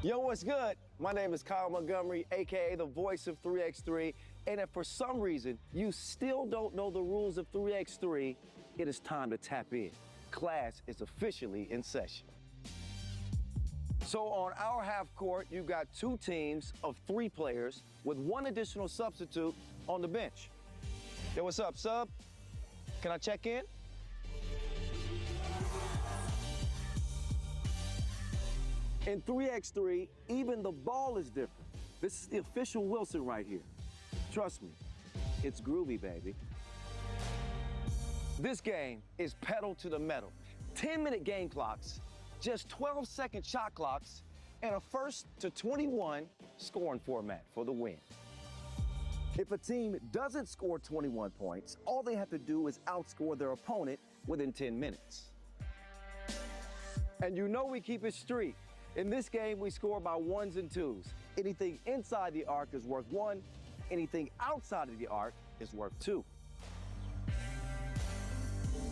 Yo, what's good? My name is Kyle Montgomery, aka the voice of 3x3, and if for some reason you still don't know the rules of 3x3, it is time to tap in. Class is officially in session. So on our half court, you've got two teams of 3 players with 1 additional substitute on the bench. Yo, what's up, sub? Can I check in? In 3x3, even the ball is different. This is the official Wilson right here. Trust me, it's groovy, baby. This game is pedal to the metal. 10-minute game clocks, just 12-second shot clocks, and a first to 21 scoring format for the win. If a team doesn't score 21 points, all they have to do is outscore their opponent within 10 minutes. And you know we keep it street. In this game, we score by 1s and 2s. Anything inside the arc is worth 1. Anything outside of the arc is worth 2.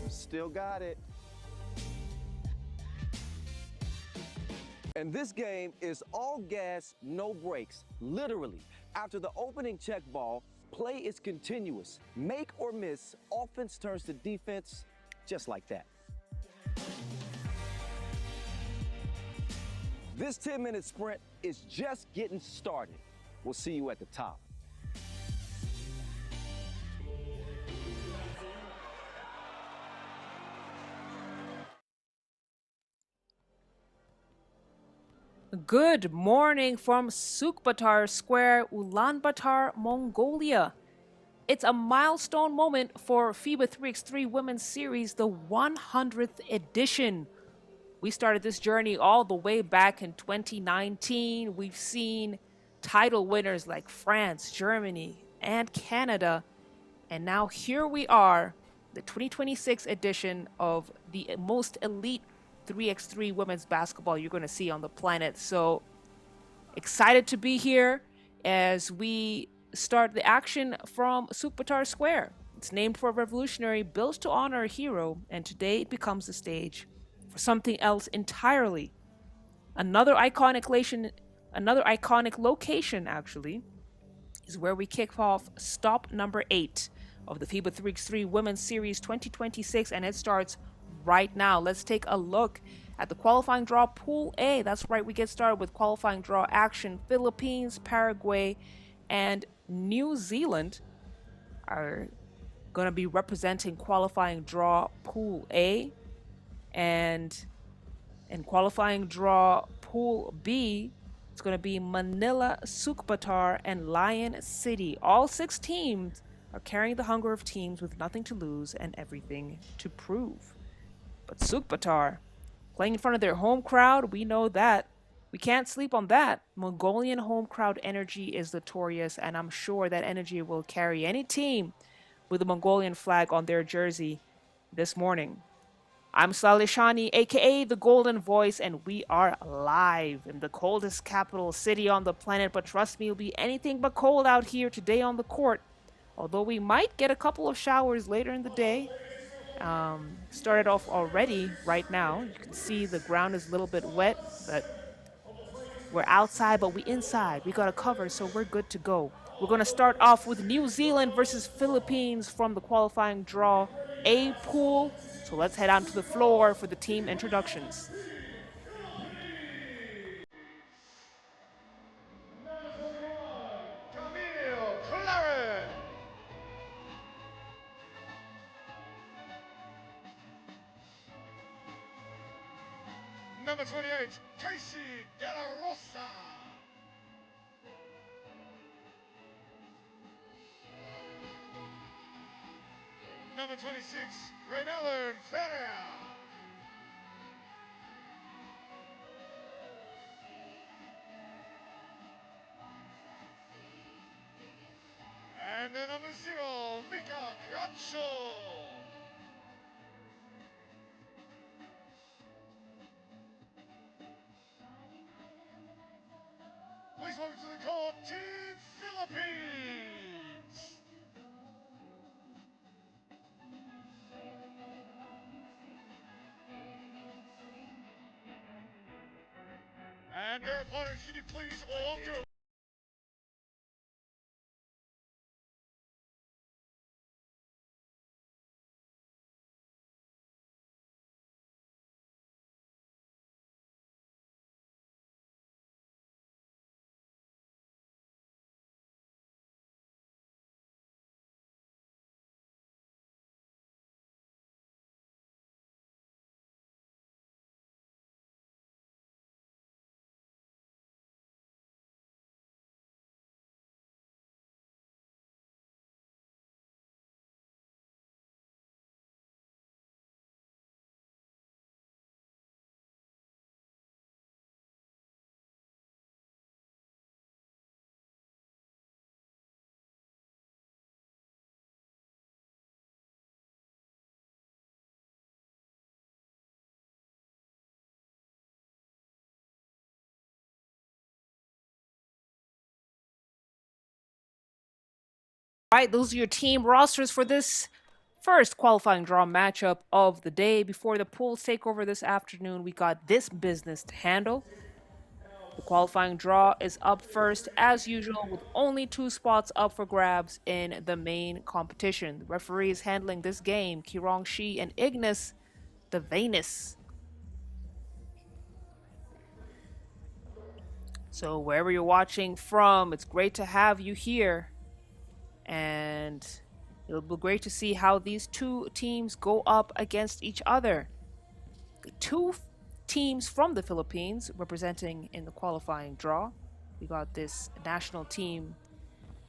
Still got it. And this game is all gas, no brakes. Literally, after the opening check ball, play is continuous. Make or miss, offense turns to defense just like that. This 10-minute sprint is just getting started. We'll see you at the top. Good morning from Sukhbaatar Square, Ulaanbaatar, Mongolia. It's a milestone moment for FIBA 3x3 Women's Series, the 100th edition. We started this journey all the way back in 2019. We've seen title winners like France, Germany, and Canada. And now here we are, the 2026 edition of the most elite 3x3 women's basketball you're going to see on the planet. So excited to be here as we start the action from Sukhbaatar Square. It's named for a revolutionary built to honor a hero, and today it becomes the stage for something else entirely. Another iconic location actually is where we kick off stop number 8 of the FIBA 3x3 Women's Series 2026, and it starts right now. Let's take a look at the qualifying draw Pool A. That's right, we get started with qualifying draw action. Philippines, Paraguay, and New Zealand are going to be representing qualifying draw Pool A. And in qualifying draw Pool B, it's going to be Manila, Sukhbaatar, and Lion City. All 6 teams are carrying the hunger of teams with nothing to lose and everything to prove. But Sukhbaatar, playing in front of their home crowd, we know that. We can't sleep on that. Mongolian home crowd energy is notorious, and I'm sure that energy will carry any team with a Mongolian flag on their jersey this morning. I'm Saleh Shani, aka the Golden Voice, and we are live in the coldest capital city on the planet. But trust me, it'll be anything but cold out here today on the court. Although we might get a couple of showers later in the day. Started off already right now. You can see the ground is a little bit wet, but we're outside, but we inside. We got a cover, so we're good to go. We're going to start off with New Zealand versus Philippines from the qualifying draw A pool. So let's head out to the floor for the team introductions. Number 28, Casey De La Rosa. Number 26, Reynellen Ferreira. And the number 0, Mika Cacho. Please welcome to the court, Team Philippines. their opponents. Can you please all do it? All right, those are your team rosters for this first qualifying draw matchup of the day. Before the pools take over this afternoon, we got this business to handle. The qualifying draw is up first, as usual, with only 2 spots up for grabs in the main competition. The referees handling this game, Kirong Shi and Ignis the Venus. So wherever you're watching from, it's great to have you here. And it'll be great to see how these two teams go up against each other. Two teams from the Philippines representing in the qualifying draw. We got this national team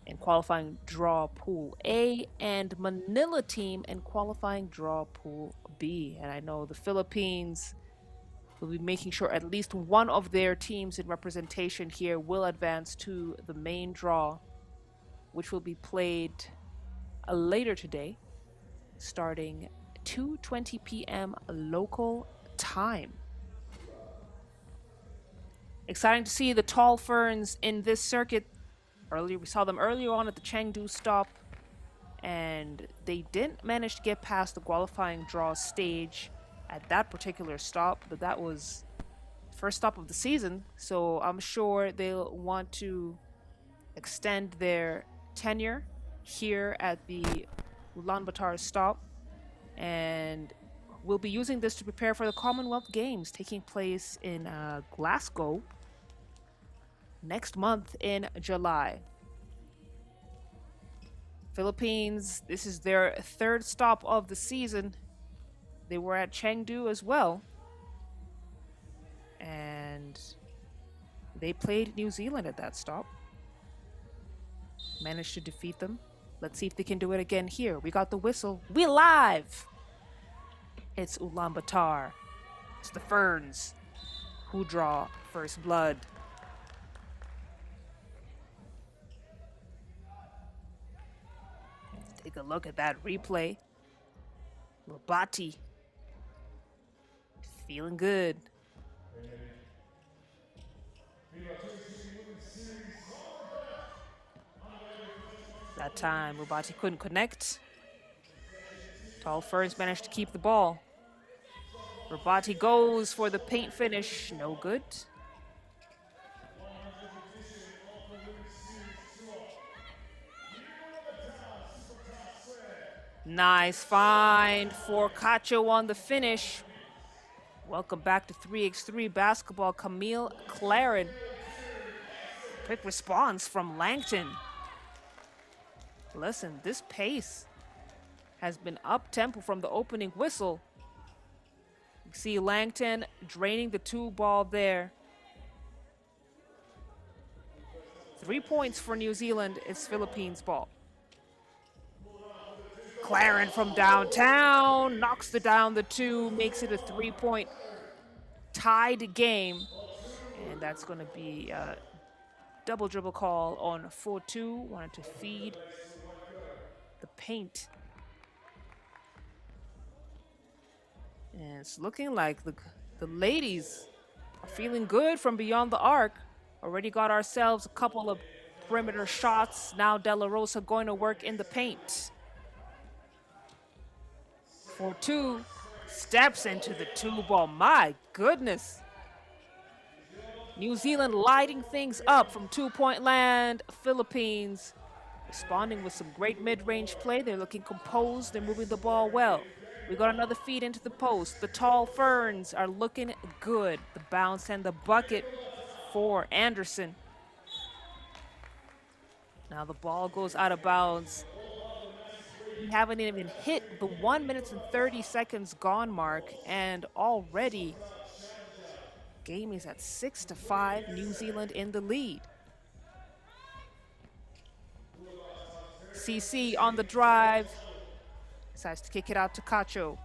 in qualifying draw pool A and Manila team in qualifying draw pool B. And I know the Philippines will be making sure at least one of their teams in representation here will advance to the main draw, which will be played later today, starting 2:20 p.m. local time. Exciting to see the tall ferns in this circuit. Earlier, we saw them earlier on at the Chengdu stop, and they didn't manage to get past the qualifying draw stage at that particular stop, but that was the first stop of the season, so I'm sure they'll want to extend their tenure here at the Ulaanbaatar stop, and we'll be using this to prepare for the Commonwealth Games taking place in Glasgow next month in July. Philippines, this is their 3rd stop of the season. They were at Chengdu as well, and they played New Zealand at that stop. Managed to defeat them. Let's see if they can do it again here. We got the whistle. We live! It's Ulaanbaatar. It's the Ferns who draw first blood. Take a look at that replay. Robati feeling good. That time, Robati couldn't connect. Tall Ferns managed to keep the ball. Robati goes for the paint finish. No good. Nice find for Cacho on the finish. Welcome back to 3x3 basketball, Camille Claren. Quick response from Langton. Listen, this pace has been up-tempo from the opening whistle. You see Langton draining the 2 ball there. 3 points for New Zealand. It's Philippines ball. Claren from downtown knocks down the 2, makes it a 3-point tied game. And that's going to be a double dribble call on 4-2. Wanted to feed the paint. And it's looking like the ladies are feeling good from beyond the arc. Already got ourselves a couple of perimeter shots. Now De La Rosa going to work in the paint. 4-2 steps into the 2 ball. My goodness. New Zealand lighting things up from two-point land. Philippines responding with some great mid-range play. They're looking composed. They're moving the ball well. We got another feed into the post. The tall ferns are looking good. The bounce and the bucket for Anderson. Now the ball goes out of bounds. We haven't even hit the 1 minute and 30 seconds gone mark, and already game is at 6-5. New Zealand in the lead. CC on the drive. Decides to kick it out to Cacho.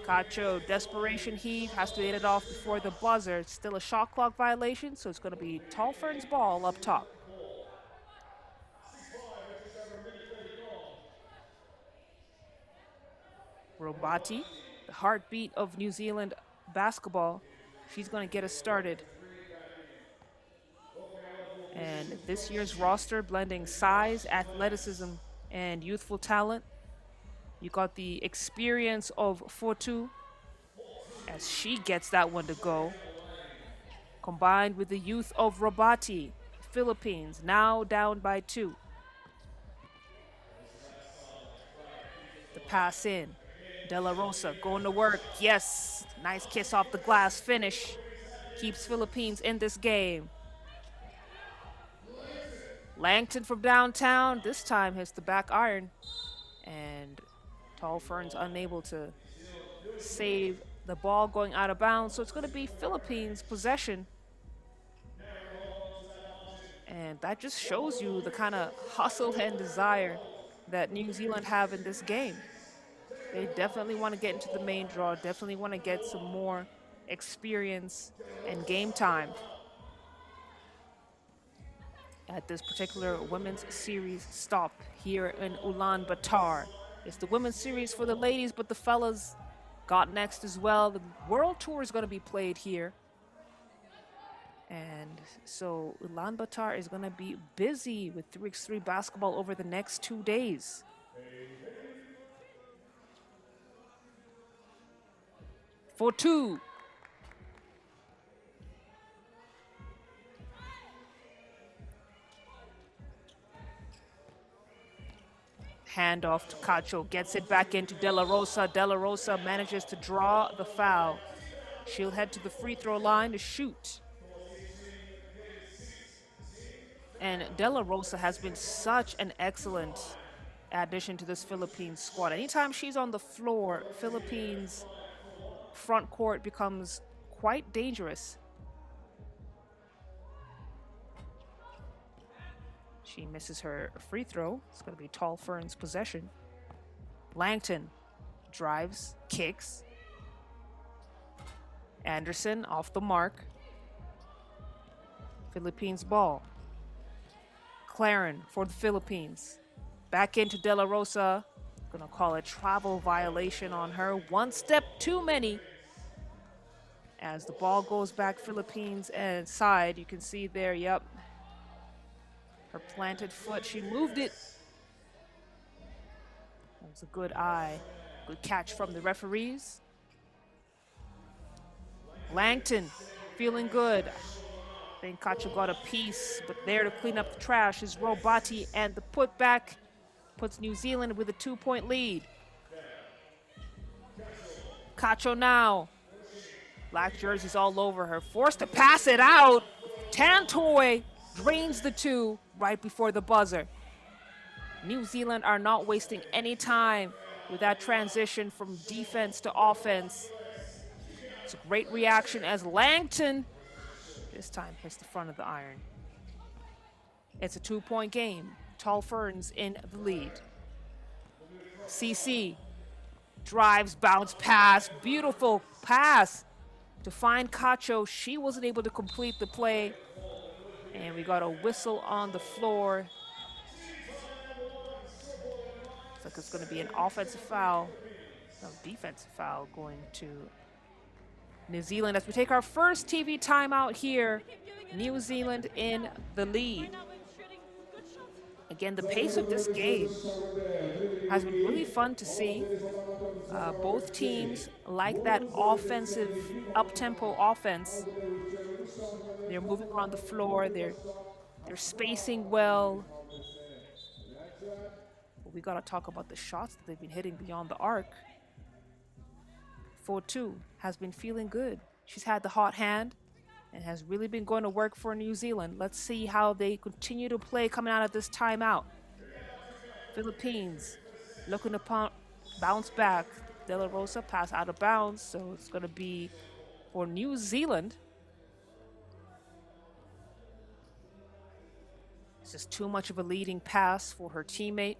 Cacho, desperation heave, has to hit it off before the buzzer. It's still a shot clock violation, so it's going to be Tall Fern's ball up top. Robati, the heartbeat of New Zealand basketball. She's going to get us started. And this year's roster blending size, athleticism, and youthful talent. You got the experience of Fortu as she gets that one to go. Combined with the youth of Robati, Philippines now down by 2. The pass in. De La Rosa going to work. Yes, nice kiss off the glass finish. Keeps Philippines in this game. Langton from downtown, this time hits the back iron. And Tall Fern's unable to save the ball going out of bounds. So it's going to be Philippines possession. And that just shows you the kind of hustle and desire that New Zealand have in this game. They definitely want to get into the main draw, definitely want to get some more experience and game time at this particular women's series stop here in Ulaanbaatar. It's the women's series for the ladies, but the fellas got next as well. The World Tour is going to be played here. And so Ulaanbaatar is going to be busy with 3x3 basketball over the next 2 days. For 2. Handoff to Cacho, gets it back into De La Rosa. De La Rosa manages to draw the foul. She'll head to the free throw line to shoot. And De La Rosa has been such an excellent addition to this Philippines squad. Anytime she's on the floor, Philippines front court becomes quite dangerous. She misses her free throw. It's going to be Tall Fern's possession. Langton drives, kicks. Anderson off the mark. Philippines ball. Claren for the Philippines. Back into De La Rosa. Gonna call a travel violation on her. One step too many. As the ball goes back Philippines and side, you can see there, yep. Her planted foot, she moved it. That was a good eye. Good catch from the referees. Langton feeling good. I think Cacho got a piece, but there to clean up the trash is Robati, and the putback puts New Zealand with a 2-point lead. Cacho now. Black jerseys all over her. Forced to pass it out. Tantoy drains the 2 right before the buzzer. New Zealand are not wasting any time with that transition from defense to offense. It's a great reaction as Langton this time hits the front of the iron. It's a 2-point game. Tall Ferns in the lead. CC drives, bounce pass, beautiful pass to find Cacho. She wasn't able to complete the play. And we got a whistle on the floor. Looks like it's going to be an offensive foul. No, defensive foul going to New Zealand as we take our first TV timeout here. New Zealand in the lead. Again, the pace of this game has been really fun to see. Both teams like that offensive, up-tempo offense. They're moving around the floor. They're spacing well. But we got to talk about the shots that they've been hitting beyond the arc. 4-2 has been feeling good. She's had the hot hand and has really been going to work for New Zealand. Let's see how they continue to play coming out of this timeout. Philippines looking to bounce back. De La Rosa pass out of bounds, so it's going to be for New Zealand. It's just too much of a leading pass for her teammate.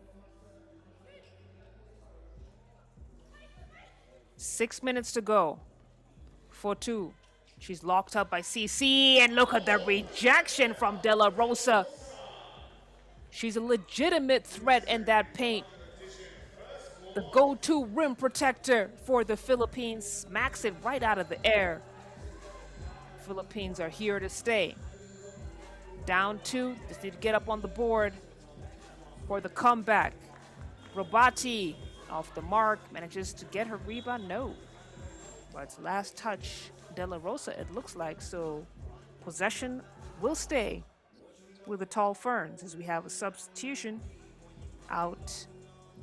6 minutes to go. 4-2. She's locked up by CC, and look at the rejection from De La Rosa. She's a legitimate threat in that paint. The go-to rim protector for the Philippines smacks it right out of the air. Philippines are here to stay. Down 2, just need to get up on the board for the comeback. Robati off the mark, manages to get her rebound, no. But it's last touch, De La Rosa it looks like, so possession will stay with the Tall Ferns as we have a substitution. Out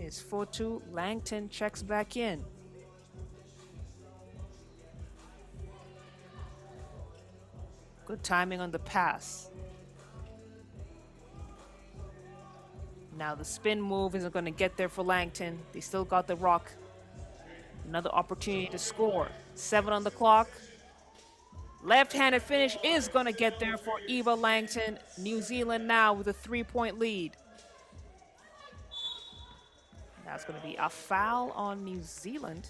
is 4-2, Langton checks back in. Good timing on the pass. Now the spin move isn't going to get there for Langton. They still got the rock. Another opportunity to score. 7 on the clock. Left-handed finish is going to get there for Eva Langton. New Zealand now with a 3-point lead. That's going to be a foul on New Zealand.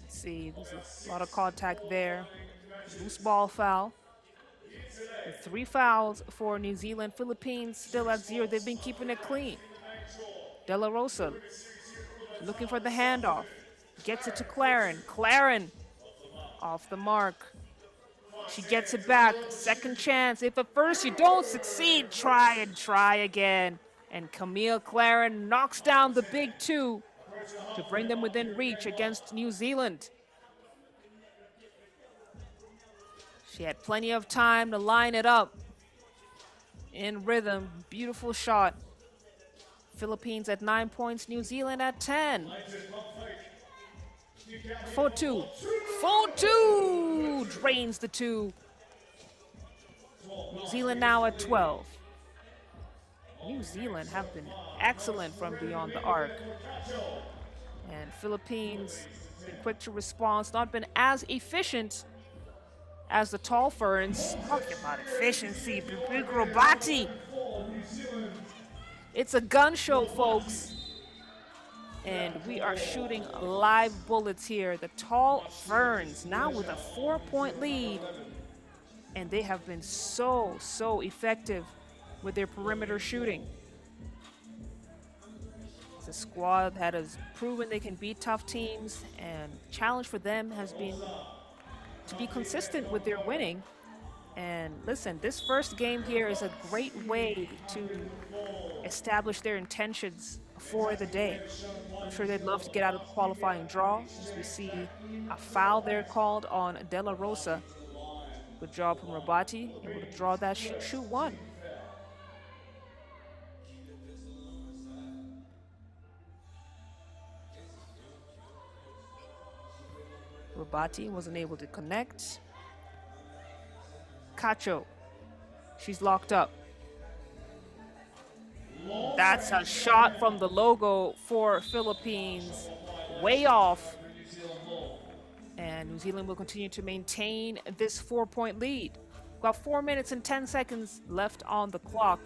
Let's see, there's a lot of contact there. Loose ball foul. With 3 fouls for New Zealand. Philippines still at 0. They've been keeping it clean. De La Rosa looking for the handoff. Gets it to Claren. Claren off the mark. She gets it back. Second chance. If at first you don't succeed, try and try again. And Camille Claren knocks down the big 2 to bring them within reach against New Zealand. She had plenty of time to line it up in rhythm. Beautiful shot. Philippines at 9 points, New Zealand at 10. 4-2. 4-2 drains the 2. New Zealand now at 12. New Zealand have been excellent from beyond the arc. And Philippines been quick to respond, not been as efficient as the Tall Ferns. Talking about efficiency, Big Robati. It's a gun show, folks. And we are shooting live bullets here. The Tall Ferns now with a 4-point lead. And they have been so effective with their perimeter shooting. It's a squad that has proven they can beat tough teams, and the challenge for them has been to be consistent with their winning. And listen, this first game here is a great way to establish their intentions for the day. I'm sure they'd love to get out of the qualifying draw, as we see a foul there called on De La Rosa. Good job from Rabati, able to draw that shoot one. Rabati wasn't able to connect. Cacho, she's locked up. That's a shot from the logo for Philippines, way off. And New Zealand will continue to maintain this 4-point lead. Got 4 minutes and 10 seconds left on the clock.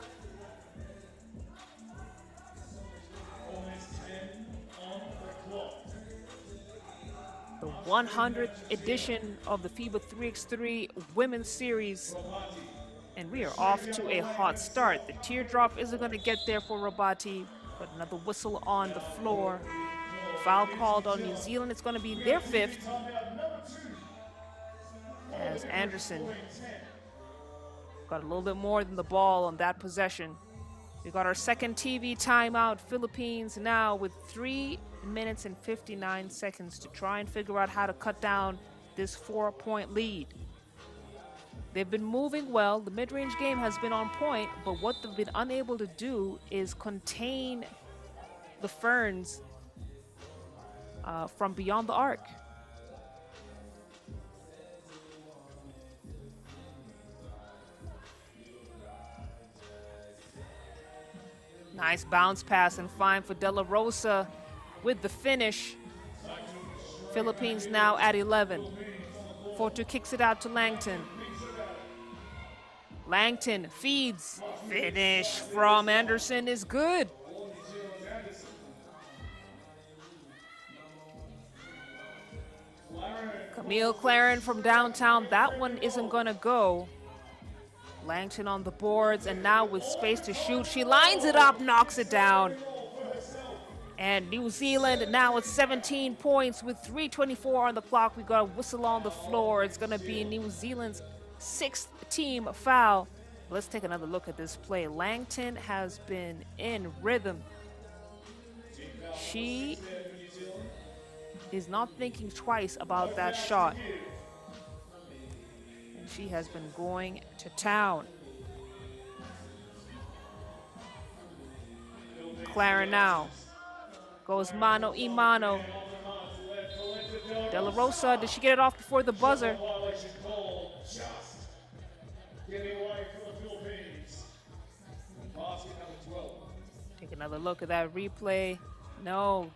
The 100th edition of the FIBA 3x3 Women's Series. And we are off to a hot start. The teardrop isn't going to get there for Rabati, but another whistle on the floor. Foul called on New Zealand. It's going to be their 5th. As Anderson got a little bit more than the ball on that possession. We got our second TV timeout. Philippines now with 3 minutes and 59 seconds to try and figure out how to cut down this 4-point lead. They've been moving well. The mid-range game has been on point, but what they've been unable to do is contain the Ferns from beyond the arc. Nice bounce pass and fine for De La Rosa with the finish. Philippines now at 11. Fortu kicks it out to Langton. Langton feeds. Finish from Anderson is good. Camille Claren from downtown. That one isn't going to go. Langton on the boards, and now with space to shoot, she lines it up, knocks it down. And New Zealand now at 17 points with 3:24 on the clock. We got a whistle on the floor. It's going to be New Zealand's 6th team foul. Let's take another look at this play. Langton has been in rhythm. She is not thinking twice about that shot. She has been going to town. Clara now goes mano a mano. De La Rosa, did she get it off before the buzzer? Take another look at that replay. No,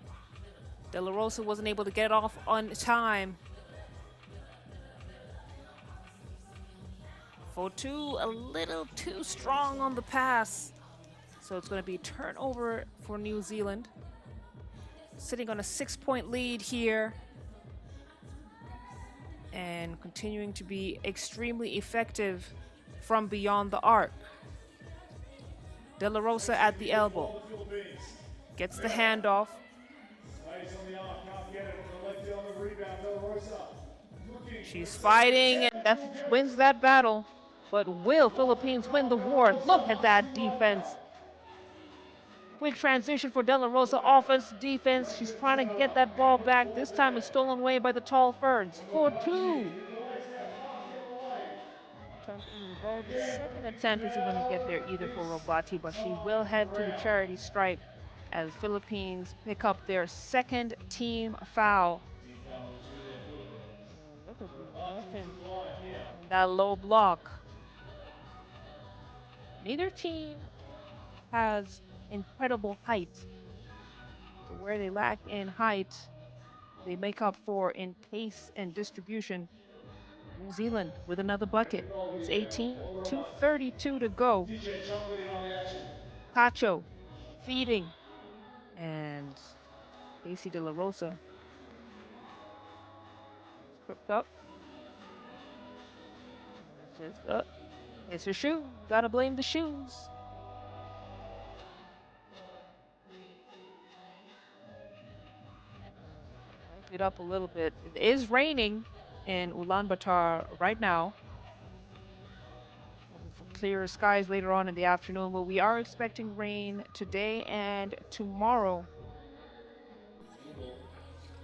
De La Rosa wasn't able to get it off on time. Fortu a little too strong on the pass. So it's going to be turnover for New Zealand. Sitting on a 6-point lead here. And continuing to be extremely effective from beyond the arc. De La Rosa at the elbow. Gets the handoff. She's fighting and wins that battle. But will Philippines win the war? Look at that defense. Quick transition for De La Rosa, offense, defense. She's trying to get that ball back. This time it's stolen away by the tall Ferns. 4-2. The second attempt isn't going to get there either for Robati, but she will head to the charity stripe as Philippines pick up their 2nd team foul. Look at that low block. Neither team has incredible height. So where they lack in height, they make up for in pace and distribution. New Zealand with another bucket. It's 18, 2:32 to go. Cacho feeding. And Casey De La Rosa script up. It's her shoe. Gotta blame the shoes. Wipe it up a little bit. It is raining in Ulaanbaatar right now. Clear skies later on in the afternoon, but we are expecting rain today and tomorrow.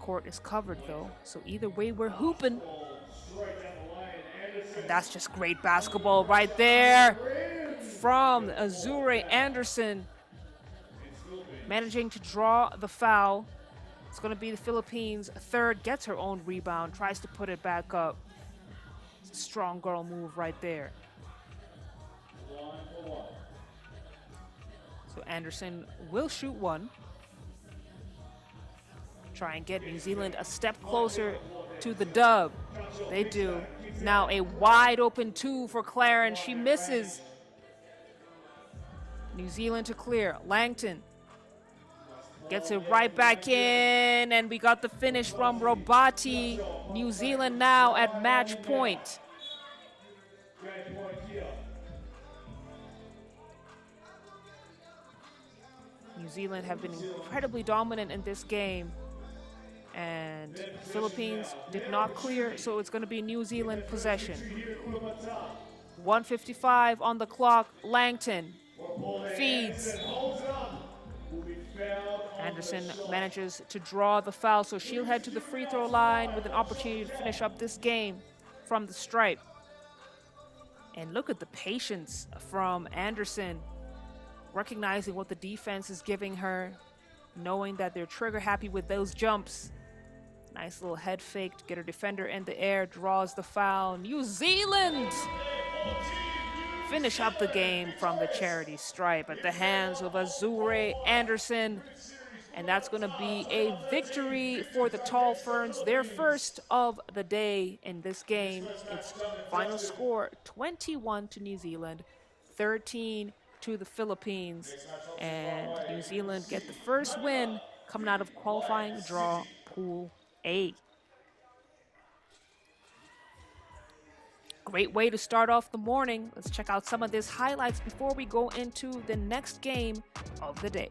Court is covered though, so either way we're hooping. And that's just great basketball right there from Azure Anderson, managing to draw the foul. It's going to be the Philippines' 3rd, gets her own rebound, tries to put it back up. It's a strong girl move right there. So Anderson will shoot one. Try and get New Zealand a step closer to the dub. They do. Now a wide open 2 for Claren. She misses. New Zealand to clear. Langton gets it right back in, and we got the finish from Robati. New Zealand now at match point. New Zealand have been incredibly dominant in this game, and Philippines did not clear, so it's going to be New Zealand possession. 1:55 on the clock. Langton feeds. Anderson manages to draw the foul, so she'll head to the free throw line with an opportunity to finish up this game from the stripe. And look at the patience from Anderson, recognizing what the defense is giving her, knowing that they're trigger happy with those jumps. Nice little head fake to get her defender in the air, draws the foul. New Zealand finish up the game from the charity stripe at the hands of Azure Anderson. And that's going to be a victory for the Tall Ferns, their first of the day in this game. Its final score, 21 to New Zealand, 13 to the Philippines. And New Zealand get the first win coming out of qualifying draw Pool A. Great way to start off the morning. Let's check out some of these highlights before we go into the next game of the day.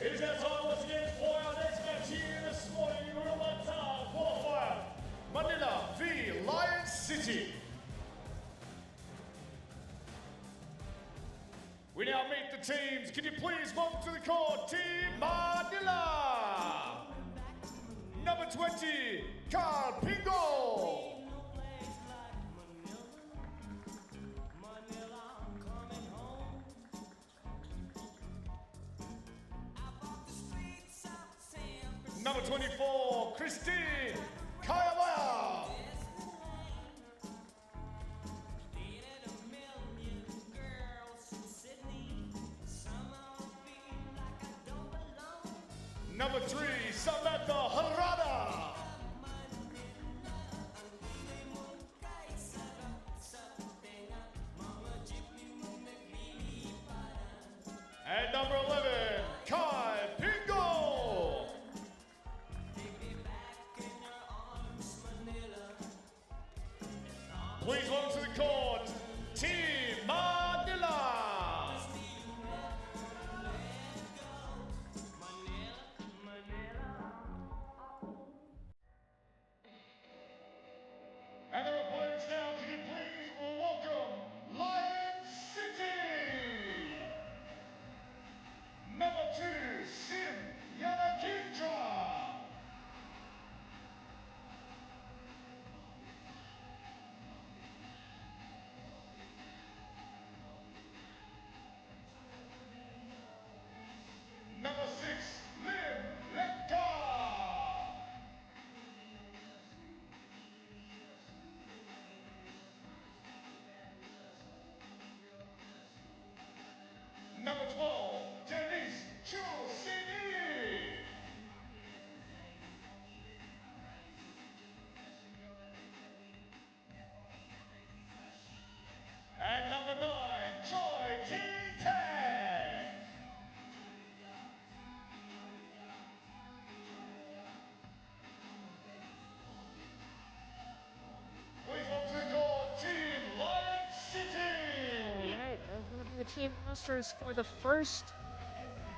It is that time once again for our next match here this morning in Ulaanbaatar qualifier, Manila v Lion City. We now meet the teams. Can you please welcome to the court, Team Manila. Number 20, Carl Pingo. Number 24, Christine Kayamaya. Number 3, Samantha Harada. And number 11, Kai Pingo. Please welcome to the court, Team Manila. team rosters for the first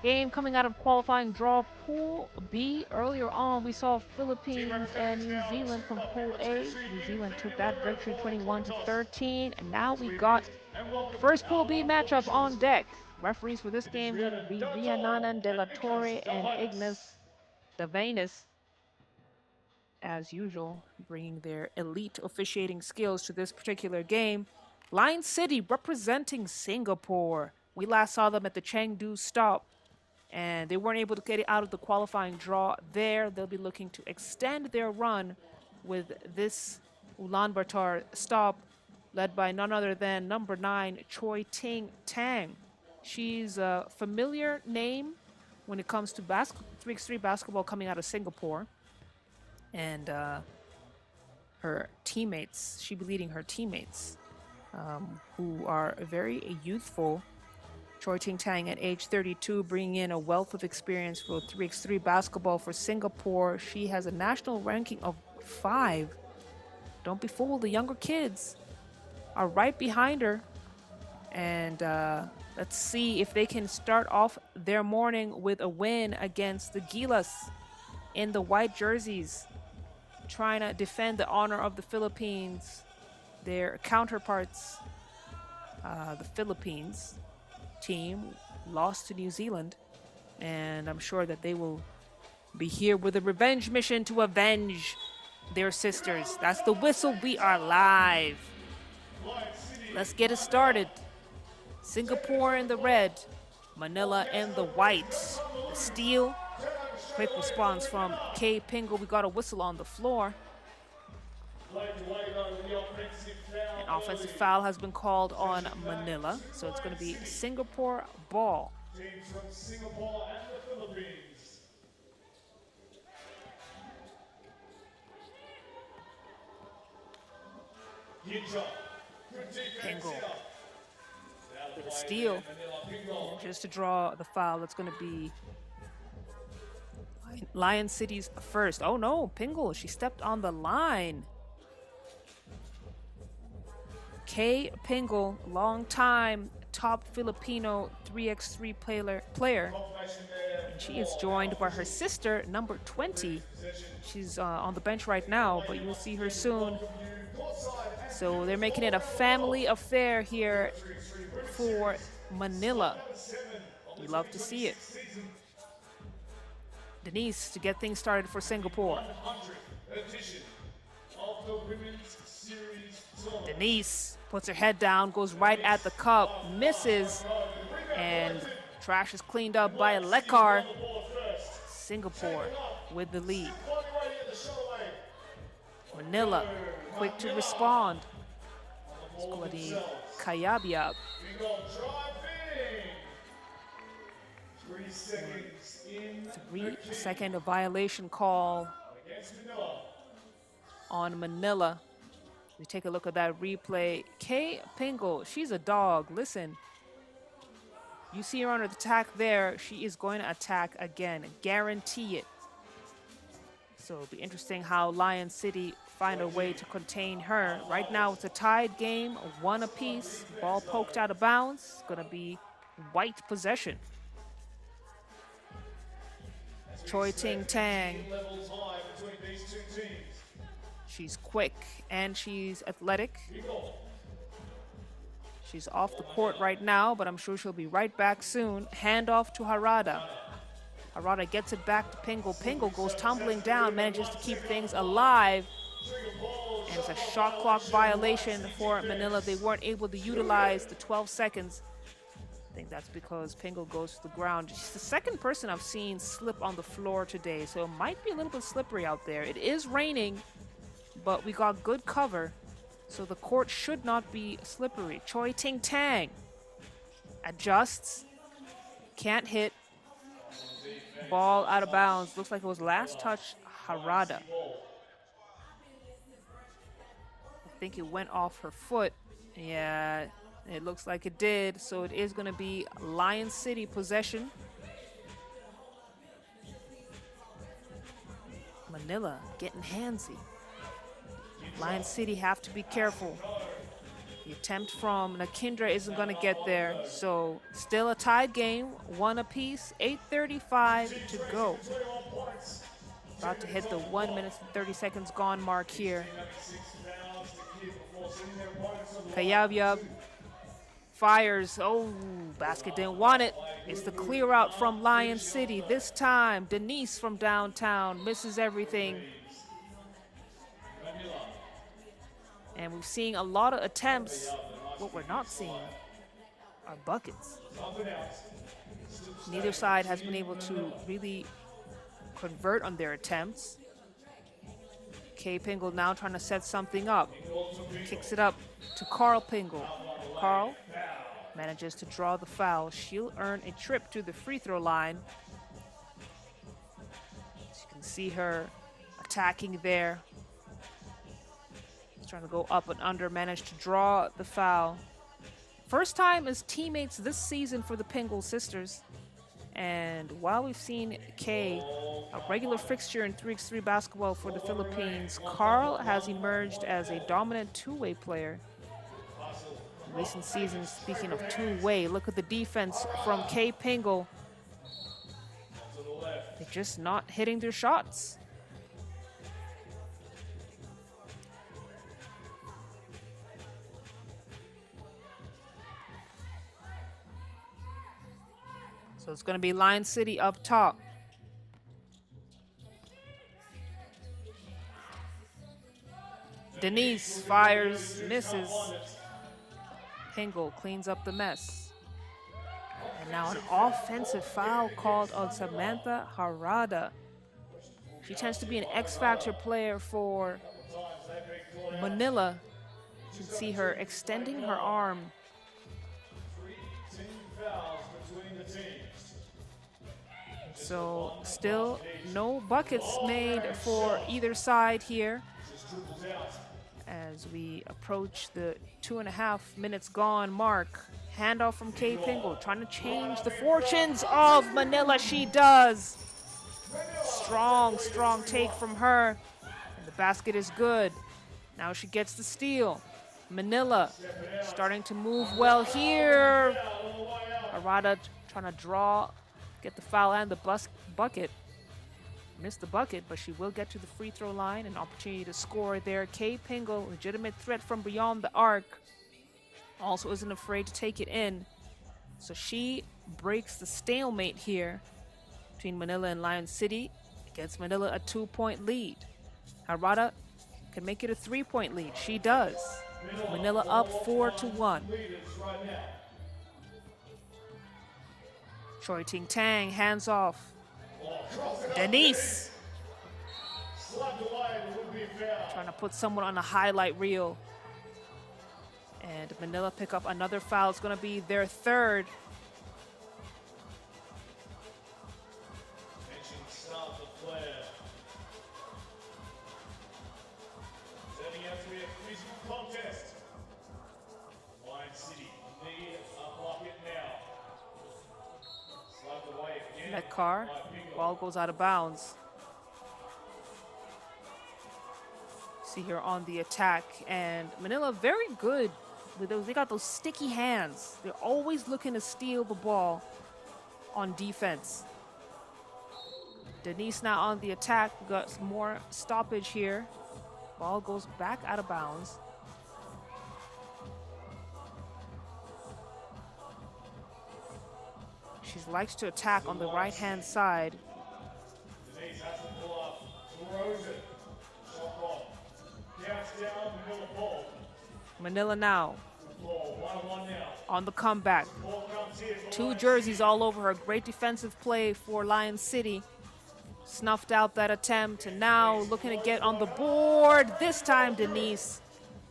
game coming out of qualifying draw Pool B. Earlier on, we saw Philippines and New Zealand from Pool A. New Zealand took that victory 21-13, and now we got first Pool B matchup on deck. Referees for this game will be Riananan De La Torre and Ignace Davanus, as usual, bringing their elite officiating skills to this particular game. Lion City representing Singapore. We last saw them at the Chengdu stop, and they weren't able to get it out of the qualifying draw there. They'll be looking to extend their run with this Ulaanbaatar stop, led by none other than number 9, Choi Ting Tang. She's a familiar name when it comes to 3x3 basketball coming out of Singapore. And her teammates, she'll be leading her teammates, who are very youthful. Choi Ting Tang at age 32, bringing in a wealth of experience for 3x3 basketball for Singapore. She has a national ranking of 5. Don't be fooled, the younger kids are right behind her. And let's see if they can start off their morning with a win against the Gilas in the white jerseys, trying to defend the honor of the Philippines, their counterparts. The Philippines team lost to New Zealand, and I'm sure that they will be here with a revenge mission to avenge their sisters. That's the whistle. We are live. Let's get it started. Singapore in the red, Manila in the white. The steel. Quick response from K. Pingle. We got a whistle on the floor. An offensive foul has been called on Manila, so it's going to be Singapore ball. Teams from Singapore and the Philippines. Pingle with a steal. And just to draw the foul, that's going to be Lion City's first. Oh no, Pingle, she stepped on the line. K. Pingle, long-time top Filipino 3x3 player. And she is joined by her sister, number 20. She's on the bench right now, but you'll see her soon. So they're making it a family affair here for Manila. We love to see it. Denise to get things started for Singapore. Denise puts her head down, goes right at the cup, misses, and trash is cleaned up by Lekar. Singapore with the lead. Manila quick to respond. Squadi Kayabiab. 3-second violation call on Manila. We take a look at that replay. K. Pingle, she's a dog. Listen, you see her under the attack there. She is going to attack again. Guarantee it. So it'll be interesting how Lion City find a way to contain her. Right now it's a tied game, 1 apiece. Ball poked out of bounds. It's going to be white possession. Choi Ting Tang. She's quick and she's athletic. She's off the court right now, but I'm sure she'll be right back soon. Handoff to Harada. Harada gets it back to Pingle. Pingle goes tumbling down, manages to keep things alive. And it's a shot clock violation for Manila. They weren't able to utilize the 12 seconds. I think that's because Pingle goes to the ground. She's the second person I've seen slip on the floor today, so it might be a little bit slippery out there. It is raining, but we got good cover, so the court should not be slippery. Choi Ting Tang adjusts, can't hit. Ball out of bounds. Looks like it was last touch Harada. I think it went off her foot. Yeah, it looks like it did. So it is going to be Lion City possession. Manila getting handsy. Lion City have to be careful. The attempt from Nakindra isn't going to get there. So still a tied game, 1 apiece, 8:35 to go. About to hit the 1 minute and 30 seconds gone mark here. Kayabyab fires. Oh, basket didn't want it. It's the clear out from Lion City. This time, Denise from downtown misses everything. And we've seen a lot of attempts. What we're not seeing are buckets. Neither side has been able to really convert on their attempts. Kay Pingle now trying to set something up. Kicks it up to Carl Pingle. Carl manages to draw the foul. She'll earn a trip to the free throw line. As you can see her attacking there. Trying to go up and under, managed to draw the foul. First time as teammates this season for the Pingle sisters. And while we've seen Kay, a regular fixture in 3x3 basketball for the Philippines, Carl has emerged as a dominant two-way player. In recent seasons, speaking of two-way, look at the defense from Kay Pingle. They're just not hitting their shots. So it's going to be Lion City up top. Denise fires, misses. Pingle cleans up the mess. And now an offensive foul called on Samantha Harada. She tends to be an X-Factor player for Manila. You can see her extending her arm. So still no buckets made for either side here as we approach the 2.5 minutes gone mark. Handoff from Kay Pingle, trying to change the fortunes of Manila. She does. Strong take from her. And the basket is good. Now she gets the steal. Manila starting to move well here. Arada trying to draw, get the foul and the bucket. Missed the bucket, but she will get to the free throw line. An opportunity to score there. Kay Pingle, legitimate threat from beyond the arc. Also isn't afraid to take it in. So she breaks the stalemate here between Manila and Lion City. Against Manila, a 2-point lead. Harada can make it a 3-point lead. She does. Manila up 4-1. Choi Ting Tang, hands off. Denise trying to put someone on a highlight reel. And Manila pick up another foul. It's going to be their third. That car, ball goes out of bounds. See here on the attack, and Manila very good with those. They got those sticky hands. They're always looking to steal the ball on defense. Denise now on the attack. We got some more stoppage here. Ball goes back out of bounds. She likes to attack on the right-hand side. Manila now on the comeback. 2 jerseys all over her. Great defensive play for Lion City. Snuffed out that attempt, and now looking to get on the board. This time Denise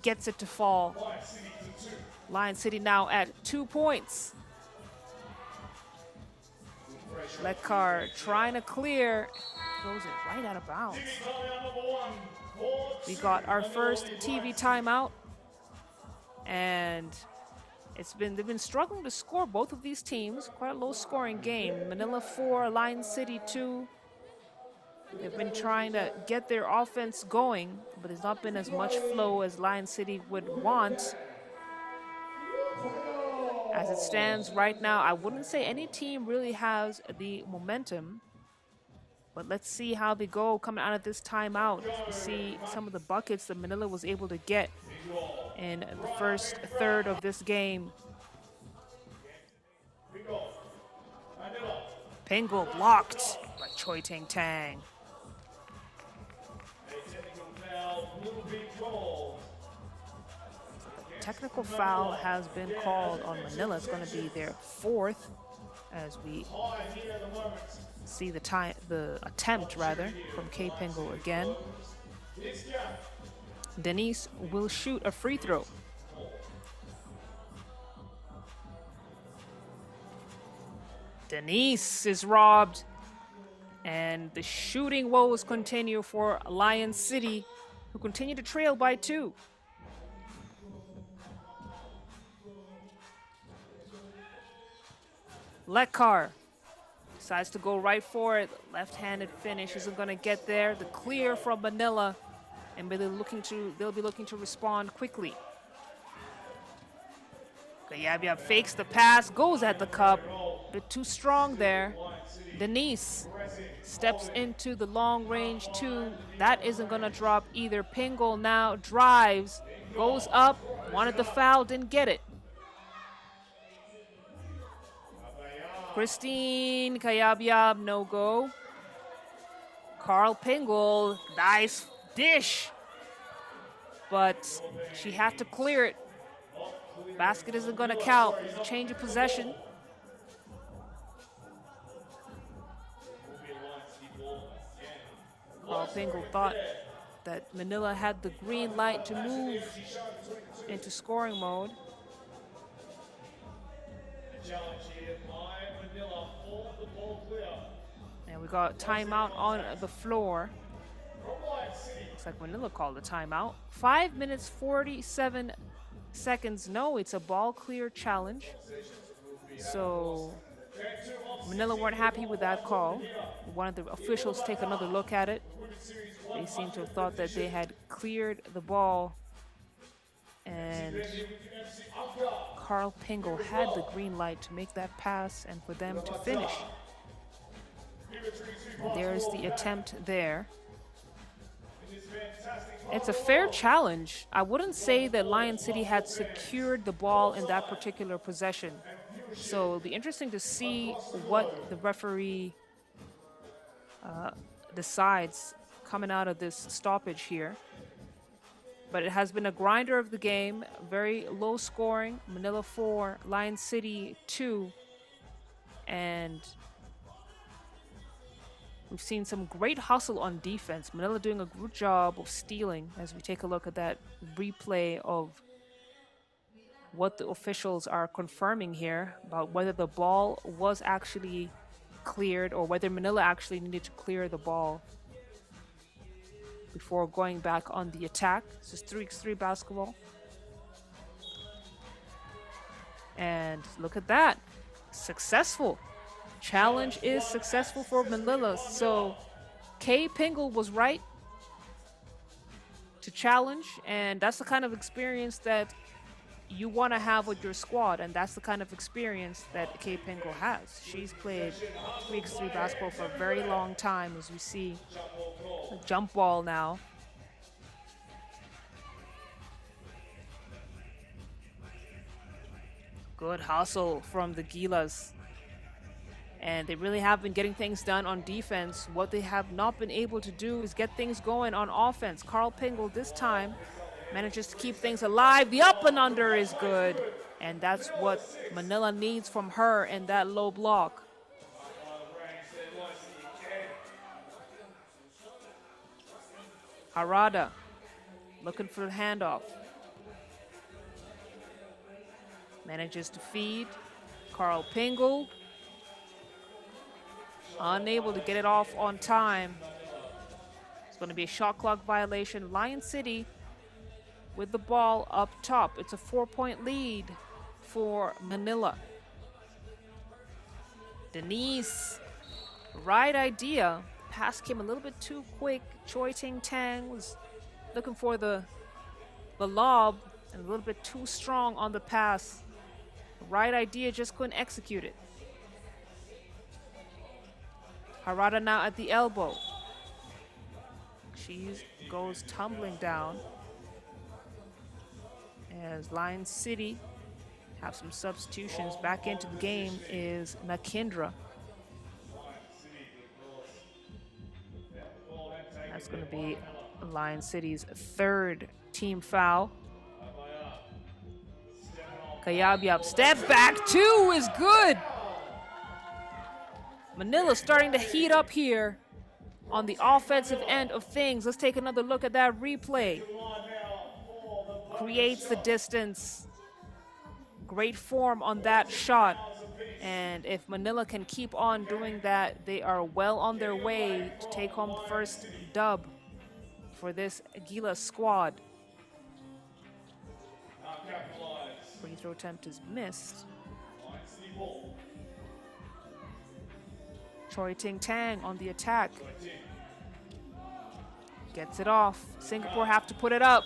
gets it to fall. Lion City now at 2 points. Letkar trying to clear, throws it right out of bounds. We got our first TV timeout, and they've been struggling to score, both of these teams. Quite a low scoring game. Manila 4, Lion City 2. They've been trying to get their offense going, but there's not been as much flow as Lion City would want. As it stands right now, I wouldn't say any team really has the momentum. But let's see how they go coming out of this timeout. You see some of the buckets that Manila was able to get in the first third of this game. Pingle blocked by Choi Ting Tang. Technical foul has been called on Manila. It's going to be their fourth as we see the attempt rather from K Pingle again. Denise will shoot a free throw. Denise is robbed, and the shooting woes continue for Lion City, who continue to trail by 2. Lekar decides to go right for it. Left-handed finish isn't going to get there. The clear from Manila, and they'll be looking to respond quickly. Kayabia fakes the pass, goes at the cup. A bit too strong there. Denise steps into the long range 2. That isn't going to drop either. Pingle now drives, goes up, wanted the foul, didn't get it. Christine Kayabyab, no go. Carl Pingle, nice dish. But she had to clear it. Basket isn't going to count. Change of possession. Carl Pingle thought that Manila had the green light to move into scoring mode. And we got timeout on the floor. Looks like Manila called a timeout. 5 minutes, 47 seconds. No, it's a ball clear challenge. So Manila weren't happy with that call. One of the officials take another look at it. They seem to have thought that they had cleared the ball, and Carl Pingle had the green light to make that pass and for them to finish. There's the attempt there. It's a fair challenge. I wouldn't say that Lion City had secured the ball in that particular possession. So it'll be interesting to see what the referee decides coming out of this stoppage here. But it has been a grinder of the game, very low scoring. Manila 4, Lion City 2. And we've seen some great hustle on defense. Manila doing a good job of stealing as we take a look at that replay of what the officials are confirming here about whether the ball was actually cleared or whether Manila actually needed to clear the ball before going back on the attack. This is 3x3 basketball. And look at that. Successful. Challenge is successful for Manila. So K Pingle was right to challenge, and that's the kind of experience that you want to have with your squad, and that's the kind of experience that K Pingle has. She's played 3x3 basketball for a very long time, as we see a jump ball now. Good hustle from the Gilas. And they really have been getting things done on defense. What they have not been able to do is get things going on offense. Carl Pingle this time manages to keep things alive. The up and under is good. And that's what Manila needs from her in that low block. Harada looking for the handoff. Manages to feed. Carl Pingle unable to get it off on time. It's going to be a shot clock violation. Lion City with the ball up top. It's a 4-point lead for Manila. Denise, right idea. Pass came a little bit too quick. Choi Ting Tang was looking for the lob and a little bit too strong on the pass. Right idea, just couldn't execute it. Harada now at the elbow. She goes tumbling down. As Lion City have some substitutions. Back into the game is Nakindra. That's going to be Lion City's third team foul. Kayabyab, step back, 2 is good. Manila starting to heat up here on the offensive end of things. Let's take another look at that replay. Creates the distance. Great form on that shot. And if Manila can keep on doing that, they are well on their way to take home the first dub for this Aguila squad. Free throw attempt is missed. Choi Ting Tang on the attack. Gets it off. Singapore have to put it up.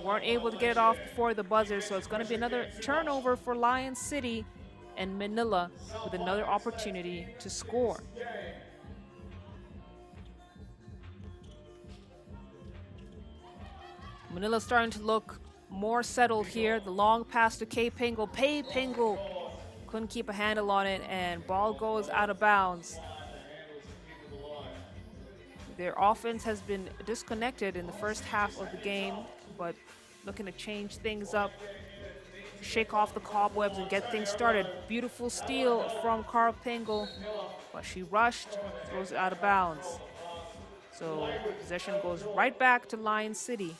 Weren't able to get it off before the buzzer, so it's going to be another turnover for Lion City, and Manila with another opportunity to score. Manila starting to look more settled here. The long pass to Kay Pingle. Pei Pingle couldn't keep a handle on it, and ball goes out of bounds. Their offense has been disconnected in the first half of the game, but looking to change things up, shake off the cobwebs and get things started. Beautiful steal from Carl Pingle, but she rushed, throws it out of bounds. So possession goes right back to Lion City.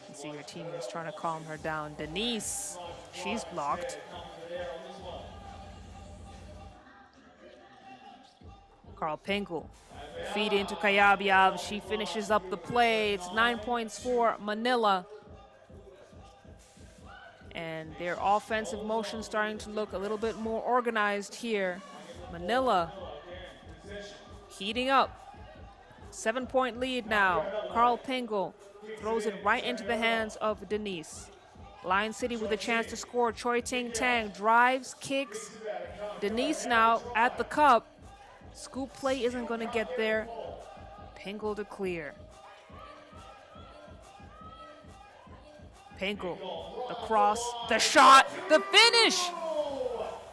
You see her team is trying to calm her down. Denise, she's blocked. Carl Pingle, feed into Kayabyab. She finishes up the play. It's 9 points for Manila. And their offensive motion starting to look a little bit more organized here. Manila heating up. 7-point lead now. Carl Pingle throws it right into the hands of Denise. Lion City with a chance to score. Choi Ting Tang drives, kicks. Denise now at the cup. Scoop play isn't going to get there. Pingle to clear. Pingle, the cross, the shot, the finish!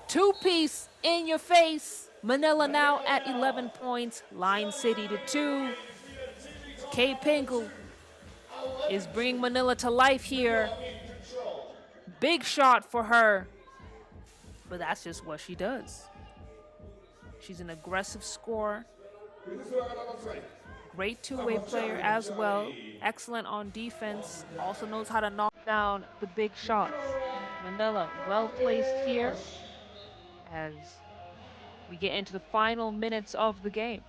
Two-piece in your face. Manila now at 11 points. Lion City to 2. Kay Pingle is bringing Manila to life here. Big shot for her. But that's just what she does. She's an aggressive scorer. Great two-way player as well. Excellent on defense. Also knows how to knock down the big shots. Manila well placed here as we get into the final minutes of the game.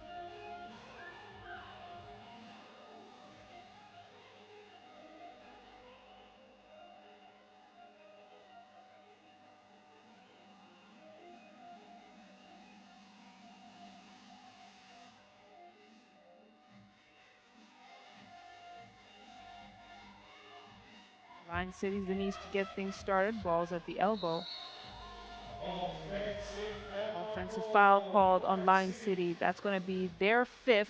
Lion City needs to get things started. Ball's at the elbow. Offensive foul called on Lion City. That's going to be their 5th.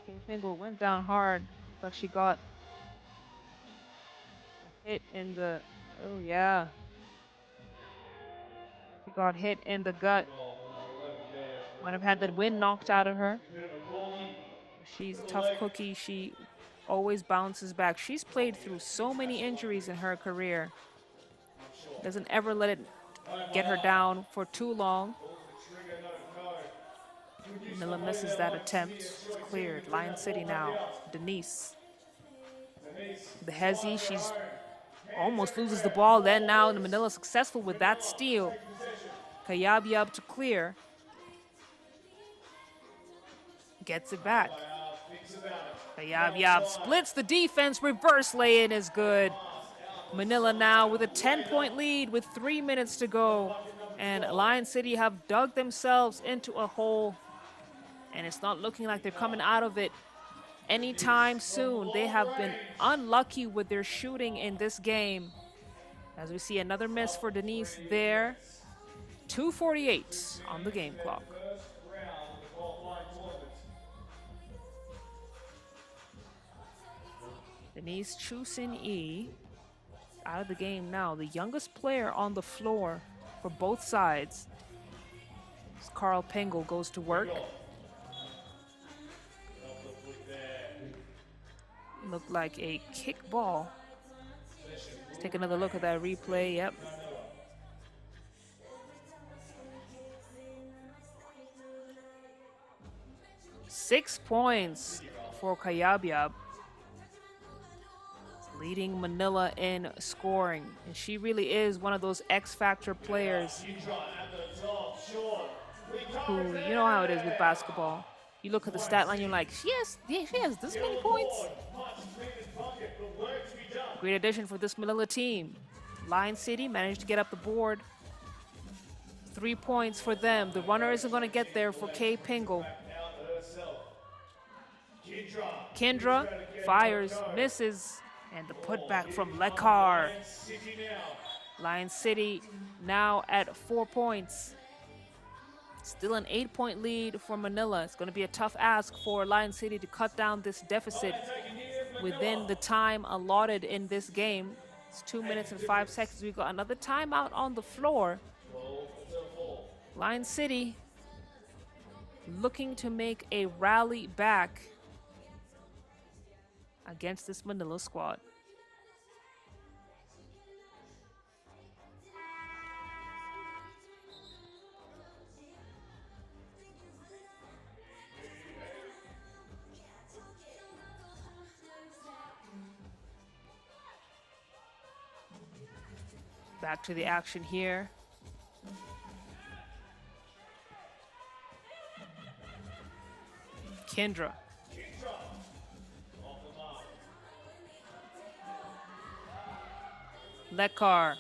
Kay Pingle went down hard, but she got a hit in the, oh yeah. She got hit in the gut. Might have had the wind knocked out of her. She's a tough cookie. She always bounces back. She's played through so many injuries in her career. Doesn't ever let it get her down for too long. Manila misses that attempt. It's cleared. Lion City now. Denise. The Hezi, she's almost loses the ball. Then now Manila successful with that steal. Kayabyab to clear. Gets it back. Kayabyab splits the defense. Reverse lay-in is good. Manila now with a 10-point lead with 3 minutes to go. And Lion City have dug themselves into a hole. And it's not looking like they're coming out of it anytime soon. They have been unlucky with their shooting in this game. As we see another miss for Denise there. 2:48 on the game clock. Denise Chusin-E out of the game now. The youngest player on the floor for both sides. As Carl Pengel goes to work. Looked like a kick ball. Let's take another look at that replay. Yep. Six points for Kayabyab, leading Manila in scoring. And she really is one of those X-factor players who, you know how it is with basketball. You look at the stat line, you're like, she has this many points. Great addition for this Manila team. Lion City managed to get up the board. 3 points for them. The runner isn't going to get there for Kay Pengel. Kendra fires, misses, and the putback from Lekar. Lion City now at 4 points. Still an 8-point lead for Manila. It's going to be a tough ask for Lion City to cut down this deficit within the time allotted in this game. It's 2 minutes and 5 seconds. We've got another timeout on the floor. Lion City looking to make a rally back against this Manila squad. Back to the action here. Kendra. Lekar.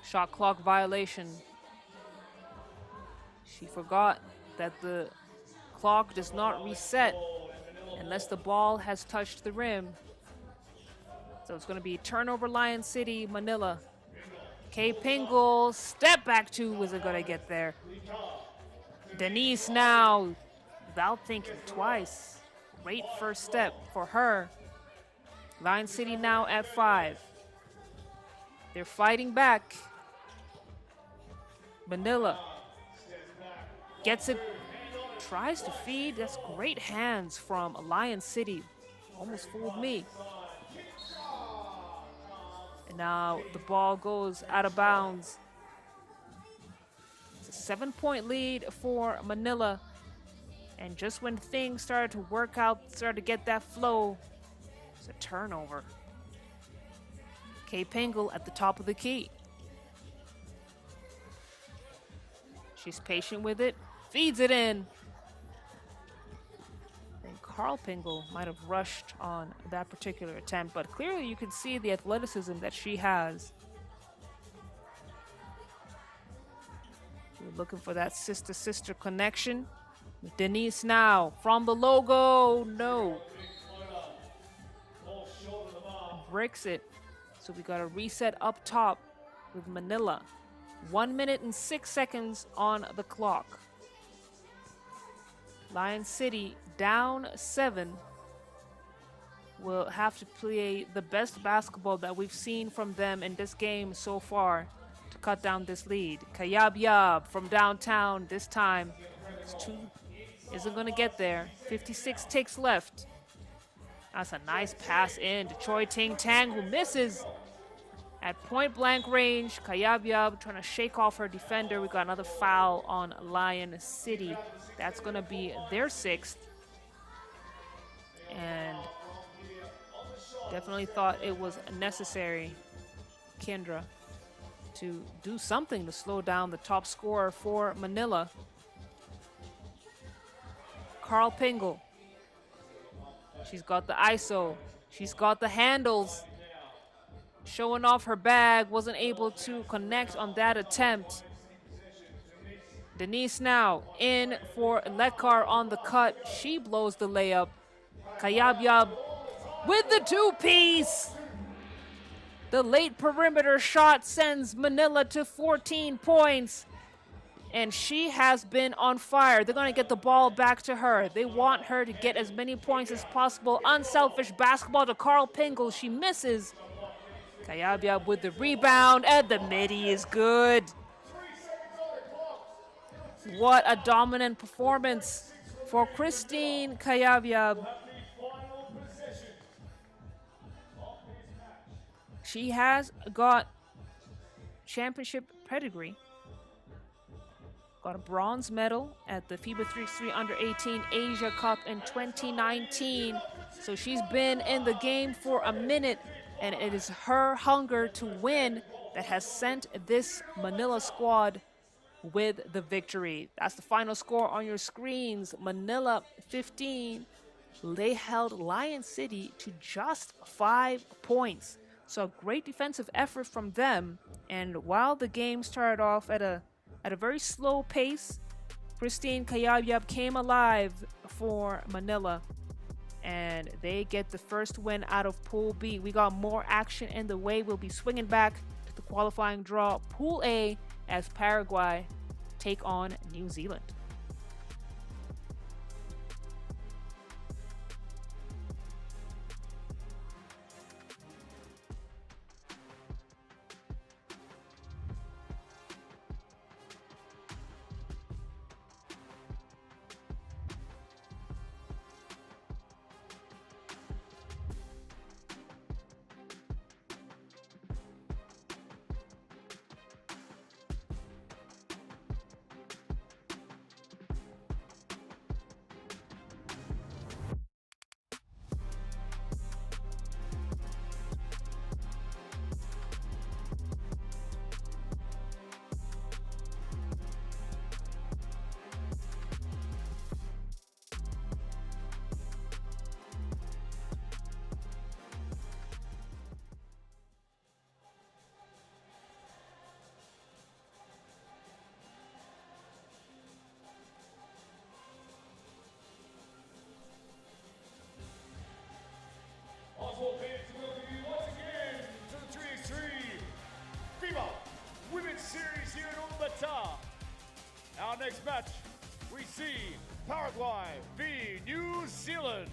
Shot clock violation. She forgot that the clock does not reset unless the ball has touched the rim. So it's going to be turnover Lion City, Manila. Kay Pengel, step back two, isn't going to get there. Denise now, without thinking twice. Great first step for her. Lion City now at 5. They're fighting back. Manila gets it, tries to feed. That's great hands from Lion City. Almost fooled me. And now the ball goes out of bounds. It's a 7-point lead for Manila. And just when things started to work out, started to get that flow, it's a turnover. Kay Pengel at the top of the key. She's patient with it, feeds it in. And Carl Pengel might have rushed on that particular attempt, but clearly you can see the athleticism that she has. We're looking for that sister-sister connection. Denise now from the logo, no. Breaks it. So we got a reset up top with Manila. 1 minute and 6 seconds on the clock. Lion City down 7. Will have to play the best basketball that we've seen from them in this game so far to cut down this lead. Kayabyab from downtown this time. Isn't going to get there. 56 ticks left. That's a nice pass in to Choi Ting Tang, who misses at point blank range. Kayabyab trying to shake off her defender. We got another foul on Lion City. That's going to be their 6th. And definitely thought it was necessary, Kendra, to do something to slow down the top scorer for Manila. Carl Pengel. She's got the ISO. She's got the handles. Showing off her bag. Wasn't able to connect on that attempt. Denise now in for Lekar on the cut. She blows the layup. Kayabyab with the two-piece. The late perimeter shot sends Manila to 14 points. And she has been on fire. They're going to get the ball back to her. They want her to get as many points as possible. Unselfish basketball to Carl Pingle. She misses. Kayabyab with the rebound, and the midi is good. What a dominant performance for Christine Kayabyab. She has got championship pedigree. Got a bronze medal at the FIBA 3x3 Under-18 Asia Cup in 2019. So she's been in the game for a minute, and it is her hunger to win that has sent this Manila squad with the victory. That's the final score on your screens. Manila 15. They held Lion City to just 5 points. So a great defensive effort from them. And while the game started off at a very slow pace, Christine Kayabyab came alive for Manila, and they get the first win out of Pool B. We got more action in the way. We'll be swinging back to the qualifying draw, Pool A, as Paraguay take on New Zealand. Also pleased to welcome you once again to the 3x3 FIBA Women's Series here in Ulaanbaatar. Our next match, we see Paraguay v New Zealand.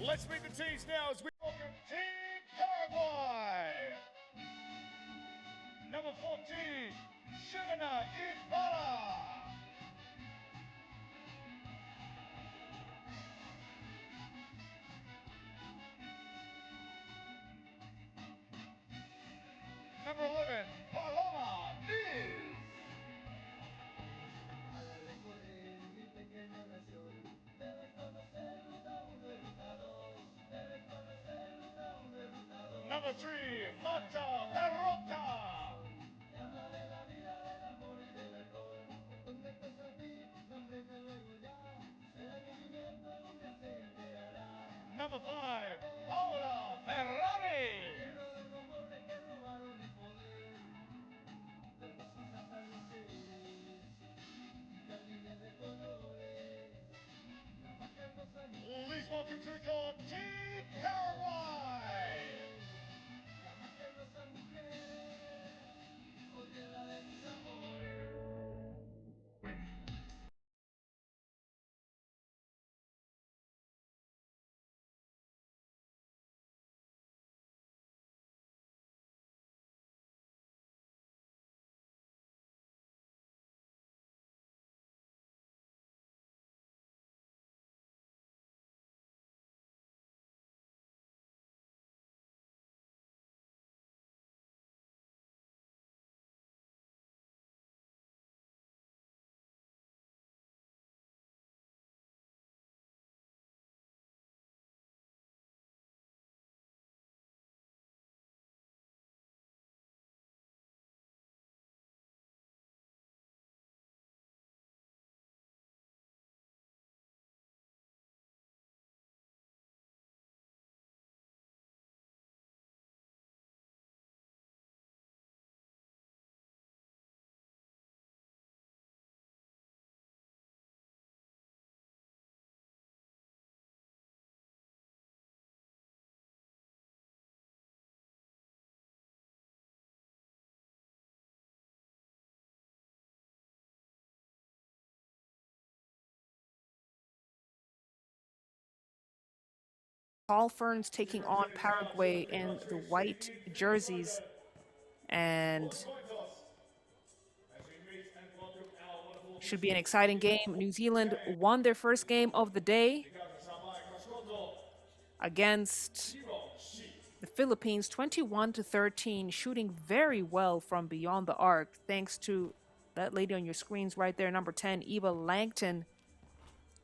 Let's meet the teams now as we welcome Team Paraguay. Number 14, Shivana Ibarra. Number 11, Paloma Diz. Number 3, Mata Perrota. Number 5, Paola Ferrari. Please welcome to the court, Team Paraguay. Tall Ferns taking on Paraguay in the white jerseys. And should be an exciting game. New Zealand won their first game of the day against the Philippines 21-13, shooting very well from beyond the arc, thanks to that lady on your screens right there, number 10, Eva Langton.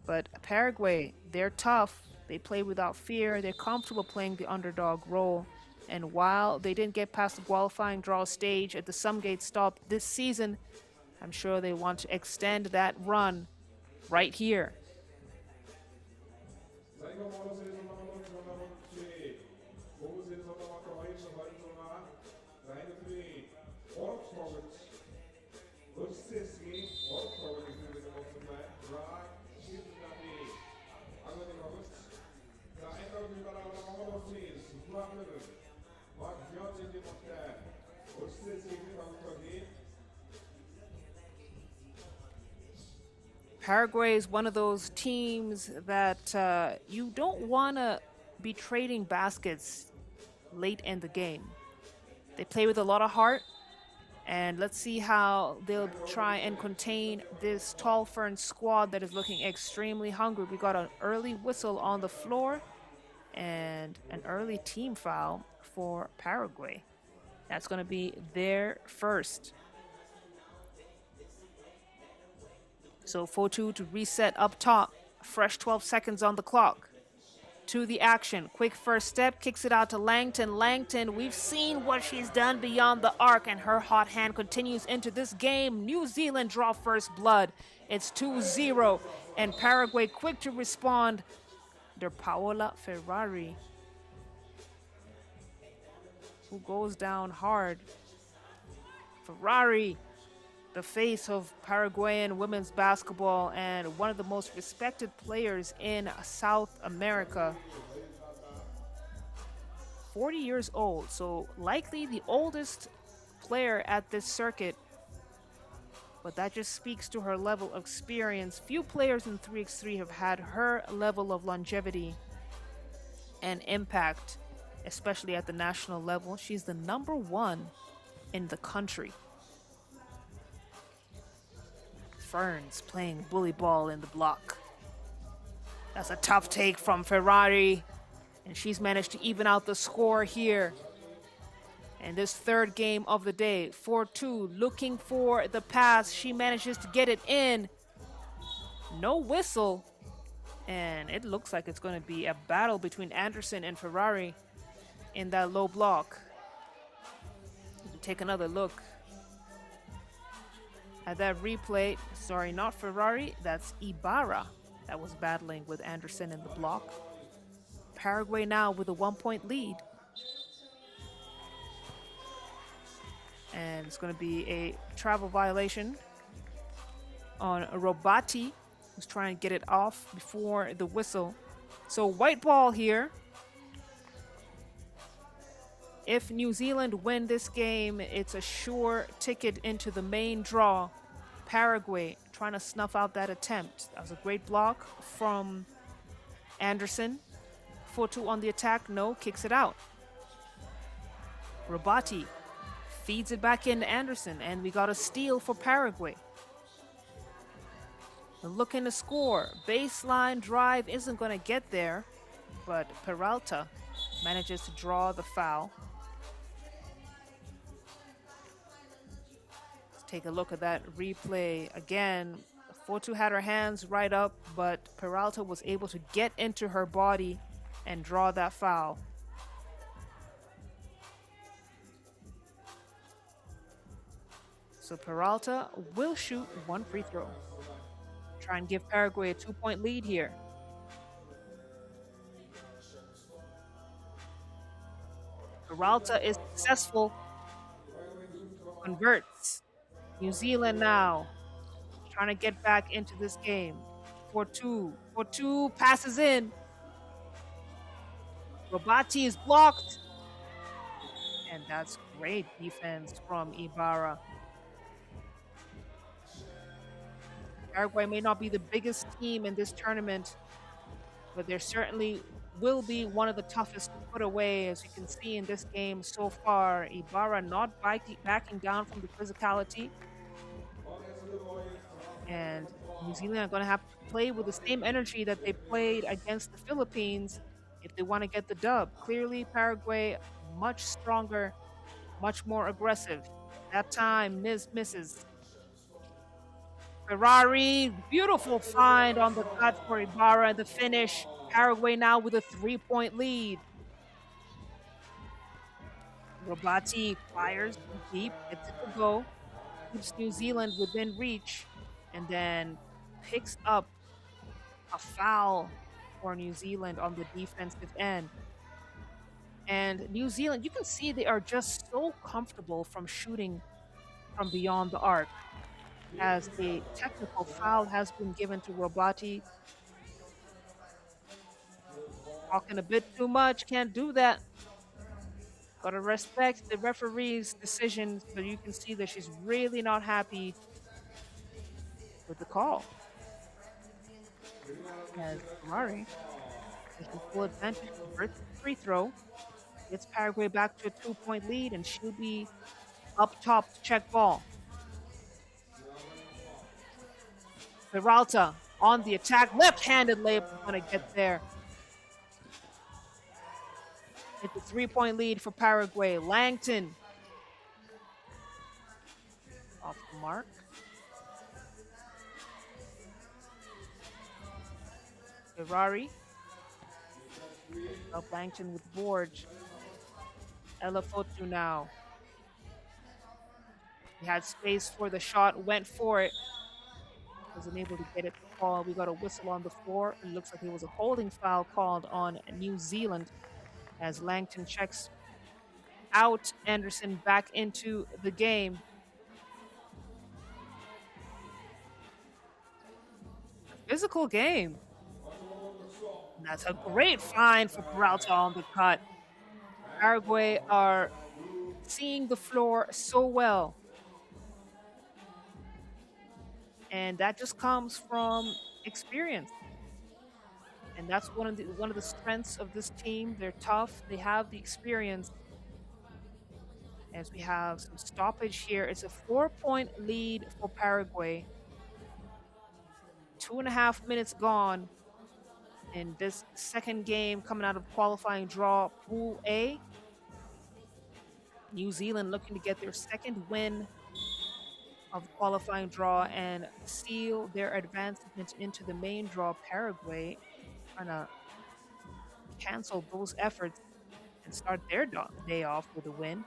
But Paraguay, they're tough. They play without fear. They're comfortable playing the underdog role. And while they didn't get past the qualifying draw stage at the Sumgate stop this season, I'm sure they want to extend that run right here. Paraguay is one of those teams that you don't want to be trading baskets late in the game. They play with a lot of heart, and let's see how they'll try and contain this Tall Fern squad that is looking extremely hungry. We got an early whistle on the floor and an early team foul for Paraguay. That's going to be their first. So 4-2 to reset up top. Fresh 12 seconds on the clock. To the action. Quick first step. Kicks it out to Langton. Langton, we've seen what she's done beyond the arc, and her hot hand continues into this game. New Zealand draw first blood. It's 2-0. And Paraguay quick to respond. They're Paola Ferrari, who goes down hard. Ferrari, the face of Paraguayan women's basketball and one of the most respected players in South America. 40 years old, so likely the oldest player at this circuit, but that just speaks to her level of experience. Few players in 3x3 have had her level of longevity and impact, especially at the national level. She's the #1 in the country. Ferns playing bully ball in the block. That's a tough take from Ferrari, and she's managed to even out the score here. And this third game of the day, 4-2, looking for the pass. She manages to get it in. No whistle, and it looks like it's going to be a battle between Anderson and Ferrari in that low block. Take another look at that replay. Sorry, not Ferrari, that's Ibarra that was battling with Anderson in the block. Paraguay now with a 1-point lead. And it's going to be a travel violation on Robati, who's trying to get it off before the whistle. So white ball here. If New Zealand win this game, it's a sure ticket into the main draw. Paraguay trying to snuff out that attempt. That was a great block from Anderson. 4-2 on the attack. No, kicks it out. Robati feeds it back into Anderson, and we got a steal for Paraguay. Looking to score. Baseline drive isn't going to get there, but Peralta manages to draw the foul. Let's take a look at that replay again. 4-2 had her hands right up, but Peralta was able to get into her body and draw that foul. So Peralta will shoot one free throw. Try and give Paraguay a 2-point lead here. Peralta is successful. Converts. New Zealand now trying to get back into this game. 4-2. 4-2 passes in. Robati is blocked. And that's great defense from Ibarra. Paraguay may not be the biggest team in this tournament, but they're certainly will be one of the toughest to put away, as you can see in this game so far. Ibarra not backing down from the physicality, and New Zealand are going to have to play with the same energy that they played against the Philippines if they want to get the dub. Clearly, Paraguay much stronger, much more aggressive. That time, misses. Ferrari, beautiful find on the cut for Ibarra and the finish. Paraguay now with a 3-point lead. Robati fires deep, gets it to go, keeps New Zealand within reach, and then picks up a foul for New Zealand on the defensive end. And New Zealand, you can see they are just so comfortable from shooting from beyond the arc, as a technical foul has been given to Robati. Talking a bit too much, can't do that. Gotta respect the referee's decision, but you can see that she's really not happy with the call. As Ferrari taking full advantage, converts the free throw, gets Paraguay back to a 2-point lead, and she'll be up top to check ball. Peralta on the attack, left-handed layup is going to get there. It's a 3-point lead for Paraguay. Langton off the mark. Ferrari. Up Langton with board. Elafotu now. He had space for the shot, went for it. Wasn't able to get it to fall. We got a whistle on the floor. It looks like it was a holding foul called on New Zealand as Langton checks out. Anderson back into the game. A physical game. And that's a great find for Peralta on the cut. Paraguay are seeing the floor so well. And that just comes from experience. And that's one of the strengths of this team. They're tough. They have the experience. As we have some stoppage here, it's a 4-point lead for Paraguay. 2.5 minutes gone in this second game coming out of qualifying draw Pool A. New Zealand looking to get their second win of the qualifying draw and seal their advancement into the main draw. Paraguay trying to cancel those efforts and start their day off with a win.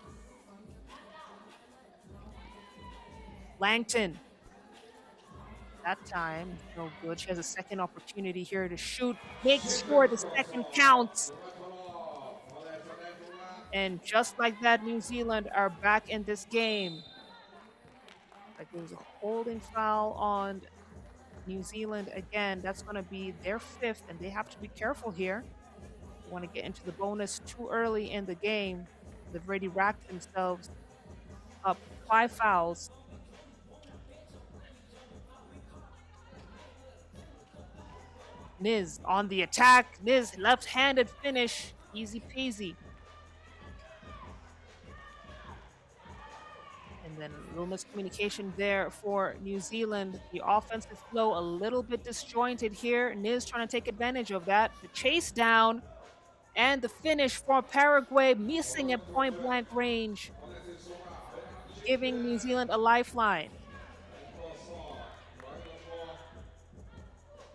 Langton, that time, no good. She has a second opportunity here to shoot. Make sure the second counts. And just like that, New Zealand are back in this game. Like there was a holding foul on New Zealand again. That's going to be their 5th, and they have to be careful here. They want to get into the bonus too early in the game. They've already racked themselves up 5 fouls. Niz on the attack. Niz left-handed finish. Easy peasy. And then a little miscommunication there for New Zealand. The offensive flow a little bit disjointed here. Niz trying to take advantage of that. The chase down and the finish for Paraguay, missing at point-blank range, giving New Zealand a lifeline.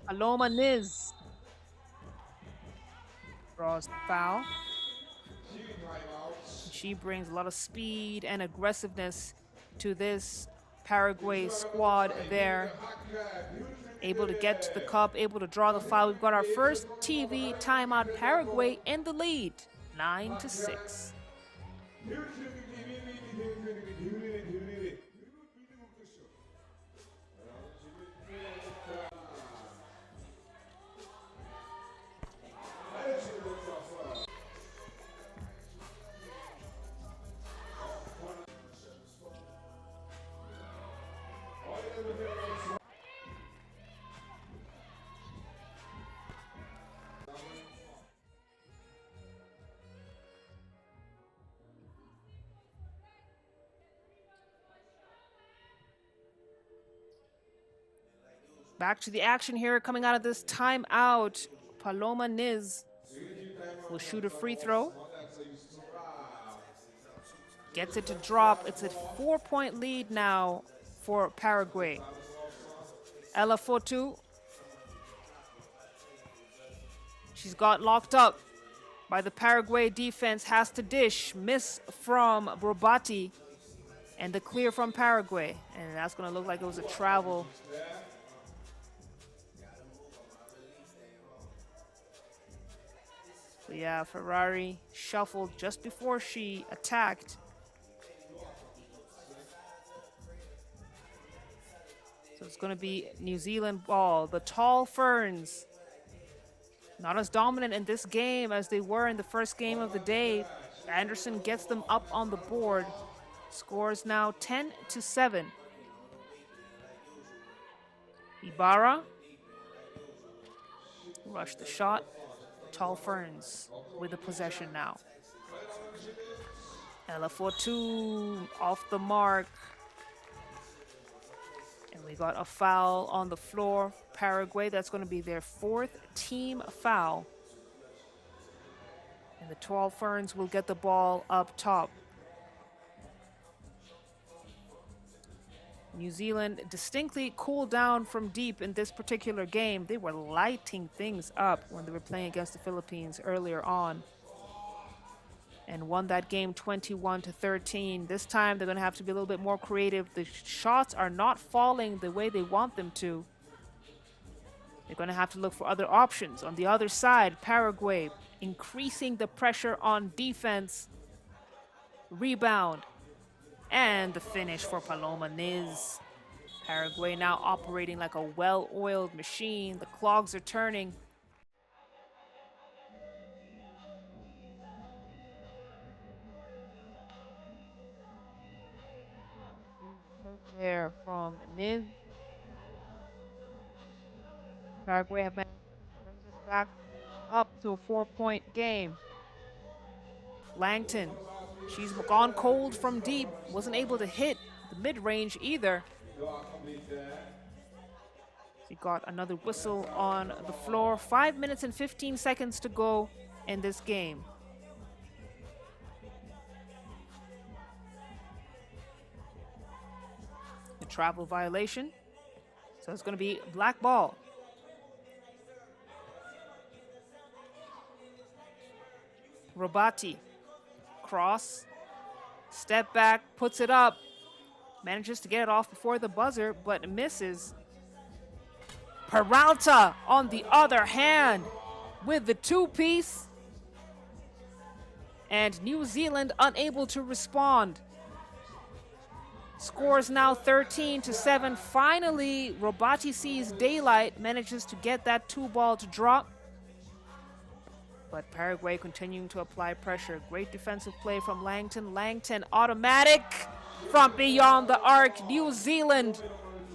Paloma Niz draws the foul. She brings a lot of speed and aggressiveness to this Paraguay squad there. Able to get to the cup, able to draw the foul. We've got our first TV timeout. Paraguay in the lead, 9-6. Back to the action here coming out of this timeout. Paloma Niz will shoot a free throw. Gets it to drop. It's a 4-point lead now for Paraguay. Ella Fotu. She's got locked up by the Paraguay defense. Has to dish. Miss from Brobati. And the clear from Paraguay. And that's going to look like it was a travel. So yeah, Ferrari shuffled just before she attacked. So it's going to be New Zealand ball. The Tall Ferns, not as dominant in this game as they were in the first game of the day. Anderson gets them up on the board. Scores now 10-7. Ibarra. Rush the shot. Tall Ferns with the possession now. Ella Fotu off the mark. And we got a foul on the floor. Paraguay, that's going to be their 4th team foul. And the Tall Ferns will get the ball up top. New Zealand distinctly cooled down from deep in this particular game. They were lighting things up when they were playing against the Philippines earlier on. And won that game 21-13. This time they're going to have to be a little bit more creative. The shots are not falling the way they want them to. They're going to have to look for other options. On the other side, Paraguay increasing the pressure on defense. Rebound. And the finish for Paloma Niz. Paraguay now operating like a well-oiled machine. The clogs are turning. There from Niz. Paraguay have managed to bring this back up to a 4-point game. Langton. She's gone cold from deep. Wasn't able to hit the mid-range either. She got another whistle on the floor. 5 minutes and 15 seconds to go in this game. A travel violation. So it's going to be black ball. Robati. Cross, step back, puts it up, manages to get it off before the buzzer, but misses. Peralta, on the other hand, with the 2-piece, and New Zealand unable to respond. Scores now 13-7. Finally, Robati sees daylight, manages to get that 2-ball to drop. But Paraguay continuing to apply pressure. Great defensive play from Langton. Langton automatic from beyond the arc. New Zealand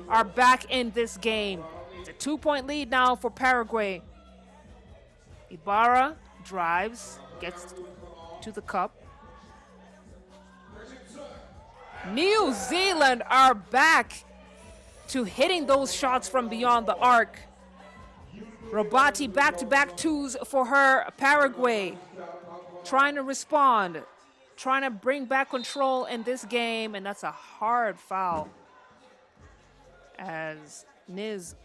are back in this game. It's a 2-point lead now for Paraguay. Ibarra drives, gets to the cup. New Zealand are back to hitting those shots from beyond the arc. Robati back-to-back 2s for her. Paraguay trying to respond, trying to bring back control in this game, and that's a hard foul as Niz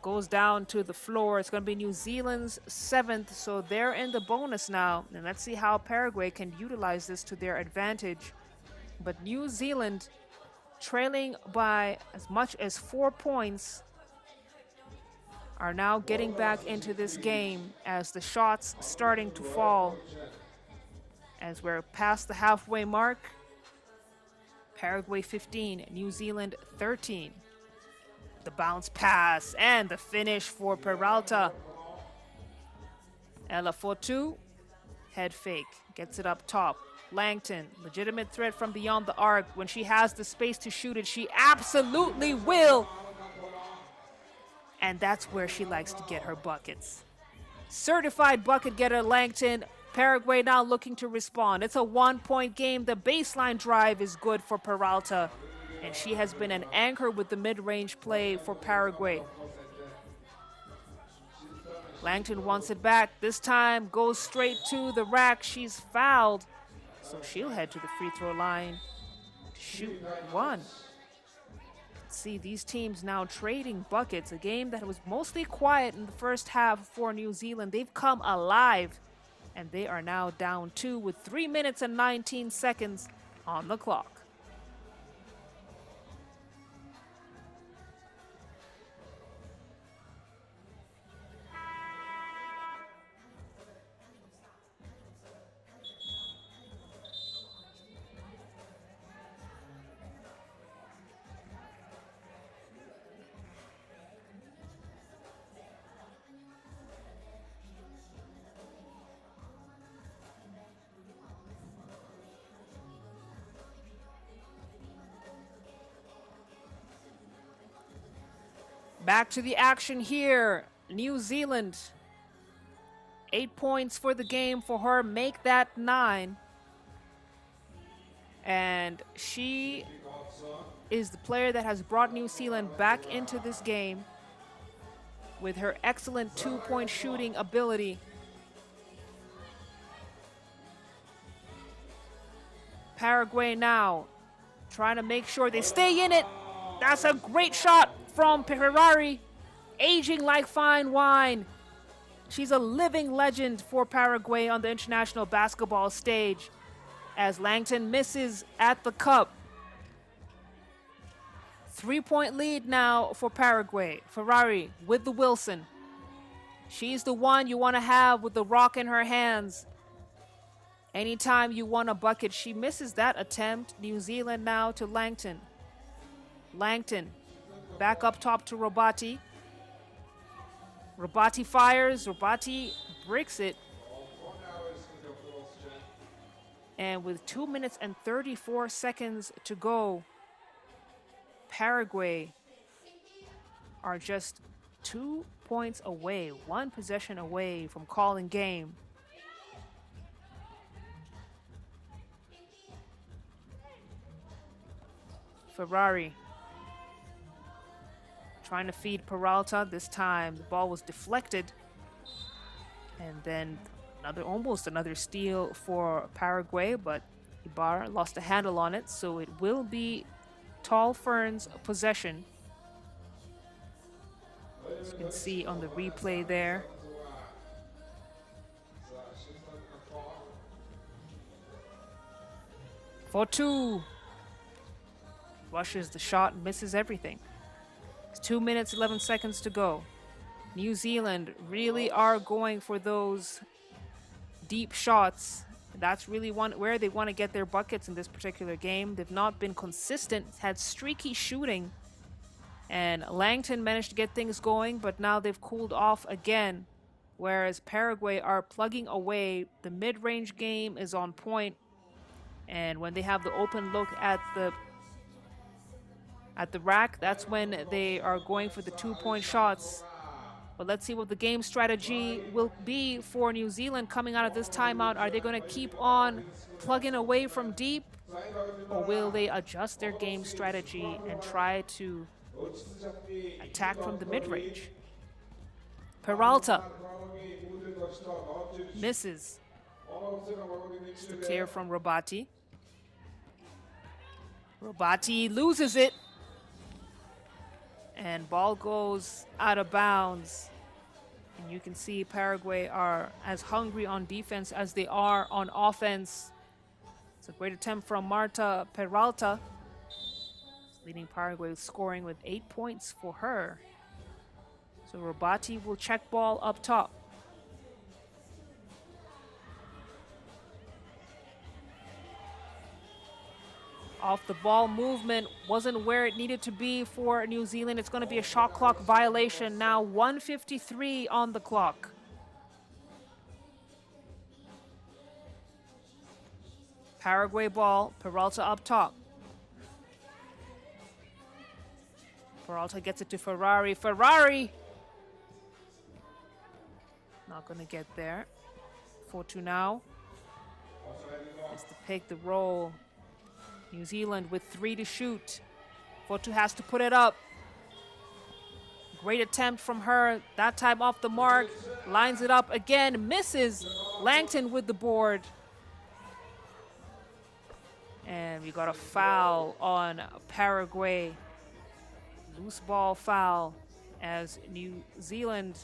goes down to the floor. It's going to be New Zealand's 7th, so they're in the bonus now, and let's see how Paraguay can utilize this to their advantage. But New Zealand trailing by as much as 4 points are now getting back into this game as the shots starting to fall. As we're past the halfway mark, Paraguay 15, New Zealand 13. The bounce pass and the finish for Peralta. Ella Fotu, head fake, gets it up top. Langton, legitimate threat from beyond the arc. When she has the space to shoot it, she absolutely will. And that's where she likes to get her buckets. Certified bucket getter Langton. Paraguay now looking to respond. It's a 1-point game. The baseline drive is good for Peralta. And and she has been an anchor with the mid-range play for Paraguay. Langton wants it back. This time goes straight to the rack. She's fouled, so she'll head to the free throw line to shoot one. See these teams now trading buckets. A game that was mostly quiet in the first half for New Zealand. They've come alive, and they are now down 2 with 3 minutes and 19 seconds on the clock. Back to the action here. New Zealand, 8 points for the game for her. Make that 9. And she is the player that has brought New Zealand back into this game with her excellent 2-point shooting ability. Paraguay now trying to make sure they stay in it. That's a great shot from Ferrari, aging like fine wine. She's a living legend for Paraguay on the international basketball stage as Langton misses at the cup. 3-point lead now for Paraguay. Ferrari with the Wilson. She's the one you want to have with the rock in her hands. Anytime you want a bucket, she misses that attempt. New Zealand now to Langton. Langton back up top to Robati. Robati fires. Robati breaks it. And with 2 minutes and 34 seconds to go, Paraguay are just 2 points away, 1 possession away from calling game. Ferrari trying to feed Peralta. This time the ball was deflected, and then almost another steal for Paraguay, but Ibarra lost a handle on it, so it will be Tall Ferns possession. As you can see on the replay there. For 2. Rushes the shot, misses everything. It's 2 minutes, 11 seconds to go. New Zealand really are going for those deep shots. That's really where they want to get their buckets in this particular game. They've not been consistent, had streaky shooting. And Langton managed to get things going, but now they've cooled off again. Whereas Paraguay are plugging away. The mid-range game is on point. And when they have the open look at the rack, that's when they are going for the 2-point shots. But let's see what the game strategy will be for New Zealand coming out of this timeout. Are they going to keep on plugging away from deep, or will they adjust their game strategy and try to attack from the mid-range? Peralta misses. It's the clear from Robati. Robati loses it. And ball goes out of bounds. And you can see Paraguay are as hungry on defense as they are on offense. It's a great attempt from Marta Peralta, leading Paraguay scoring with 8 points for her. So Robati will check ball up top. Off the ball movement wasn't where it needed to be for New Zealand. It's going to be a shot clock violation now. 1:53 on the clock. Paraguay ball, Peralta up top. Peralta gets it to Ferrari. Ferrari! Not going to get there. 4-2 now. It's the pick, the roll. New Zealand with 3 to shoot. Fotu has to put it up. Great attempt from her. That time off the mark. Lines it up again. Misses. Langton with the board. And we got a foul on Paraguay. Loose ball foul as New Zealand,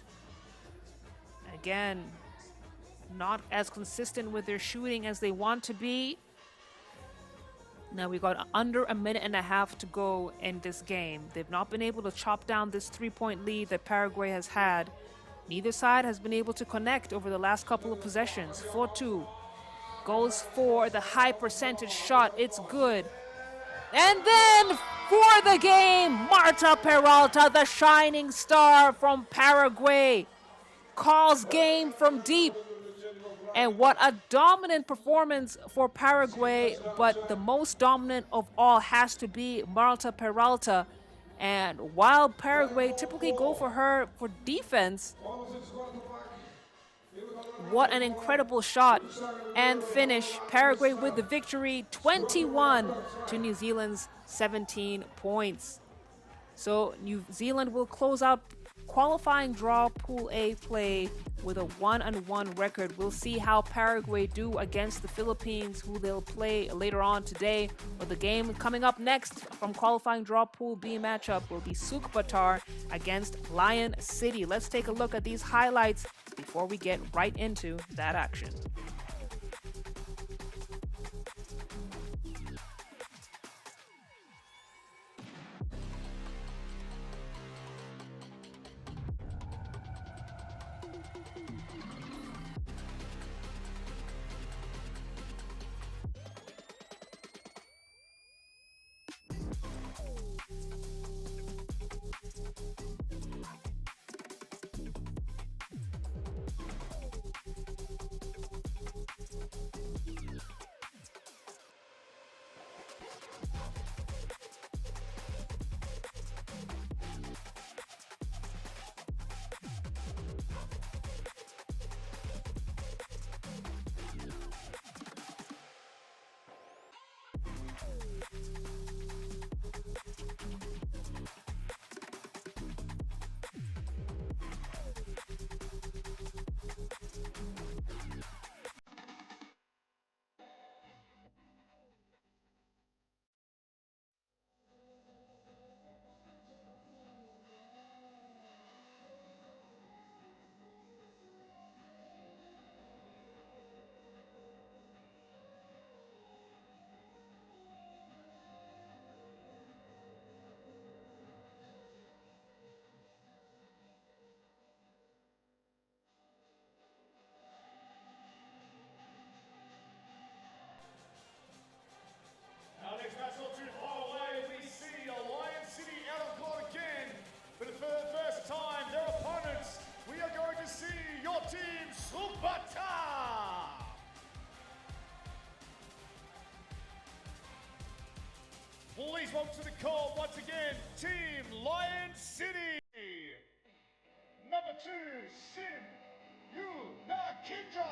again, not as consistent with their shooting as they want to be. Now we got under a minute and a half to go in this game. They've not been able to chop down this 3-point lead that Paraguay has had. Neither side has been able to connect over the last couple of possessions. 4-2 goes for the high percentage shot. It's good. And then for the game, Marta Peralta, the shining star from Paraguay, calls game from deep. And what a dominant performance for Paraguay, but the most dominant of all has to be Marta Peralta. And while Paraguay typically go for her for defense, what an incredible shot and finish. Paraguay with the victory, 21 to New Zealand's 17 points. So New Zealand will close out qualifying draw Pool A play with a 1-1 record. We'll see how Paraguay do against the Philippines, who they'll play later on today. But the game coming up next from qualifying draw Pool B matchup will be Sukhbaatar against Lion City. Let's take a look at these highlights before we get right into that action. Please welcome to the call once again, Team Lion City. Number 2, Sim Yunakindra.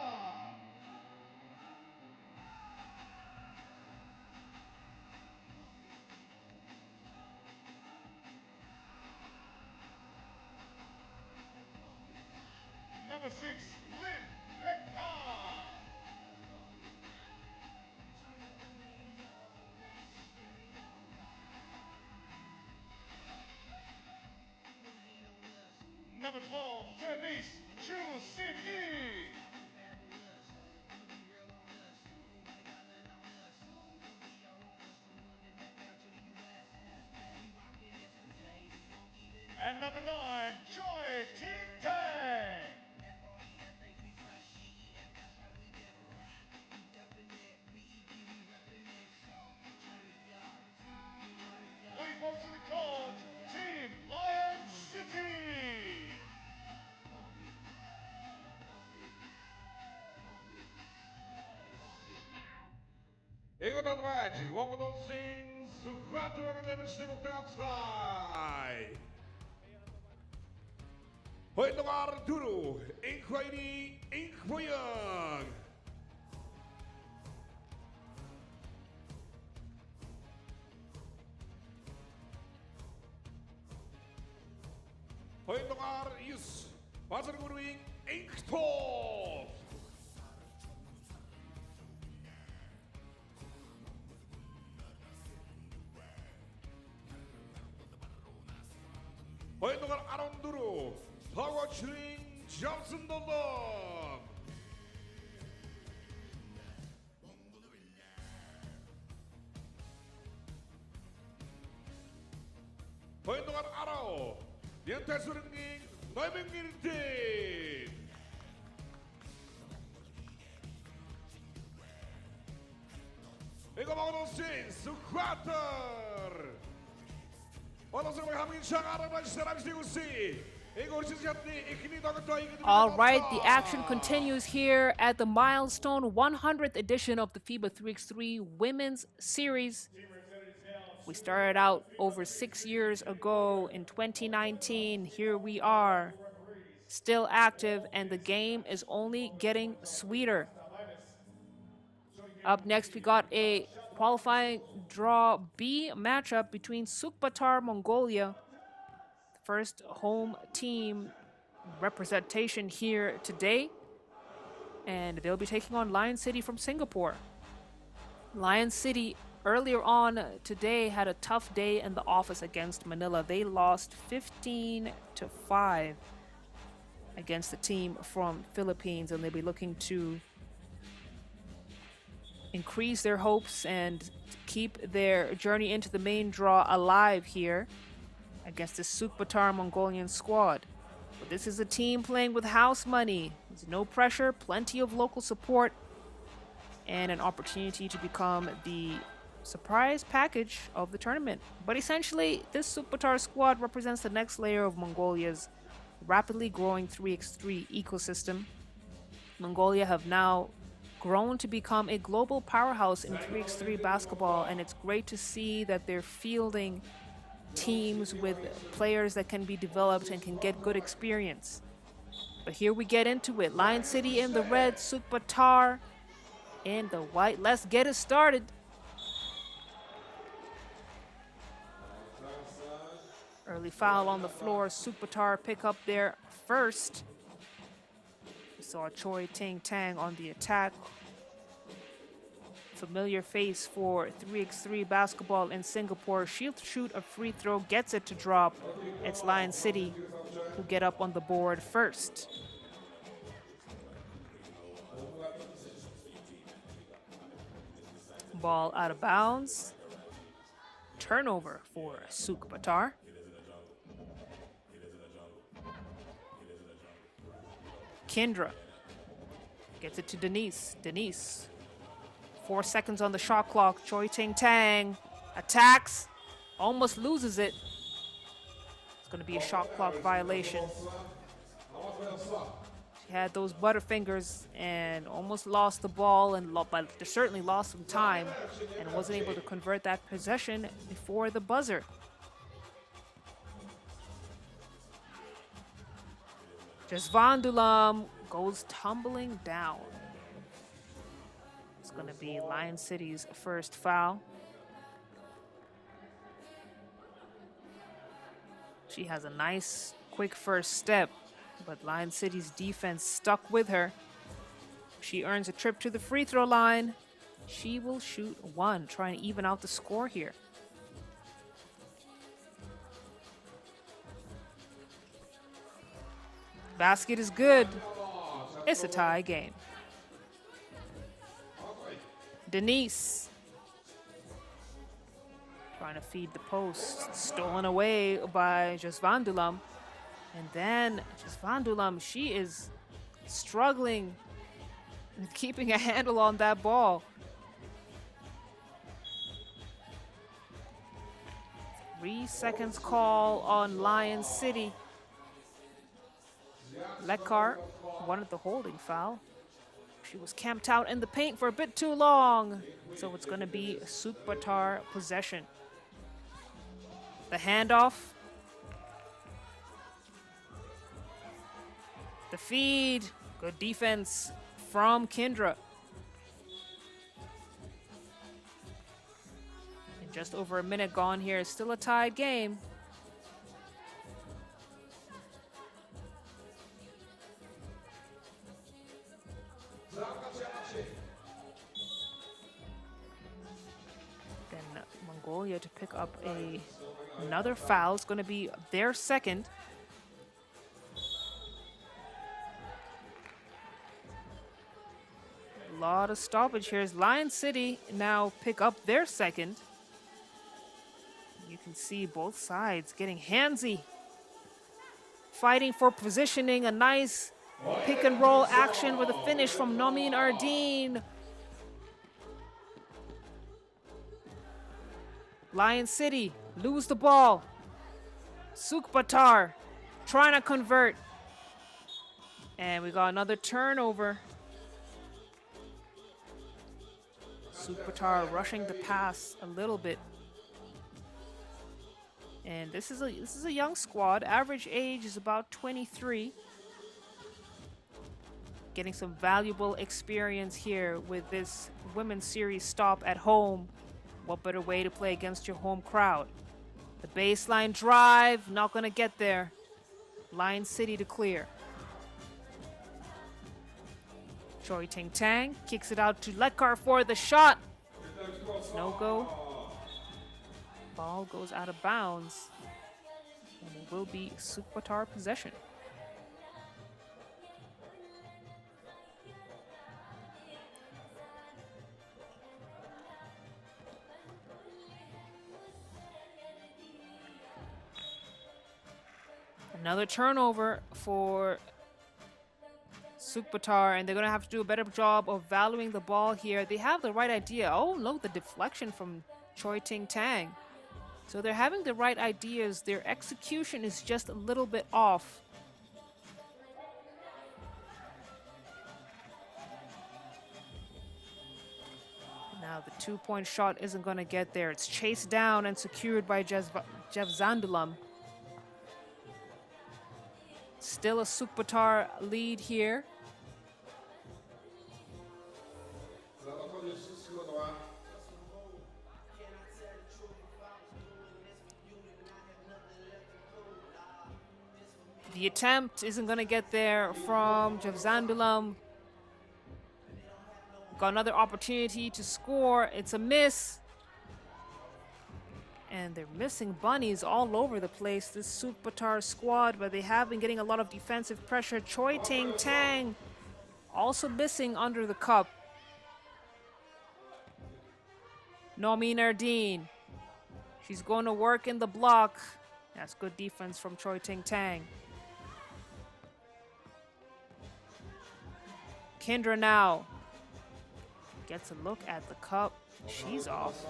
Number 6, Lin Rekha. Number 4, Denise Chu Sydney. And number 9, Joy Tintang. Please vote to the call, Team Lion City. Egonadrade, vamos nos sim, Sukhbaatar and then Sukhbaatar. Hoi noir duro, inquiry, inquiring. Hoindogar is Wasserguruing Inkstop. Hoindogar Aronduru, Hawachling Johnson Dondon. Hoindogar Arrow, Yantasurunging, Noimingirtin. Ikaw mga nosin, Sukhbaatar. Wala sa mga haming siyang araw na siya namin sinusi. All right, the action continues here at the milestone 100th edition of the FIBA 3x3 Women's Series. We started out over 6 years ago in 2019. Here we are, still active, and the game is only getting sweeter. Up next, we got a qualifying draw B matchup between Sukhbaatar, Mongolia, first home team representation here today, and they'll be taking on Lion City from Singapore. Lion City earlier on today had a tough day in the office against Manila. They lost 15-5 against the team from Philippines, and they'll be looking to increase their hopes and keep their journey into the main draw alive here against the Sukhbaatar Mongolian squad. But this is a team playing with house money. There's no pressure, plenty of local support, and an opportunity to become the surprise package of the tournament. But essentially, this Sukhbaatar squad represents the next layer of Mongolia's rapidly growing 3x3 ecosystem. Mongolia have now grown to become a global powerhouse in 3x3 basketball, and it's great to see that they're fielding teams with players that can be developed and can get good experience. But here we get into it. Lion City in the red, Sukhbaatar in the white. Let's get it started. Early foul on the floor. Sukhbaatar pick up their first. We saw Choi Ting Tang on the attack. Familiar face for 3x3 basketball in Singapore. She'll shoot a free throw, gets it to drop. It's Lion City who get up on the board first. Ball out of bounds. Turnover for Sukhbaatar. Kendra gets it to Denise. Denise, 4 seconds on the shot clock. Choi Ting Tang attacks, almost loses it. It's going to be a shot clock violation. She had those butterfingers and almost lost the ball, but certainly lost some time and wasn't able to convert that possession before the buzzer. Jasvandulam goes tumbling down. It's going to be Lion City's first foul. She has a nice, quick first step, but Lion City's defense stuck with her. She earns a trip to the free throw line. She will shoot one, trying to even out the score here. Basket is good. It's a tie game. Denise trying to feed the post. Stolen away by Jasvandulam. And then Jasvandulam, she is struggling with keeping a handle on that ball. 3 seconds call on Lion City. Lekar wanted the holding foul. She was camped out in the paint for a bit too long. So it's going to be a Sukhbaatar possession. The handoff. The feed. Good defense from Kendra. And just over a minute gone here. Still a tied game. Mongolia to pick up another foul. It's going to be their second. A lot of stoppage here. Lion City now pick up their second. You can see both sides getting handsy, fighting for positioning. A nice pick and roll action with a finish from Nomin Ardeen. Lion City lose the ball. Sukhbaatar trying to convert. And we got another turnover. Sukhbaatar rushing the pass a little bit. And this is a young squad. Average age is about 23. Getting some valuable experience here with this women's series stop at home. What better way to play against your home crowd? The baseline drive, not gonna get there. Lion City to clear. Choi Ting Tang kicks it out to Lekar for the shot. No go. Ball goes out of bounds. And it will be Sukhbaatar possession. Another turnover for Sukhbaatar, and they're going to have to do a better job of valuing the ball here. They have the right idea. Oh, look, the deflection from Choi Ting Tang. So they're having the right ideas. Their execution is just a little bit off. Now the two-point shot isn't going to get there. It's chased down and secured by Jeff Zandulam. Still a Sukhbaatar lead here. The attempt isn't going to get there from Jeff Zandulam. Got another opportunity to score. It's a miss. And they're missing bunnies all over the place, this Sukhbaatar squad, but they have been getting a lot of defensive pressure. Choi Ting Tang also missing under the cup. Nomin Ardeen. She's going to work in the block. That's good defense from Choi Ting Tang. Kendra now gets a look at the cup. She's off.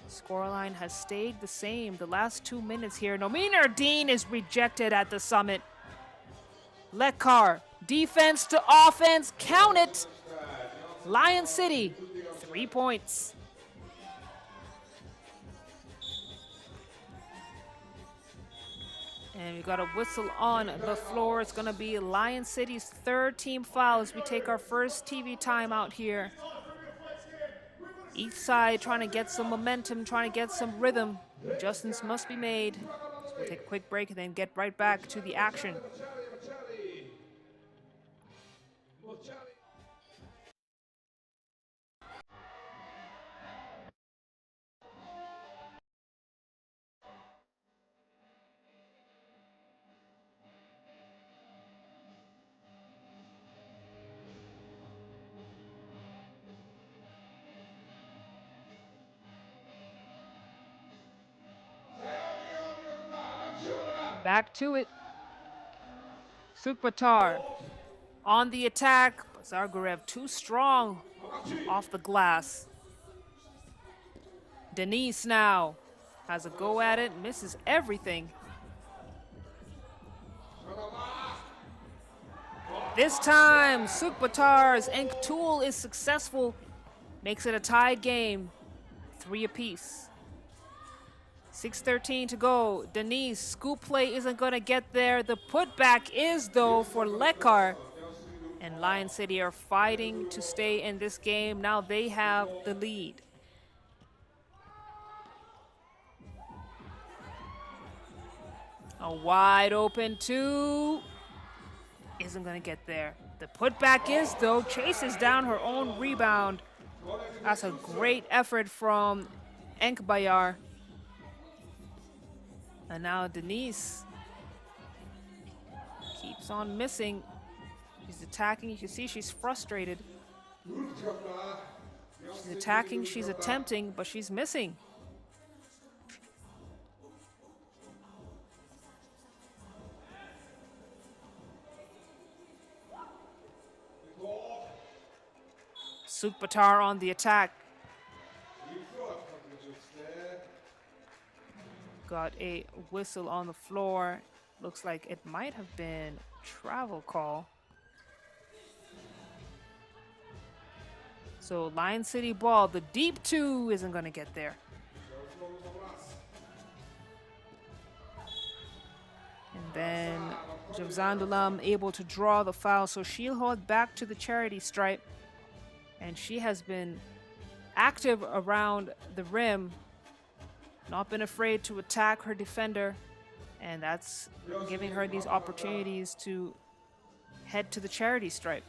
Scoreline has stayed the same the last 2 minutes here. Nomin Ardeen is rejected at the summit. Lekar, defense to offense, count it. Lion City, 3 points. And we got a whistle on the floor. It's gonna be Lion City's third team foul as we take our first TV timeout here. Each side trying to get some momentum, trying to get some rhythm. Adjustments must be made. So we'll take a quick break and then get right back to the action. Back to it. Sukhbaatar on the attack. Bazargurev too strong off the glass. Denise now has a go at it, misses everything. This time, Sukhbaatar's Ink Tool is successful. Makes it a tied game, 3 apiece. 6:13 to go. Denise, scoop play isn't going to get there. The putback is, though, for Lekar. And Lion City are fighting to stay in this game. Now they have the lead. A wide open 2. Isn't going to get there. The putback is, though, chases down her own rebound. That's a great effort from Ulaanbaatar. And now Denise keeps on missing. She's attacking. You can see she's frustrated. She's attacking, she's attempting, but she's missing. Sukhbaatar on the attack. Got a whistle on the floor. Looks like it might have been travel call. So Lion City ball, the deep two isn't going to get there. And then Javzandulam able to draw the foul, so she'll hold back to the charity stripe. And she has been active around the rim, not been afraid to attack her defender, and that's giving her these opportunities to head to the charity stripe.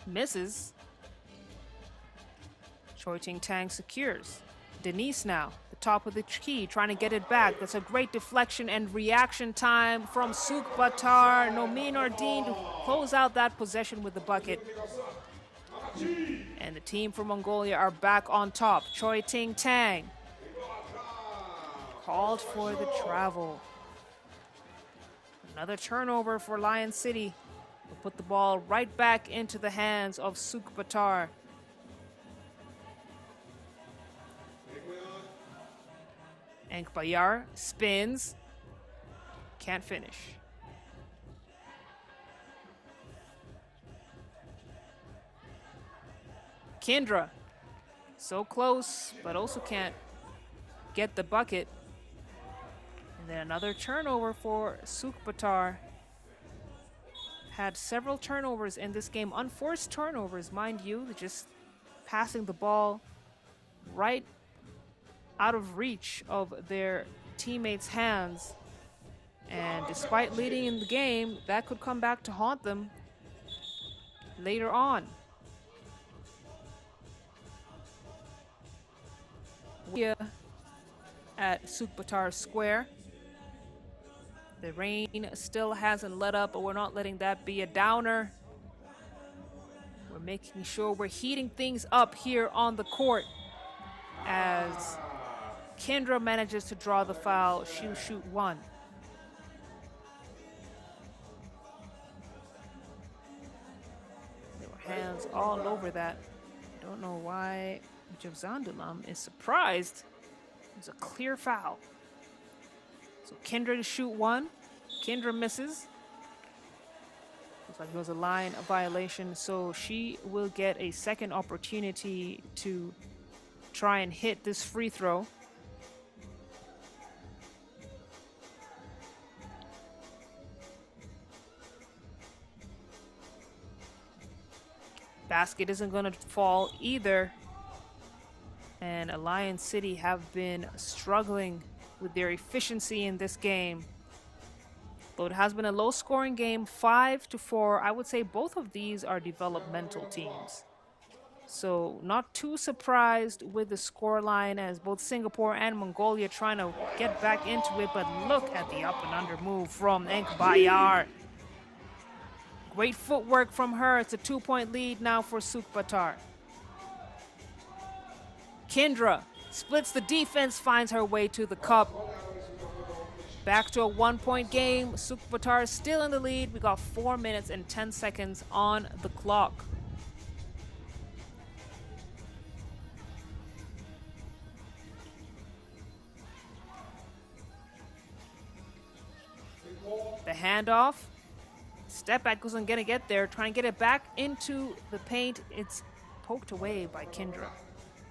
Misses. Choi Ting Tang secures. Denise now, the top of the key, trying to get it back. That's a great deflection and reaction time from Sukhbaatar. Nomin Nordin to close out that possession with the bucket. And the team from Mongolia are back on top. Choi Ting Tang called for the travel. Another turnover for Lion City. Will put the ball right back into the hands of Sukhbaatar. Enkbayar spins. Can't finish. Kendra, so close, but also can't get the bucket. And then another turnover for Sukhbaatar. Had several turnovers in this game, unforced turnovers, mind you, just passing the ball right out of reach of their teammates' hands. And despite leading in the game, that could come back to haunt them later on. Here at Sukhbaatar Square. The rain still hasn't let up, but we're not letting that be a downer. We're making sure we're heating things up here on the court as Kendra manages to draw the foul. She'll shoot one. There were hands all over that. I don't know why Javzandulam is surprised. It's a clear foul. So Kendra to shoot one. Kendra misses. Looks like it was a line violation, so she will get a second opportunity to try and hit this free throw. Basket isn't going to fall either. And Lion City have been struggling with their efficiency in this game. Though it has been a low-scoring game, 5-4. I would say both of these are developmental teams. So not too surprised with the scoreline as both Singapore and Mongolia trying to get back into it. But look at the up and under move from Enkbayar. Great footwork from her. It's a 2-point lead now for Sukhbaatar. Kendra splits the defense, finds her way to the cup. Back to a 1-point game. Sukhbaatar is still in the lead. We got 4 minutes and 10 seconds on the clock. The handoff. Step back wasn't gonna get there. Trying to get it back into the paint. It's poked away by Kendra.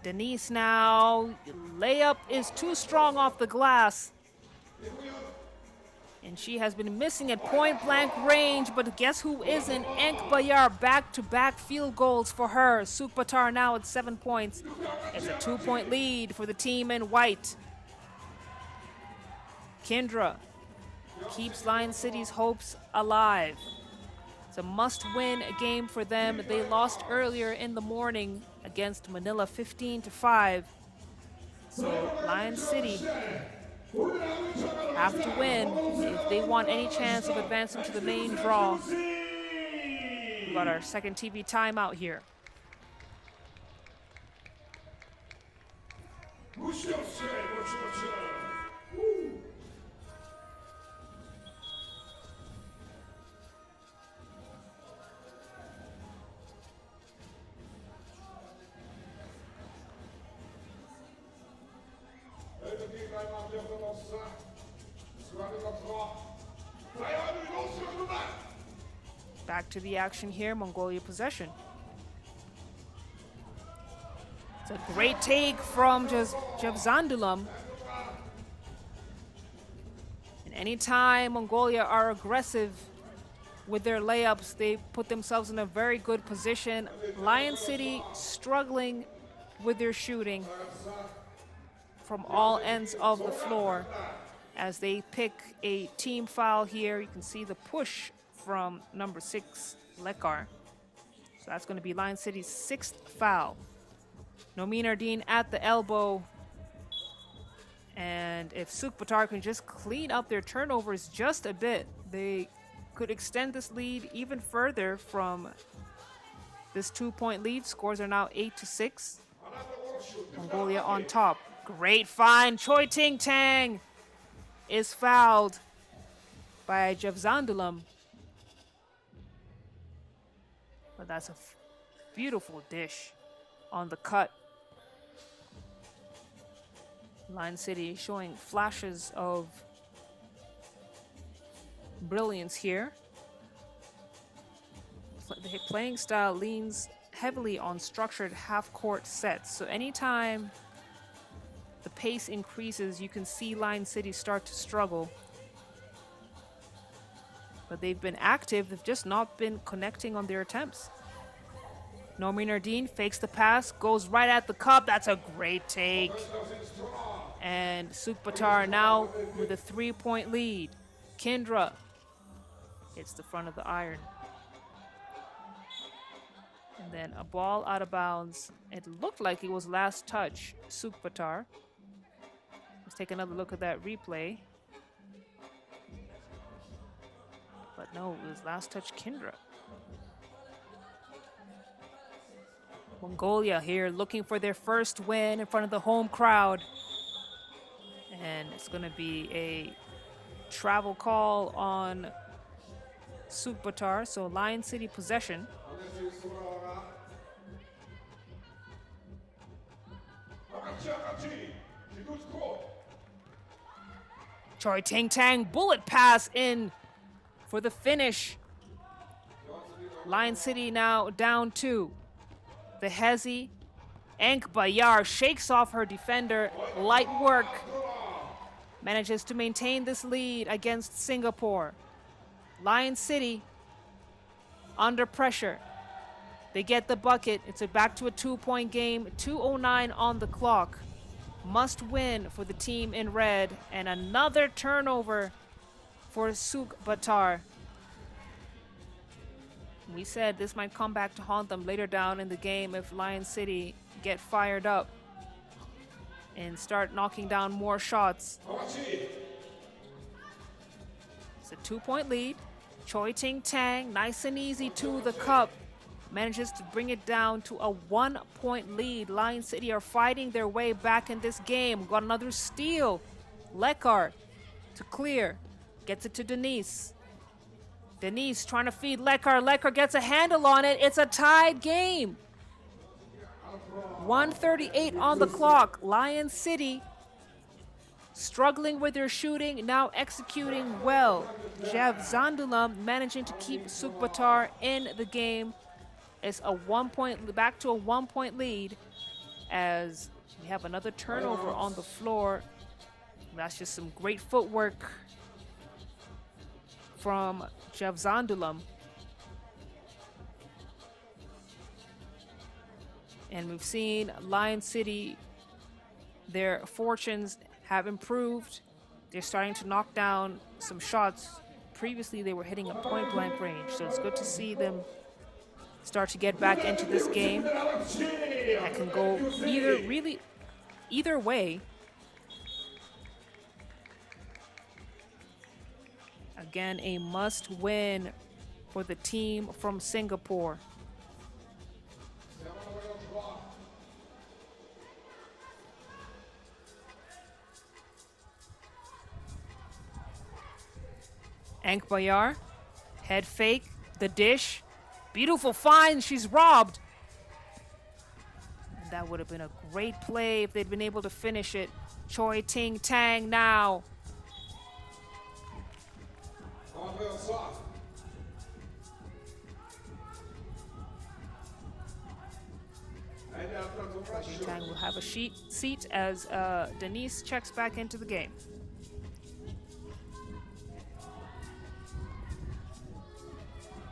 Denise now. Layup is too strong off the glass. And she has been missing at point-blank range, but guess who isn't? Enkbayar, back-to-back field goals for her. Sukhbaatar now at 7 points. It's a 2-point lead for the team in white. Kendra keeps Lion City's hopes alive. It's a must-win game for them. They lost earlier in the morning against Manila 15-5. So Lion City have to win if they want any chance of advancing to the main draw. We got our second TV timeout here. Back to the action here, Mongolia possession. It's a great take from Javzandulum. And anytime Mongolia are aggressive with their layups, they put themselves in a very good position. Lion City struggling with their shooting from all ends of the floor as they pick a team foul here. You can see the push from number 6, Lekar. So that's going to be Lion City's 6th foul. Nomin Ardeen at the elbow. And if Sukhbaatar can just clean up their turnovers just a bit, they could extend this lead even further from this 2-point lead. Scores are now 8-6. Mongolia on top. Great find. Choi Ting Tang is fouled by Javzandulum. But that's a beautiful dish on the cut. Lion City showing flashes of brilliance here. The playing style leans heavily on structured half-court sets. So anytime the pace increases, you can see Lion City start to struggle. But they've been active, they've just not been connecting on their attempts. Nomin Ardeen fakes the pass, goes right at the cup. That's a great take. And Sukhbaatar now with a 3-point lead. Kindra hits the front of the iron. And then a ball out of bounds. It looked like it was last touch Sukhbaatar. Let's take another look at that replay. But no, it was last touch Kindra. Mongolia here looking for their first win in front of the home crowd. And it's going to be a travel call on Sukhbaatar. So Lion City possession. Choi Ting Tang bullet pass in for the finish. Lion City now down 2. The Hezi, Enk Bayar shakes off her defender. Light work. Manages to maintain this lead against Singapore. Lion City under pressure. They get the bucket. It's back to a 2-point game. 2:09 on the clock. Must win for the team in red. And another turnover for Sukhbaatar. We said this might come back to haunt them later down in the game if Lion City get fired up and start knocking down more shots. It's a 2-point lead. Choi Ting Tang, nice and easy to the cup. Manages to bring it down to a 1-point lead. Lion City are fighting their way back in this game. Got another steal. Lekar to clear. Gets it to Denise. Denise trying to feed Lekar. Lekar gets a handle on it. It's a tied game. 1:38 on the clock. Lion City struggling with their shooting, now executing well. Javzandulum managing to keep Sukhbaatar in the game. It's back to a 1-point lead as we have another turnover on the floor. That's just some great footwork from Javzandulum. And we've seen Lion City, their fortunes have improved. They're starting to knock down some shots. Previously, they were hitting a point-blank range, so it's good to see them start to get back into this game. That can go either way. Again, a must win for the team from Singapore. Bayar, head fake, the dish. Beautiful find, she's robbed. And that would have been a great play if they'd been able to finish it. Choi Ting Tang now. Choi Tang will have a seat as Denise checks back into the game.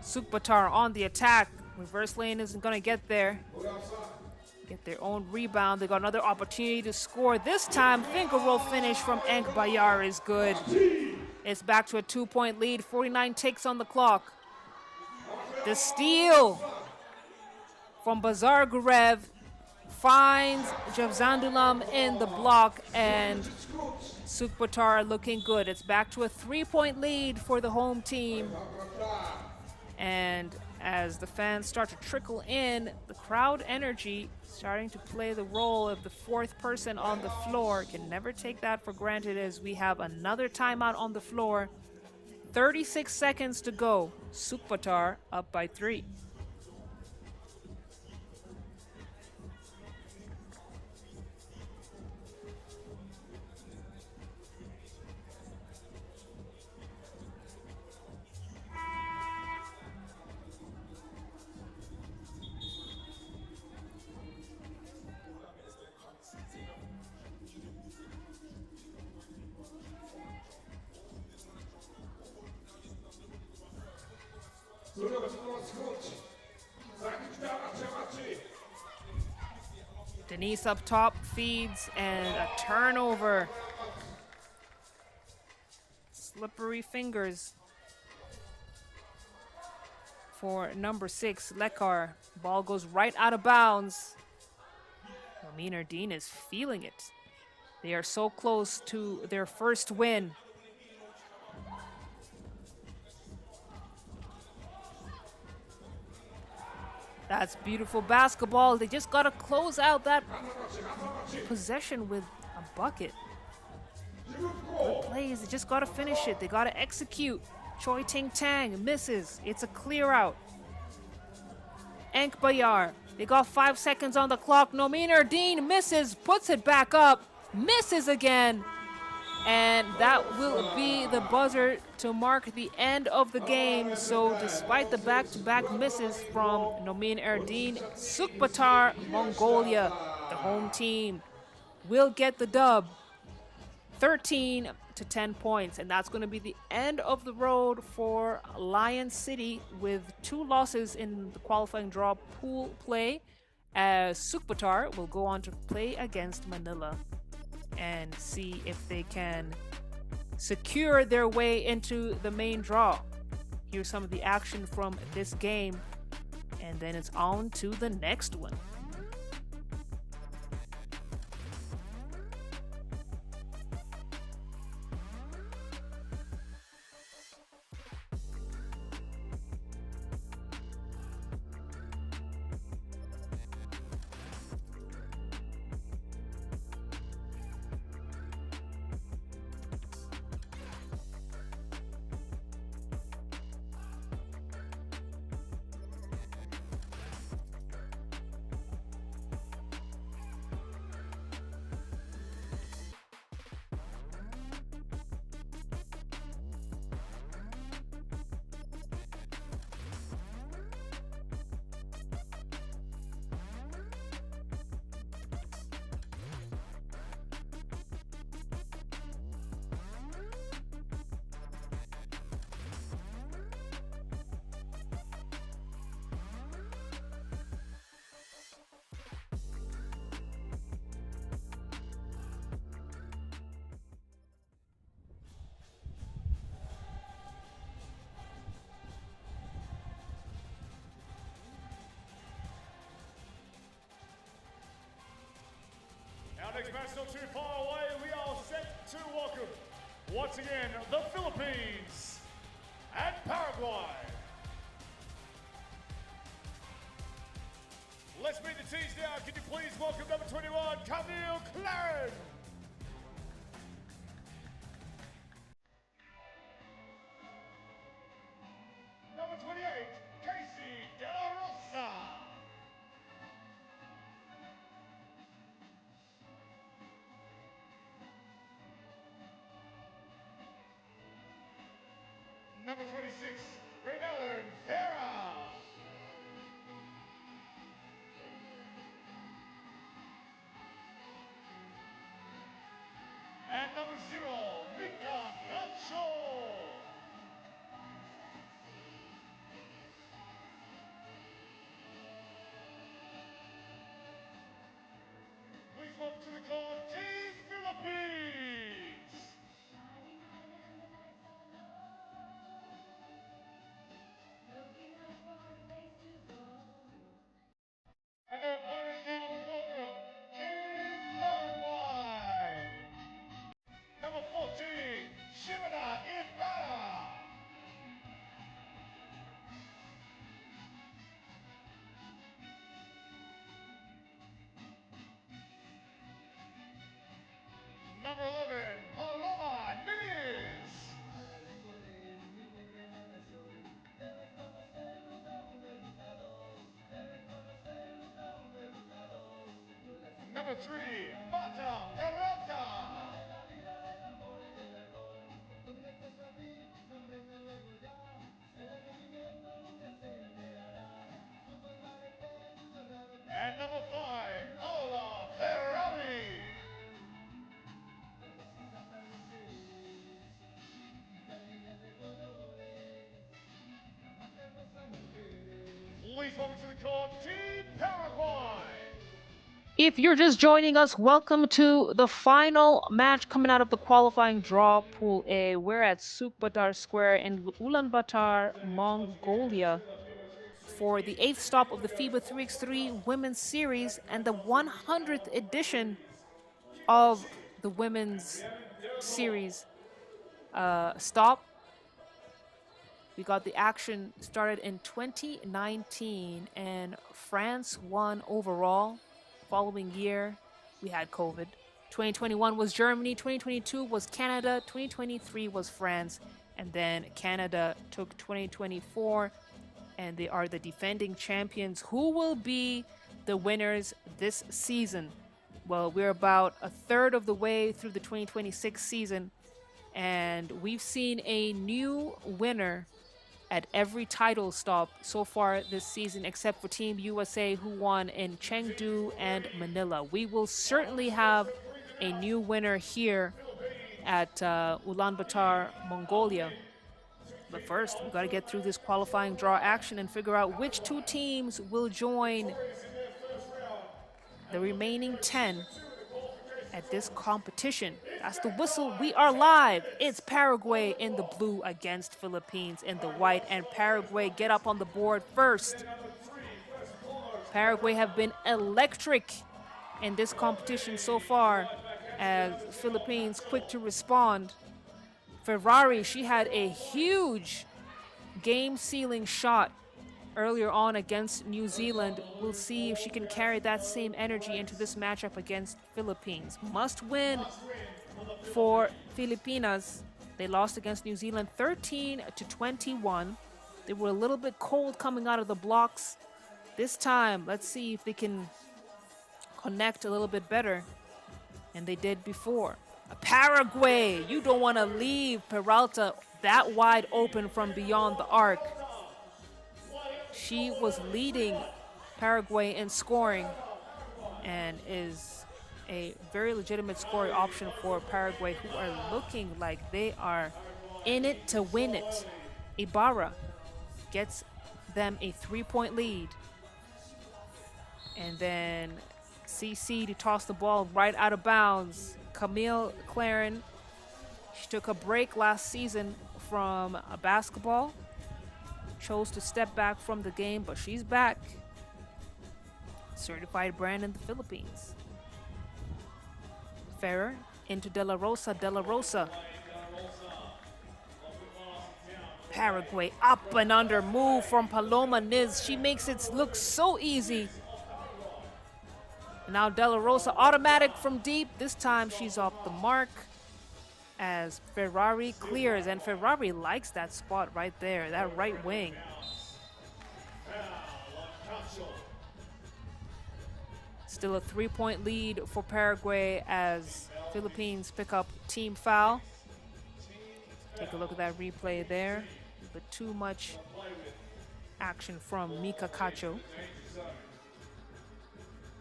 Sukhbaatar on the attack. Reverse lane isn't going to get there. Get their own rebound. They got another opportunity to score. This time, finger roll finish from Bayar is good. It's back to a 2-point lead. 49 ticks on the clock. The steal from Bazar Gurev finds Javzandulam in the block, and Sukhbaatar looking good. It's back to a 3-point lead for the home team. And as the fans start to trickle in, the crowd energy starting to play the role of the fourth person on the floor. Can never take that for granted as we have another timeout on the floor. 36 seconds to go. Sukhbaatar up by 3. Denise up top feeds, and a turnover. Slippery fingers for number 6, Lekar. Ball goes right out of bounds. Amin Erdeen is feeling it. They are so close to their first win. That's beautiful basketball. They just got to close out that possession with a bucket. Good plays. They just got to finish it. They got to execute. Choi Ting Tang misses. It's a clear out. Bayar. They got 5 seconds on the clock. Amin Erdeen misses, puts it back up, misses again. And that will be the buzzer to mark the end of the game. So despite the back-to-back misses from Amin Erdeen, Sukhbaatar, Mongolia, the home team, will get the dub. 13 to 10 points. And that's going to be the end of the road for Lion City with 2 losses in the qualifying draw pool play, as Sukhbaatar will go on to play against Manila and see if they can secure their way into the main draw. Here's some of the action from this game, and then it's on to the next one. Our next match not too far away. We are set to welcome, once again, the Philippines and Paraguay. Let's meet the teams now. Can you please welcome number 21, Camille Claren. Number 28, Casey De La Rosa. Number 26, Renellen Farah. And number 0, Mika Nacho. Please welcome to the call, Team Philippines. And their players now welcome, Team Paraguay. Number 14, Shimada Ibarra. Number 11, Paloma Nunes. Number 3, Mata Peralta. And number 5, Ola Ferrari. Please welcome to the court, Team Paraguay. If you're just joining us, welcome to the final match coming out of the qualifying draw, Pool A. We're at Sukhbaatar Square in Ulaanbaatar, Mongolia, for the 8th stop of the FIBA 3x3 Women's Series and the 100th edition of the Women's Series stop. We got the action started in 2019, and France won overall. Following year, we had COVID. 2021 was Germany, 2022 was Canada, 2023 was France, and then Canada took 2024, and they are the defending champions. Who will be the winners this season? Well, we're about a third of the way through the 2026 season, and we've seen a new winner at every title stop so far this season, except for Team USA, who won in Chengdu and Manila. We will certainly have a new winner here at Ulaanbaatar, Mongolia. But first, we've got to get through this qualifying draw action and figure out which two teams will join the remaining 10 at this competition. That's the whistle. We are live. It's Paraguay in the blue against Philippines in the white, and Paraguay get up on the board first. Paraguay have been electric in this competition so far, as Philippines quick to respond. Ferrari, she had a huge game-sealing shot earlier on against New Zealand. We'll see if she can carry that same energy into this matchup against Philippines. Must win for Filipinas. They lost against New Zealand 13-21. They were a little bit cold coming out of the blocks. This time, let's see if they can connect a little bit better. And they did before. Paraguay, you don't want to leave Peralta that wide open from beyond the arc. She was leading Paraguay in scoring and is a very legitimate scoring option for Paraguay, who are looking like they are in it to win it. Ibarra gets them a 3-point lead. And then CC to toss the ball right out of bounds. Camille Claren, she took a break last season from basketball. Chose to step back from the game, but she's back. Certified brand in the Philippines. Ferrer into De La Rosa. De La Rosa. Paraguay up and under move from Paloma Niz. She makes it look so easy. Now De La Rosa automatic from deep. This time she's off the mark as Ferrari clears. And Ferrari likes that spot right there, that right wing. Still a 3-point lead for Paraguay as Philippines pick up team foul. Take a look at that replay there. But too much action from Mika Cacho.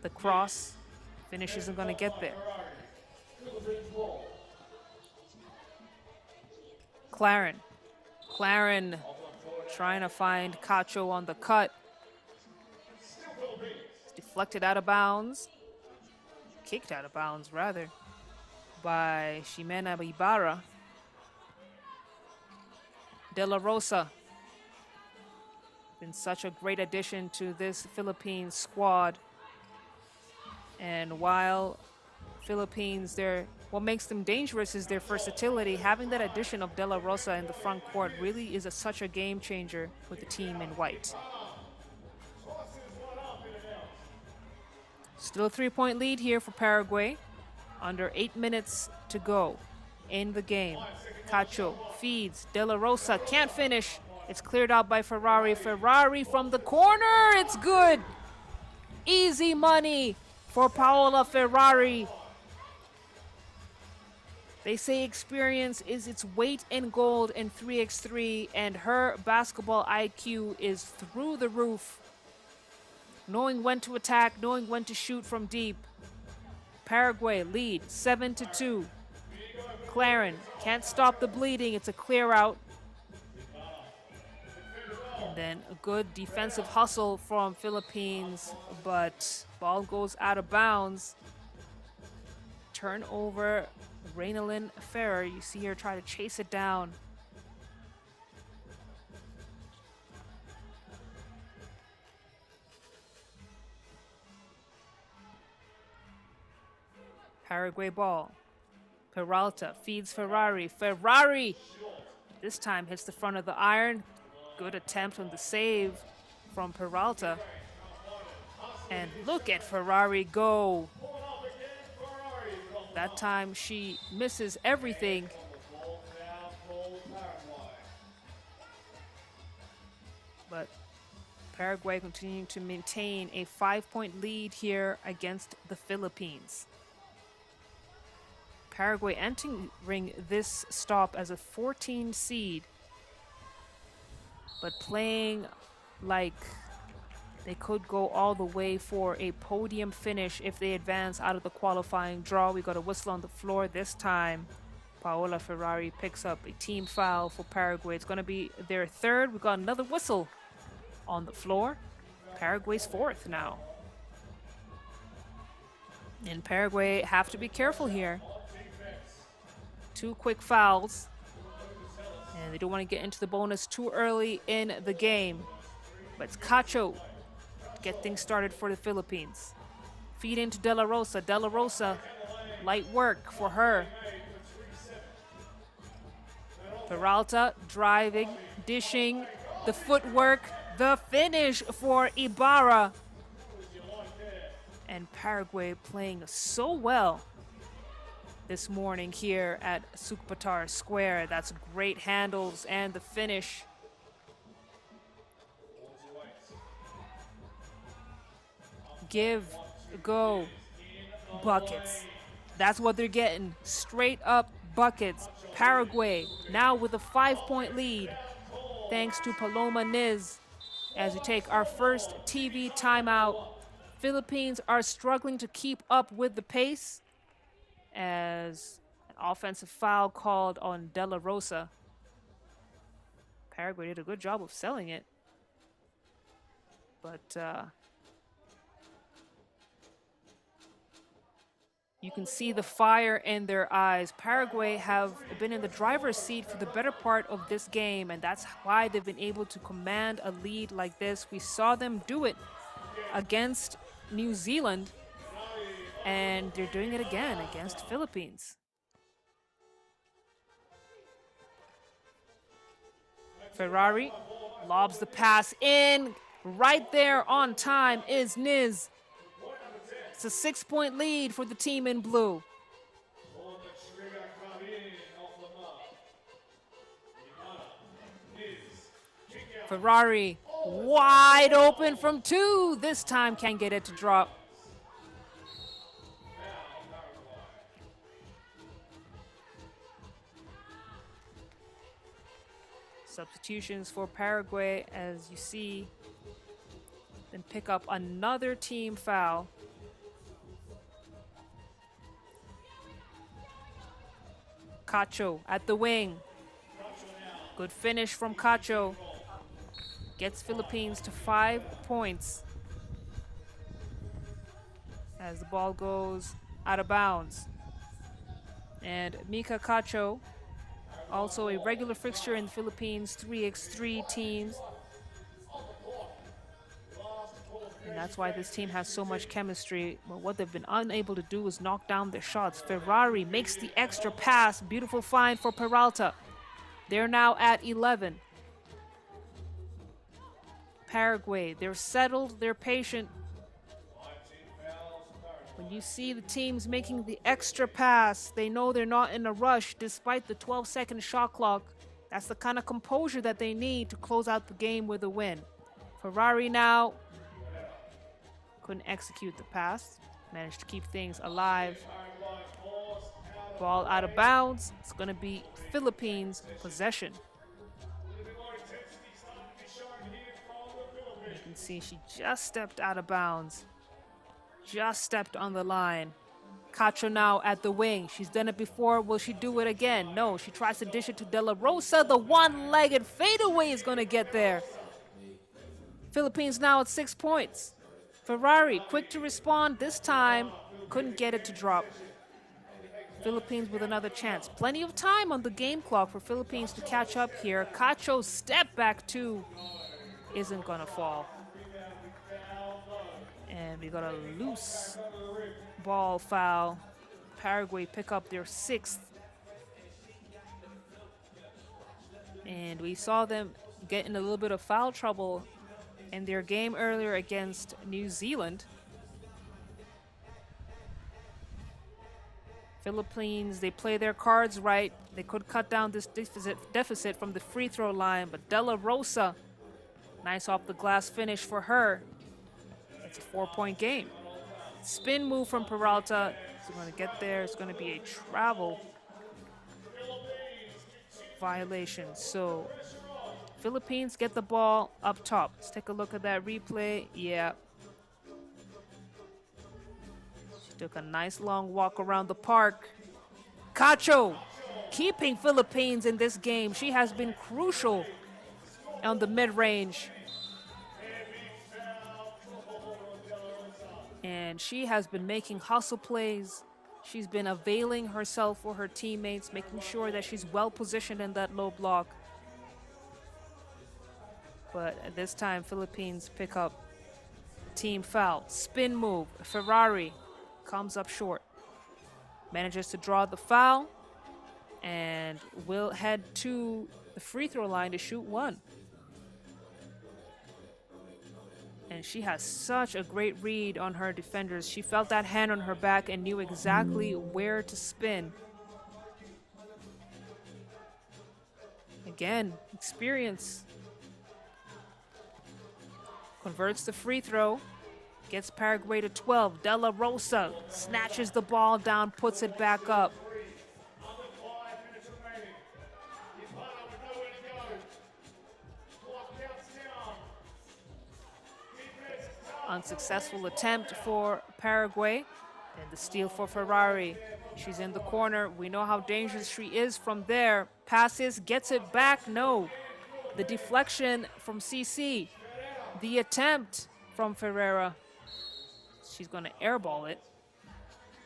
The cross finish isn't going to get there. Claren trying to find Cacho on the cut. It's deflected out of bounds. Kicked out of bounds, rather, by Ximena Ibarra. De La Rosa. Been such a great addition to this Philippines squad. And while Philippines, what makes them dangerous is their versatility. Having that addition of De La Rosa in the front court really is such a game changer with the team in white. Still a 3-point lead here for Paraguay. Under 8 minutes to go in the game. Cacho feeds. De La Rosa can't finish. It's cleared out by Ferrari. Ferrari from the corner. It's good. Easy money for Paola Ferrari. They say experience is its weight in gold in 3x3, and her basketball IQ is through the roof. Knowing when to attack, knowing when to shoot from deep. Paraguay lead 7-2. Claren can't stop the bleeding. It's a clear out. And then a good defensive hustle from Philippines, but ball goes out of bounds. Turnover, Reynalyn Ferrer. You see her try to chase it down. Paraguay ball. Peralta feeds Ferrari. Ferrari this time hits the front of the iron. Good attempt on the save from Peralta. And look at Ferrari go. That time she misses everything. But Paraguay continuing to maintain a 5-point lead here against the Philippines. Paraguay entering this stop as a 14 seed, but playing like they could go all the way for a podium finish if they advance out of the qualifying draw. We got a whistle on the floor this time. Paola Ferrari picks up a team foul for Paraguay. It's going to be their third. We got another whistle on the floor. Paraguay's fourth now. And Paraguay have to be careful here. 2 quick fouls. And they don't want to get into the bonus too early in the game. But it's Cacho to get things started for the Philippines. Feed into De La Rosa. De La Rosa, light work for her. Peralta driving, dishing, the footwork, the finish for Ibarra. And Paraguay playing so well this morning here at Sukhbaatar Square. That's great handles and the finish. Give, go, buckets. That's what they're getting. Straight up buckets. Paraguay now with a 5-point lead thanks to Paloma Niz. As we take our first TV timeout, Philippines are struggling to keep up with the pace as an offensive foul called on De La Rosa. Paraguay did a good job of selling it, but you can see the fire in their eyes. Paraguay have been in the driver's seat for the better part of this game, and that's why they've been able to command a lead like this. We saw them do it against New Zealand, and they're doing it again against Philippines. Ferrari lobs the pass in. Right there on time is Niz. It's a 6-point lead for the team in blue. Ferrari wide open from 2. This time can't get it to drop. Substitutions for Paraguay, as you see, then pick up another team foul. Cacho at the wing. Good finish from Cacho. Gets Philippines to 5 points as the ball goes out of bounds. And Mika Cacho, also a regular fixture in the Philippines 3x3 teams. And that's why this team has so much chemistry. But what they've been unable to do is knock down their shots. Ferrari makes the extra pass. Beautiful find for Peralta. They're now at 11. Paraguay, they're settled, they're patient. When you see the teams making the extra pass, they know they're not in a rush despite the 12-second shot clock. That's the kind of composure that they need to close out the game with a win. Ferrari now couldn't execute the pass, managed to keep things alive. Ball out of bounds. It's going to be Philippines possession. You can see she just stepped out of bounds. Just stepped on the line. Cacho now at the wing. She's done it before. Will she do it again? No, she tries to dish it to De La Rosa. The one-legged fadeaway is going to get there. Philippines now at 6 points. Ferrari, quick to respond. This time, couldn't get it to drop. Philippines with another chance. Plenty of time on the game clock for Philippines to catch up here. Cacho's step back two isn't going to fall. And we got a loose ball foul. Paraguay pick up their 6th. And we saw them get in a little bit of foul trouble in their game earlier against New Zealand. Philippines, they play their cards right. They could cut down this deficit from the free throw line, but De La Rosa, nice off the glass finish for her. It's a 4-point game. Spin move from Peralta. It's going to get there. It's going to be a travel violation. So Philippines get the ball up top. Let's take a look at that replay. Yeah. She took a nice long walk around the park. Cacho keeping Philippines in this game. She has been crucial on the mid-range. And she has been making hustle plays. She's been availing herself for her teammates, making sure that she's well positioned in that low block. But at this time, Philippines pick up team foul. Spin move. Ferrari comes up short. Manages to draw the foul and will head to the free throw line to shoot one. And she has such a great read on her defenders. She felt that hand on her back and knew exactly where to spin. Again, experience. Converts the free throw. Gets Paraguay to 12. De La Rosa snatches the ball down, puts it back up. Unsuccessful attempt for Paraguay. And the steal for Ferrari. She's in the corner. We know how dangerous she is from there. Passes, gets it back. No. The deflection from CC. The attempt from Ferreira. She's going to airball it.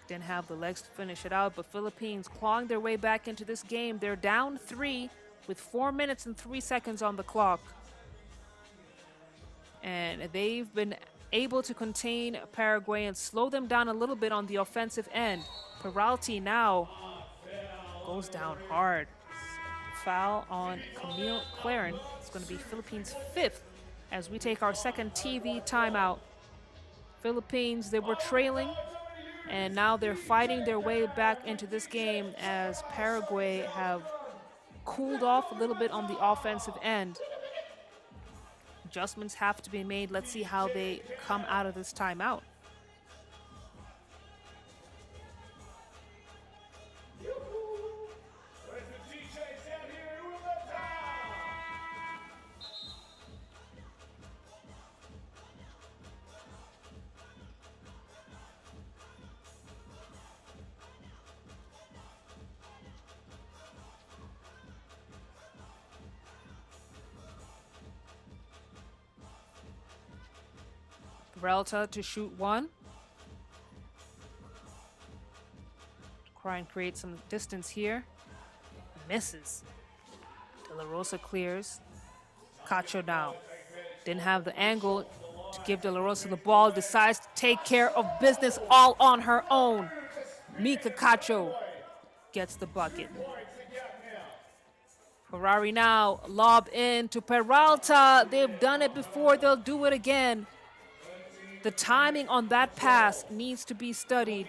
Didn't have the legs to finish it out, but Philippines clawing their way back into this game. They're down 3 with 4 minutes and 3 seconds on the clock. And they've been able to contain Paraguay and slow them down a little bit on the offensive end. Peralta now goes down hard. foul on Camille Claren. It's going to be Philippines' 5th as we take our second TV timeout. Philippines, they were trailing, and now they're fighting their way back into this game as Paraguay have cooled off a little bit on the offensive end. Adjustments have to be made. Let's see how they come out of this timeout. Peralta to shoot one. Try and create some distance here. Misses. De La Rosa clears. Cacho now. Didn't have the angle to give De La Rosa the ball. Decides to take care of business all on her own. Mika Cacho gets the bucket. Ferrari now. Lob in to Peralta. They've done it before. They'll do it again. The timing on that pass needs to be studied.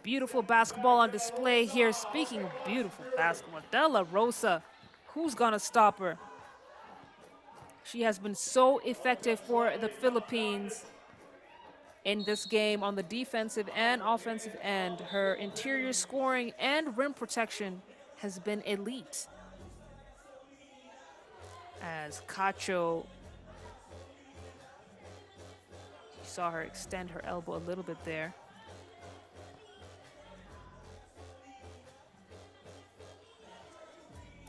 Beautiful basketball on display here. Speaking of beautiful basketball, De La Rosa, who's gonna stop her? She has been so effective for the Philippines in this game on the defensive and offensive end. Her interior scoring and rim protection has been elite. As Cacho, saw her extend her elbow a little bit there.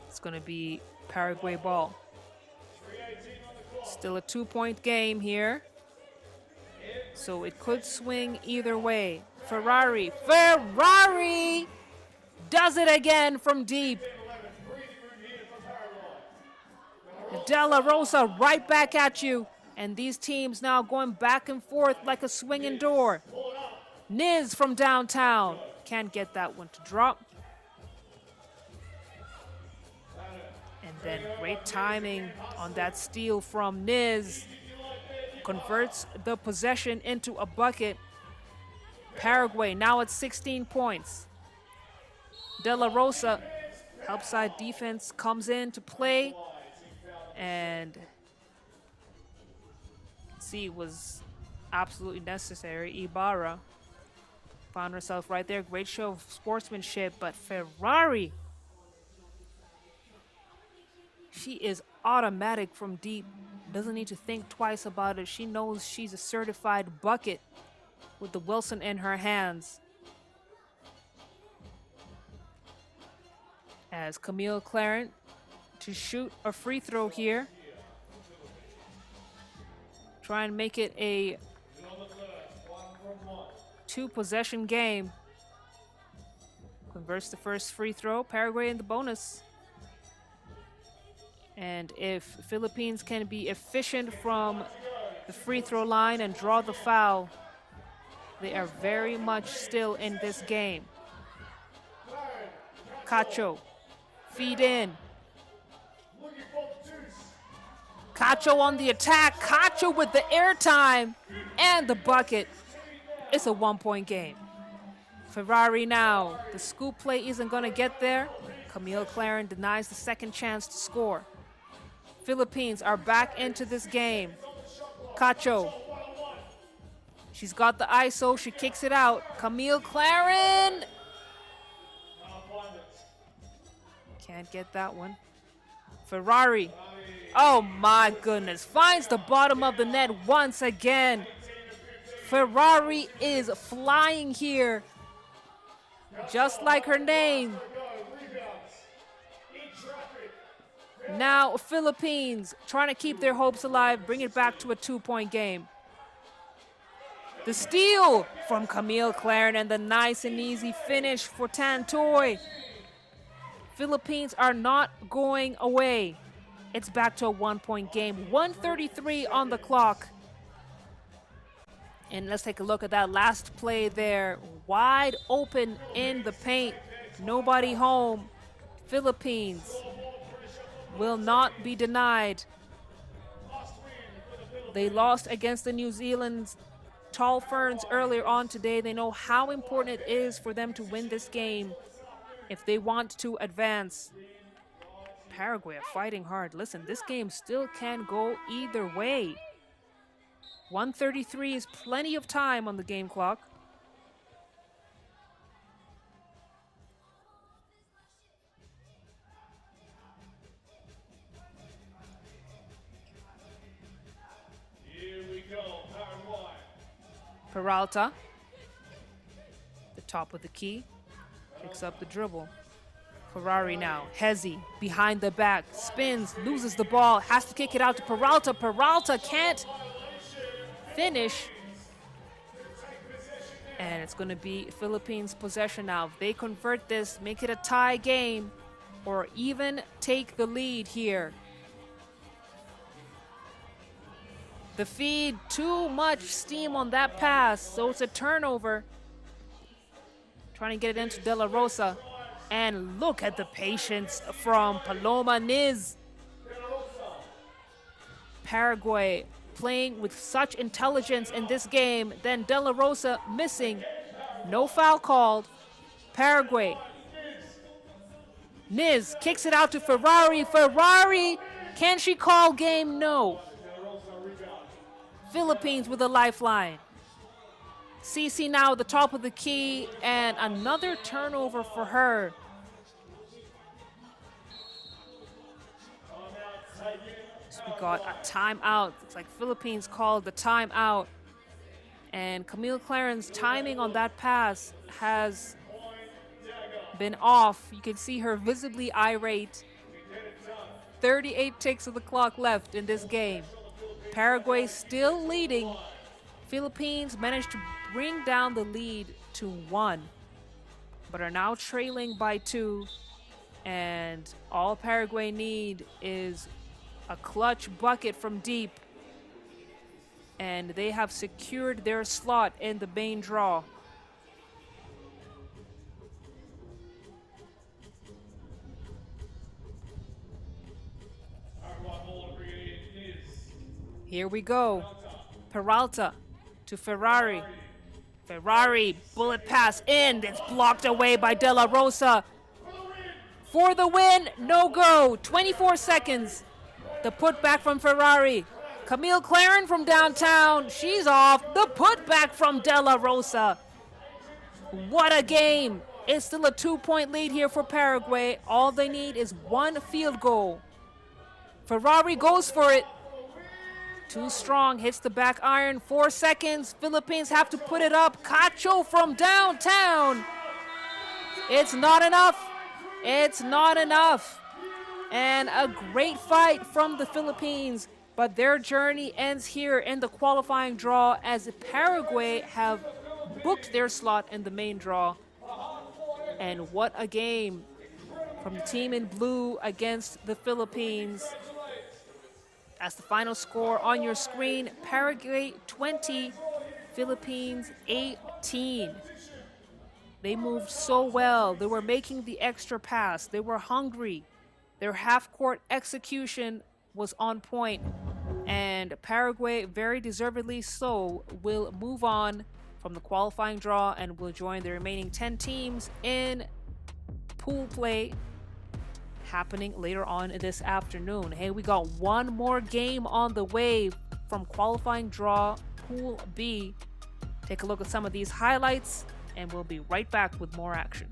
It's going to be Paraguay ball. Still a 2-point game here, so it could swing either way. Ferrari does it again from deep. De La Rosa right back at you. And these teams now going back and forth like a swinging door. Niz from downtown. Can't get that one to drop. And then great timing on that steal from Niz. Converts the possession into a bucket. Paraguay now at 16 points. De La Rosa, help side defense comes in to play. And was absolutely necessary. Ibarra found herself right there. Great show of sportsmanship, but Ferrari, she is automatic from deep. Doesn't need to think twice about it. She knows she's a certified bucket with the Wilson in her hands. As Camille Claren to shoot a free throw here. Try and make it a 2-possession game. Converts the first free throw. Paraguay in the bonus. And if Philippines can be efficient from the free throw line and draw the foul, they are very much still in this game. Cacho, feed in. Cacho on the attack. Cacho with the airtime and the bucket. It's a 1-point game. Ferrari now. The scoop play isn't going to get there. Camille Claren denies the second chance to score. Philippines are back into this game. Cacho. She's got the ISO. She kicks it out. Camille Claren. Can't get that one. Ferrari. Oh my goodness. Finds the bottom of the net once again. Ferrari is flying here. Just like her name. Now Philippines trying to keep their hopes alive, bring it back to a 2-point game. The steal from Camille Claren and the nice and easy finish for Tantoy. Philippines are not going away. It's back to a 1-point game. 1:33 on the clock. And let's take a look at that last play there. Wide open in the paint. Nobody home. Philippines will not be denied. They lost against the New Zealand's Tall Ferns earlier on today. They know how important it is for them to win this game if they want to advance. Paraguay are fighting hard. Listen, this game still can go either way. 1:33 is plenty of time on the game clock. Peralta, the top of the key, picks up the dribble. Ferrari now, Hezi, behind the back, spins, loses the ball, has to kick it out to Peralta. Peralta can't finish. And it's going to be Philippines' possession now. If they convert this, make it a tie game, or even take the lead here. The feed, too much steam on that pass, so it's a turnover. Trying to get it into De La Rosa. And look at the patience from Paloma Niz. Paraguay playing with such intelligence in this game. Then De La Rosa missing. No foul called. Paraguay. Niz kicks it out to Ferrari. Ferrari, can she call game? No. Philippines with a lifeline. Cici now at the top of the key, and another turnover for her. So we got a timeout. Looks like Philippines called the timeout. And Camille Claren's timing on that pass has been off. You can see her visibly irate. 38 ticks of the clock left in this game. Paraguay still leading. Philippines managed to bring down the lead to 1, but are now trailing by 2. And all Paraguay need is a clutch bucket from deep. And they have secured their slot in the main draw. Here we go. Peralta to Ferrari. Ferrari, bullet pass in. It's blocked away by De La Rosa. For the win, no go. 24 seconds. The putback from Ferrari. Camille Claren from downtown. She's off. The putback from De La Rosa. What a game. It's still a 2-point lead here for Paraguay. All they need is 1 field goal. Ferrari goes for it. Too strong, hits the back iron. 4 seconds. Philippines have to put it up. Cacho from downtown. It's not enough. It's not enough. And a great fight from the Philippines. But their journey ends here in the qualifying draw as Paraguay have booked their slot in the main draw. And what a game from the team in blue against the Philippines. That's the final score on your screen. Paraguay 20, Philippines 18. They moved so well. They were making the extra pass. They were hungry. Their half-court execution was on point. And Paraguay, very deservedly so, will move on from the qualifying draw and will join the remaining 10 teams in pool play happening later on this afternoon. Hey, we got one more game on the way from qualifying draw Pool B. Take a look at some of these highlights and we'll be right back with more action.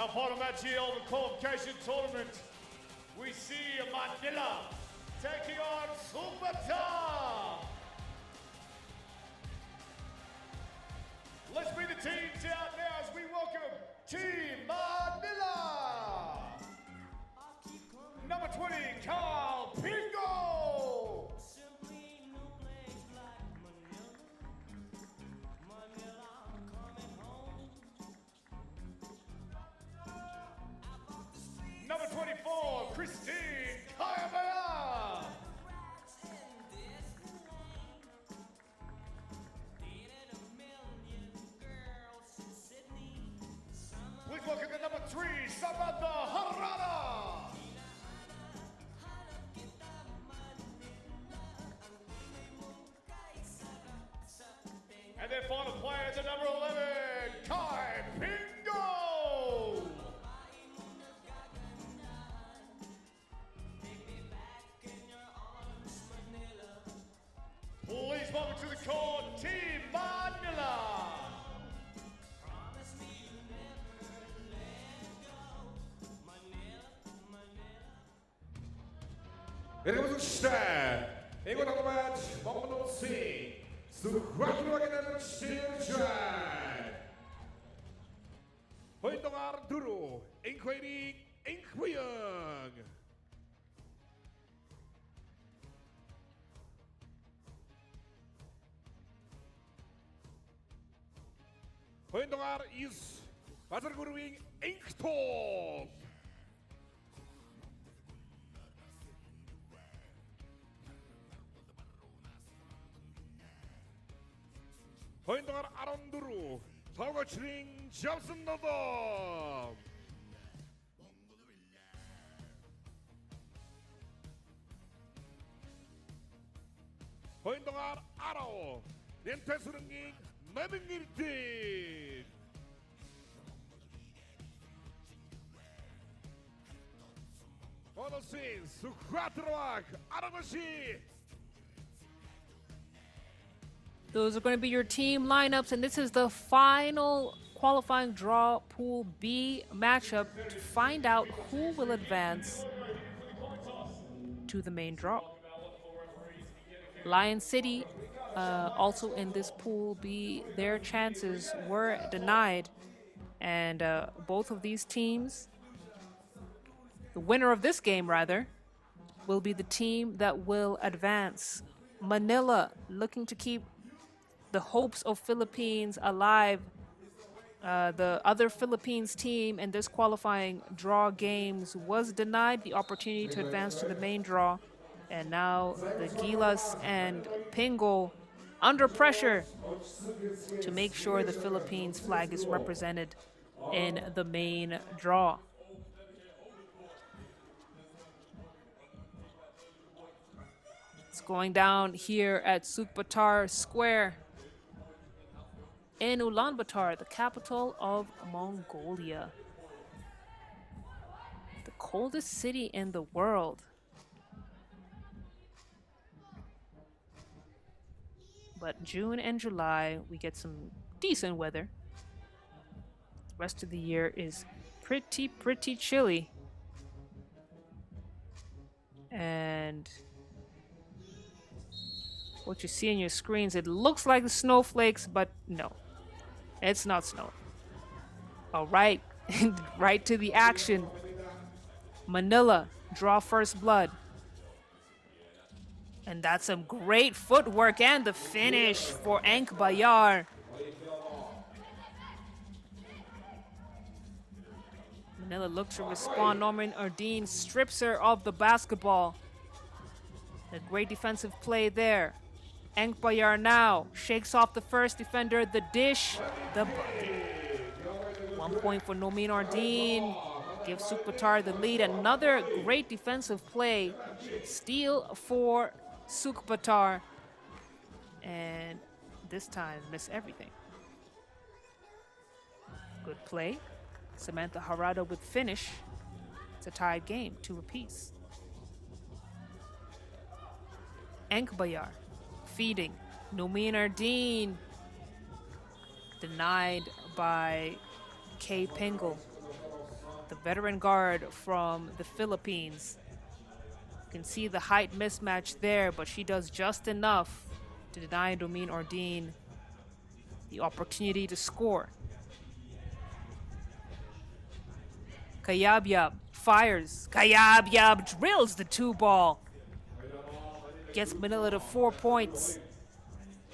Our final match here on the qualification tournament, we see Manila taking on Sukhbaatar. Let's bring the teams out now as we welcome Team Manila. Number 20, Carl Pingo. Number 24, Christine Kayabaya. Please welcome the number 3, Samantha Harada. And their final player, the number 11, Kai Pingo. Please welcome to the court, Team Manila. 그리고 시작. 이곳 한 match 먹는 시 Sukhbaatar again 시작. Hoindongar duro, inquiring, inquiyang. Hoindongar is Batar Guruing Inktop. Hoindongar Aronduru, Taugochring Jobson Nodom. Hoindongar Aro, Nentesurunging Namingirti. On the scene, Sukhbaatar Aramashi. Those are going to be your team lineups, and this is the final qualifying draw Pool B matchup to find out who will advance to the main draw. Lion City, also in this Pool B, their chances were denied, and both of these teams, the winner of this game rather, will be the team that will advance. Manila looking to keep the hopes of Philippines alive. The other Philippines team in this qualifying draw games was denied the opportunity to advance to the main draw. And now the Gilas and Pingo under pressure to make sure the Philippines flag is represented in the main draw. It's going down here at Sukhbaatar Square in Ulaanbaatar, the capital of Mongolia. The coldest city in the world. But June and July, we get some decent weather. The rest of the year is pretty chilly. And what you see on your screens, it looks like the snowflakes, but no. It's not snow. All right, right to the action. Manila, draw first blood. And that's some great footwork and the finish for Ulaanbaatar. Manila looks to respond. Norman Ardeen strips her of the basketball. A great defensive play there. Ulaanbaatar now shakes off the first defender, the dish, the bucket. 1 point for Norman Ardeen. Gives Sukhbaatar the lead. Another great defensive play. Steal for Sukhbaatar. And this time, miss everything. Good play. Samantha Harada with finish. It's a tied game, 2 apiece. Ulaanbaatar feeding. Norman Ardeen denied by Kay Pingle. the veteran guard from the Philippines. You can see the height mismatch there, but she does just enough to deny Domine Ordine the opportunity to score. Kayabyab fires. Kayabyab drills the 2-ball. Gets Manila to 4 points.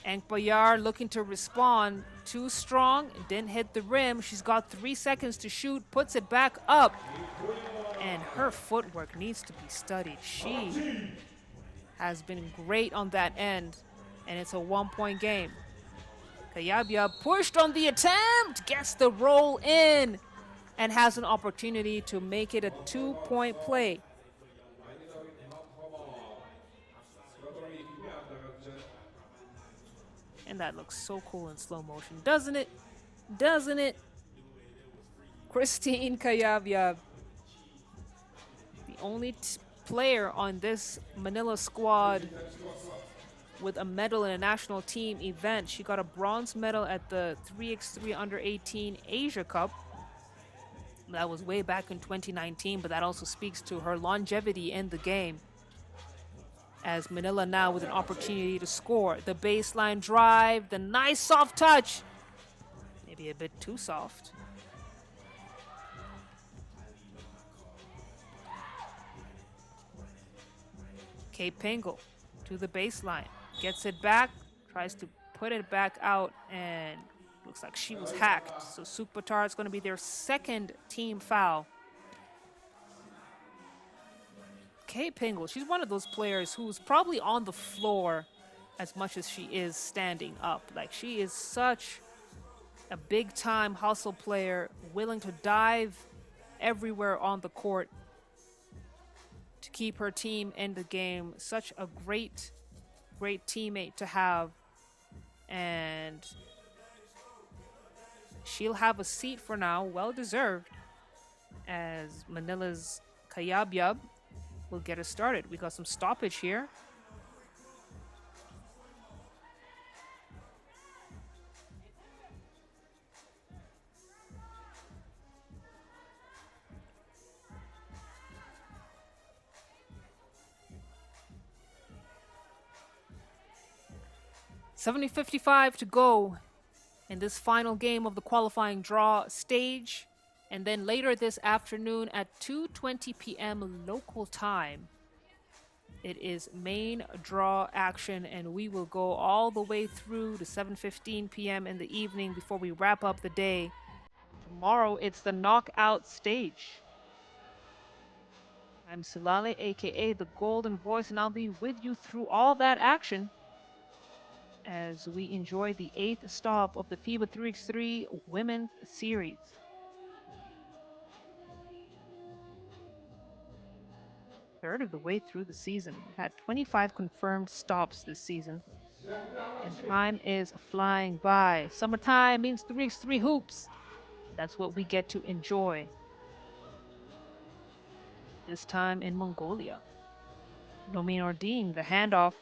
Enkbayar looking to respond. Too strong, didn't hit the rim. She's got 3 seconds to shoot, puts it back up. And her footwork needs to be studied. She has been great on that end, and it's a 1-point game. Kayabyab pushed on the attempt, gets the roll in, and has an opportunity to make it a 2-point play. And that looks so cool in slow motion, doesn't it? Doesn't it? Christine Kayabyab, the only player on this Manila squad with a medal in a national team event. She got a bronze medal at the 3x3 Under-18 Asia Cup. That was way back in 2019, but that also speaks to her longevity in the game. As Manila now with an opportunity to score. The baseline drive, the nice soft touch. Maybe a bit too soft. Kate Pingle to the baseline. Gets it back, tries to put it back out, and looks like she was hacked. So Sukhbaatar is going to be their second team foul. Kate Pingle, she's one of those players who's probably on the floor as much as she is standing up. Like, she is such a big-time hustle player, willing to dive everywhere on the court to keep her team in the game. Such a great teammate to have. And she'll have a seat for now, well-deserved, as Manila's Kayabyab will get us started. We got some stoppage here. .55 to go in this final game of the qualifying draw stage. And then later this afternoon at 2:20 p.m. local time, it is main draw action, and we will go all the way through to 7:15 p.m. in the evening before we wrap up the day. Tomorrow, it's the knockout stage. I'm Silale, aka the Golden Voice, and I'll be with you through all that action as we enjoy the 8th stop of the FIBA 3x3 Women's Series. Third of the way through the season. We've had 25 confirmed stops this season, and time is flying by. Summertime means 3x3 hoops. That's what we get to enjoy. This time in Mongolia. Domine Ordine, the handoff.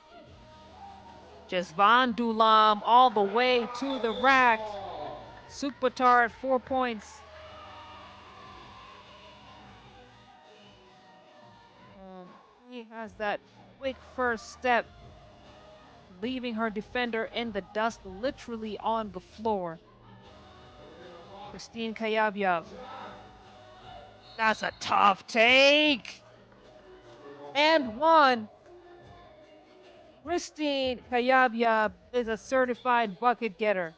Jesvan Dulam all the way to the rack. Sukhbaatar at 4 points. He has that quick first step, leaving her defender in the dust, literally on the floor. Christine Kayabyab. That's a tough take. And one. Christine Kayabyab is a certified bucket getter.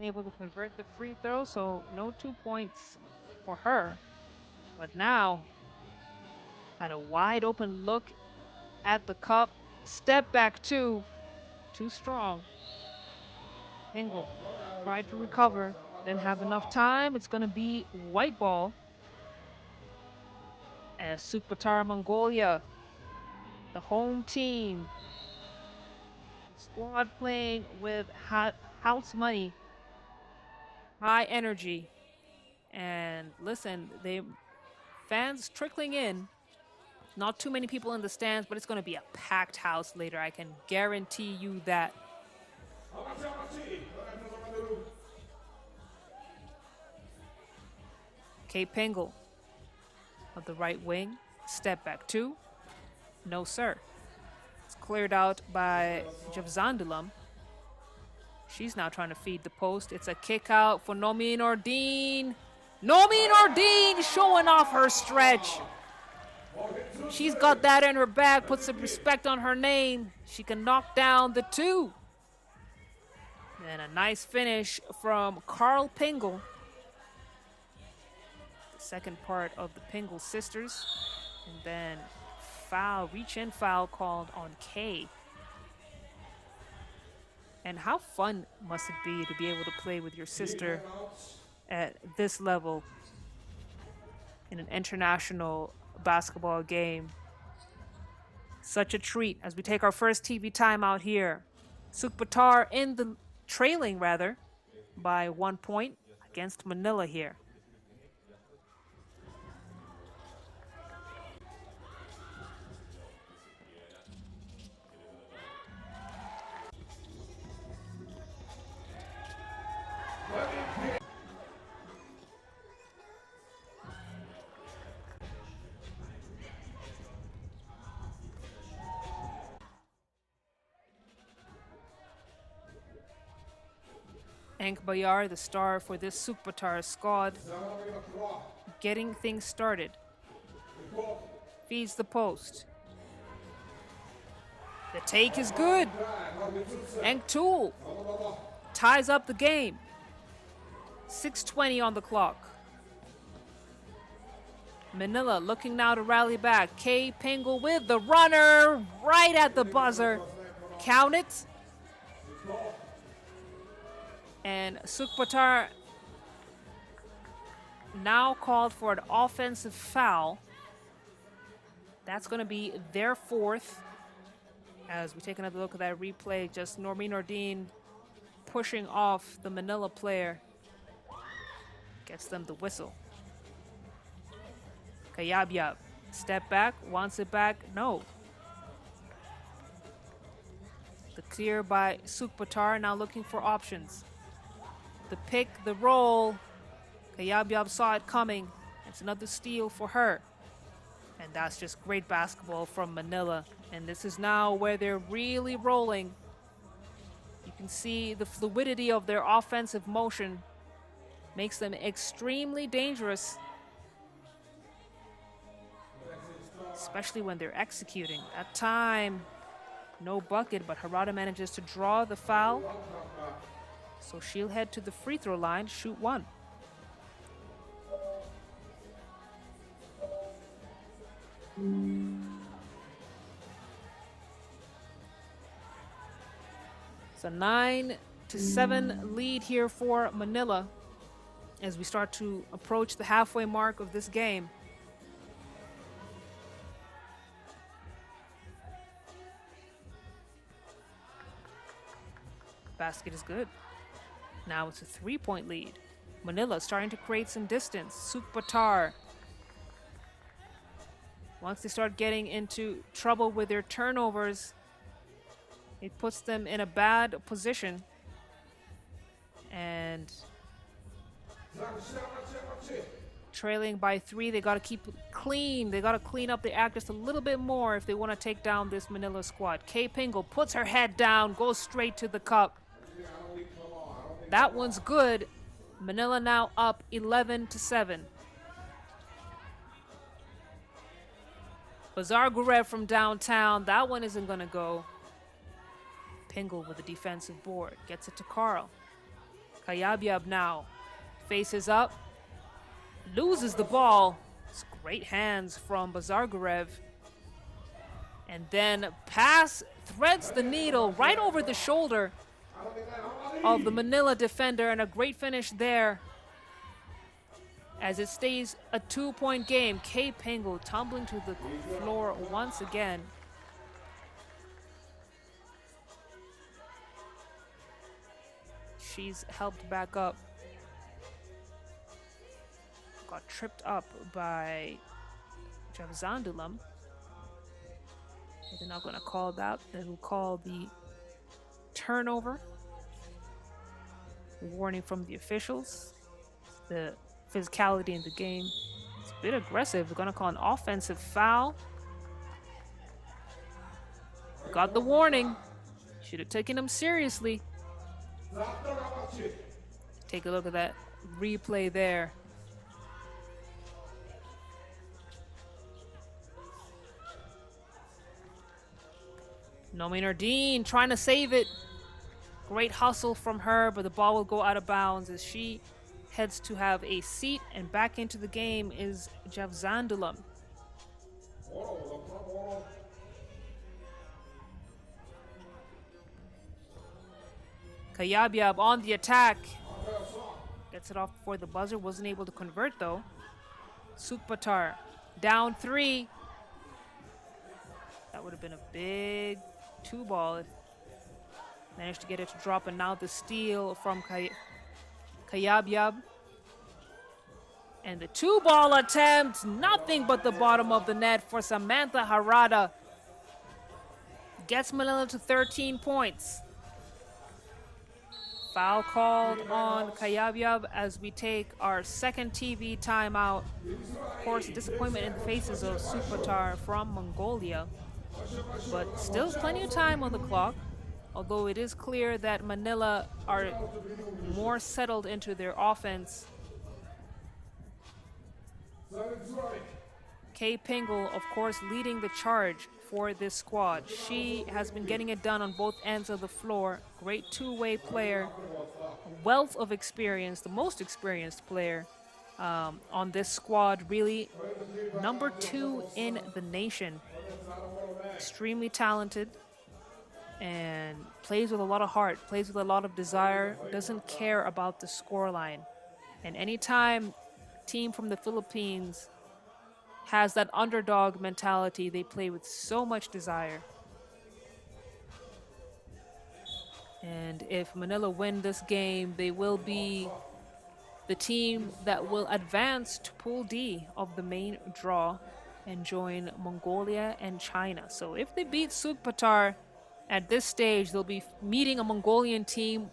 Able to convert the free throw, so no 2 points for her. But now, had a wide open look at the cup. Step back two. Too strong. Pingle tried to recover. Didn't have enough time. It's going to be white ball. As Sukhbaatar Mongolia, the home team, squad playing with house money, high energy. And listen, fans trickling in Not too many people in the stands, but it's going to be a packed house later. I can guarantee you that. Kay Pengel of the right wing. Step back 2. No, sir. It's cleared out by Javzandulum. She's now trying to feed the post. It's a kick out for Nomi Nordine. Nomi Nordine showing off her stretch. She's got that in her bag. Put some respect on her name. She can knock down the 2. And a nice finish from Carl Pengel. The second part of the Pengel sisters. And then foul, reach-in foul called on Kay. And how fun must it be to be able to play with your sister at this level in an international basketball game? Such a treat as we take our first TV timeout here. Sukhbaatar in the trailing rather by 1 point against Manila here. Ank Bayar, the star for this Sukhbaatar squad, getting things started. Feeds the post. The take is good. Ank Tool ties up the game. 6:20 on the clock. Manila looking now to rally back. Kay Pengel with the runner right at the buzzer. Count it. And Sukhbaatar now called for an offensive foul. That's going to be their 4th. As we take another look at that replay, just Nomi Nordine pushing off the Manila player. Gets them the whistle. Kayabyab, step back, wants it back, no. The clear by Sukhbaatar, now looking for options. The pick, the roll. Kayabyab saw it coming. It's another steal for her. And that's just great basketball from Manila. And this is now where they're really rolling. You can see the fluidity of their offensive motion makes them extremely dangerous, especially when they're executing. At time, no bucket, but Harada manages to draw the foul. So she'll head to the free throw line, shoot 1. It's a 9-7 lead here for Manila as we start to approach the halfway mark of this game. Basket is good. Now it's a 3-point lead. Manila starting to create some distance. Sukhbaatar. Once they start getting into trouble with their turnovers, it puts them in a bad position. And trailing by 3, they got to keep clean. They got to clean up the act just a little bit more if they want to take down this Manila squad. Kay Pengel puts her head down, goes straight to the cup. That one's good. Manila now up 11-7. Bazar Gurev from downtown. That one isn't going to go. Pengel with a defensive board. Gets it to Carl. Kayabyab now faces up. Loses the ball. It's great hands from Bazar Gurev. And then pass threads the needle right over the shoulder of the Manila defender, and a great finish there as it stays a 2-point game. Kay Pengel tumbling to the floor once again. She's helped back up. Got tripped up by Javzandulum. They're not going to call that. They will call the turnover. Warning from the officials. The physicality in the game. It's a bit aggressive. They're going to call an offensive foul. Got the warning. Should have taken him seriously. Take a look at that replay there. Nomi Nardine trying to save it. Great hustle from her, but the ball will go out of bounds as she heads to have a seat, and back into the game is Javzandulum. Kayabyab on the attack. Gets it off before the buzzer. Wasn't able to convert though. Sukhbaatar down 3. That would have been a big 2-ball. Managed to get it to drop, and now the steal from Kayabyab. And the 2-ball attempt, nothing but the bottom of the net for Samantha Harada. Gets Manila to 13 points. Foul called on Kayabyab as we take our second TV timeout. Of course, disappointment in the faces of Sukhbaatar from Mongolia. But still plenty of time on the clock. Although it is clear that Manila are more settled into their offense. Kay Pingle, of course, leading the charge for this squad. She has been getting it done on both ends of the floor. Great two-way player, wealth of experience, the most experienced player on this squad, really number 2 in the nation. Extremely talented and plays with a lot of heart, plays with a lot of desire, doesn't care about the scoreline. And anytime a team from the Philippines has that underdog mentality, they play with so much desire. And if Manila win this game, they will be the team that will advance to Pool D of the main draw and join Mongolia and China. So if they beat Sukhbaatar at this stage, they'll be meeting a Mongolian team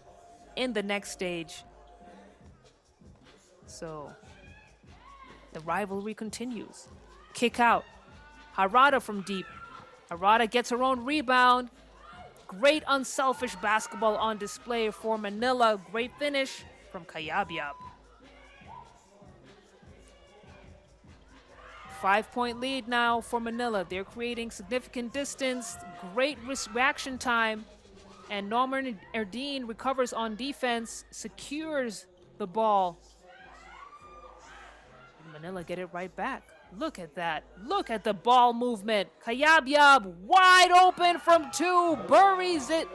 in the next stage. So the rivalry continues. Kick out. Harada from deep. Harada gets her own rebound. Great unselfish basketball on display for Manila. Great finish from Kayabyab. 5-point lead now for Manila. They're creating significant distance. Great reaction time. And Norman Erdine recovers on defense, secures the ball. Manila get it right back. Look at that. Look at the ball movement. Kayabyab wide open from 2, buries it.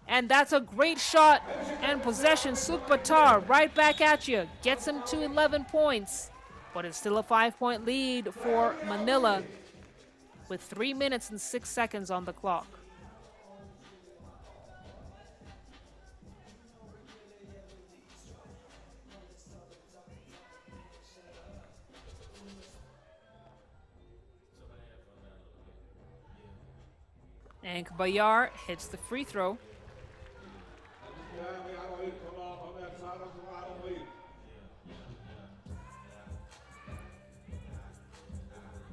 And that's a great shot and possession. Sukhbaatar right back at you. Gets him to 11 points. But it's still a 5-point lead for Manila with 3 minutes and 6 seconds on the clock. And Bayar hits the free throw.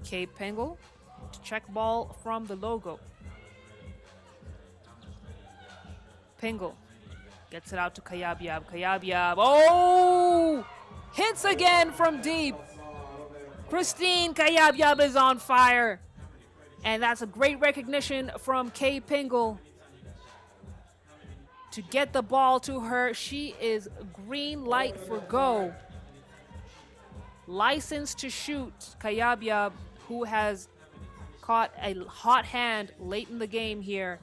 Kay Pingle to check ball from the logo. Pingle gets it out to Kayabyab. Kayabyab, oh! Hits again from deep. Christine Kayabyab is on fire. And that's a great recognition from Kay Pingle to get the ball to her. She is green light for go. License to shoot. Kayabyab, who has caught a hot hand late in the game here.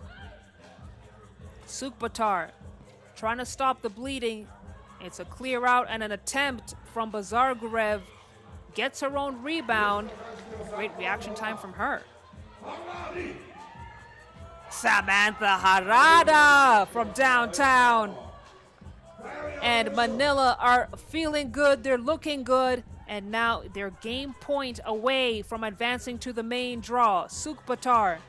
Sukhbaatar trying to stop the bleeding. It's a clear out and an attempt from Bazargurev. Gets her own rebound. Great reaction time from her. Samantha Harada from downtown. And Manila are feeling good. They're looking good. and now they're game point away from advancing to the main draw. Sukhbaatar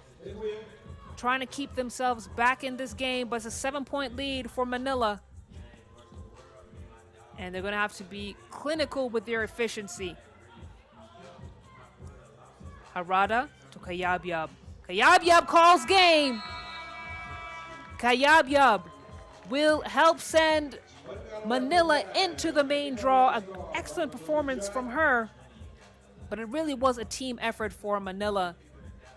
trying to keep themselves back in this game, but it's a 7-point lead for Manila. And they're going to have to be clinical with their efficiency. Harada to Kayabyab. Kayabyab calls game. Kayabyab will help send Manila into the main draw. An excellent performance from her, but it really was a team effort for Manila.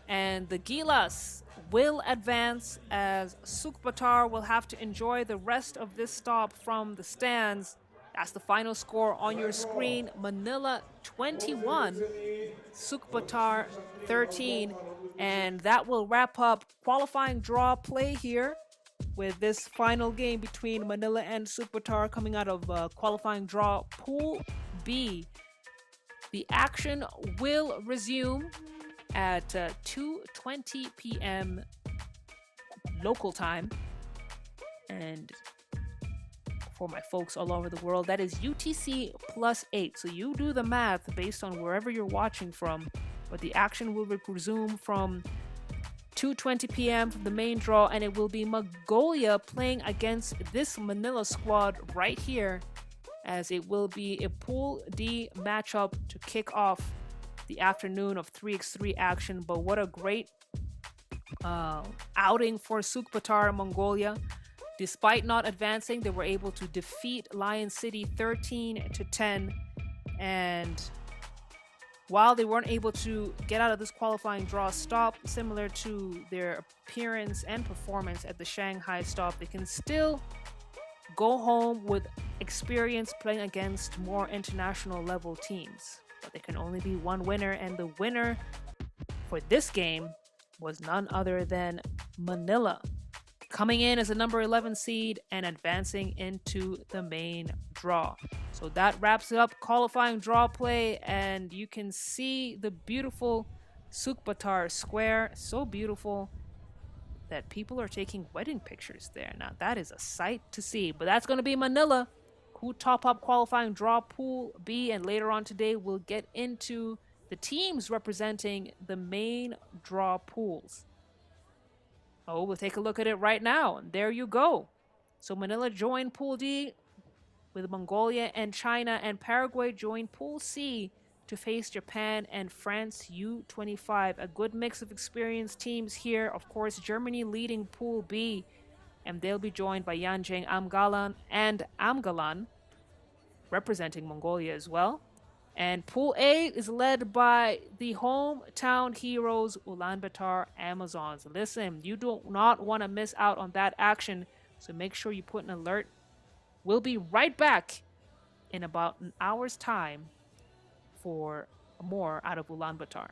And the Gilas will advance as Sukhbaatar will have to enjoy the rest of this stop from the stands. That's the final score on your screen. Manila 21, Sukhbaatar 13. And that will wrap up qualifying draw play here with this final game between Manila and Sukhbaatar coming out of qualifying draw Pool B. The action will resume at 2:20 p.m. local time. And for my folks all over the world, that is UTC +8. So you do the math based on wherever you're watching from. But the action will resume from 2:20 p.m. from the main draw, and it will be Mongolia playing against this Manila squad right here, as it will be a Pool D matchup to kick off the afternoon of 3x3 action. But what a great outing for Sukhbaatar Mongolia. Despite not advancing, they were able to defeat Lion City 13-10. And while they weren't able to get out of this qualifying draw stop, similar to their appearance and performance at the Shanghai stop, they can still go home with experience playing against more international level teams. But there can only be one winner, and the winner for this game was none other than Manila, coming in as a number 11 seed and advancing into the main draw. So that wraps it up qualifying draw play, and you can see the beautiful Sukhbaatar square. So beautiful that people are taking wedding pictures there. Now that is a sight to see. But that's going to be Manila, who top up qualifying draw Pool B, and later on today we'll get into the teams representing the main draw pools. Oh, we'll take a look at it right now. And there you go. So Manila joined Pool D with Mongolia and China, and Paraguay joined Pool C to face Japan and France U25. A good mix of experienced teams here. Of course, Germany leading Pool B, and they'll be joined by Yanjing Amgalan and Amgalan, representing Mongolia as well. And Pool A is led by the hometown heroes, Ulaanbaatar Amazons. Listen, you do not want to miss out on that action, so make sure you put an alert. We'll be right back in about an hour's time for more out of Ulaanbaatar.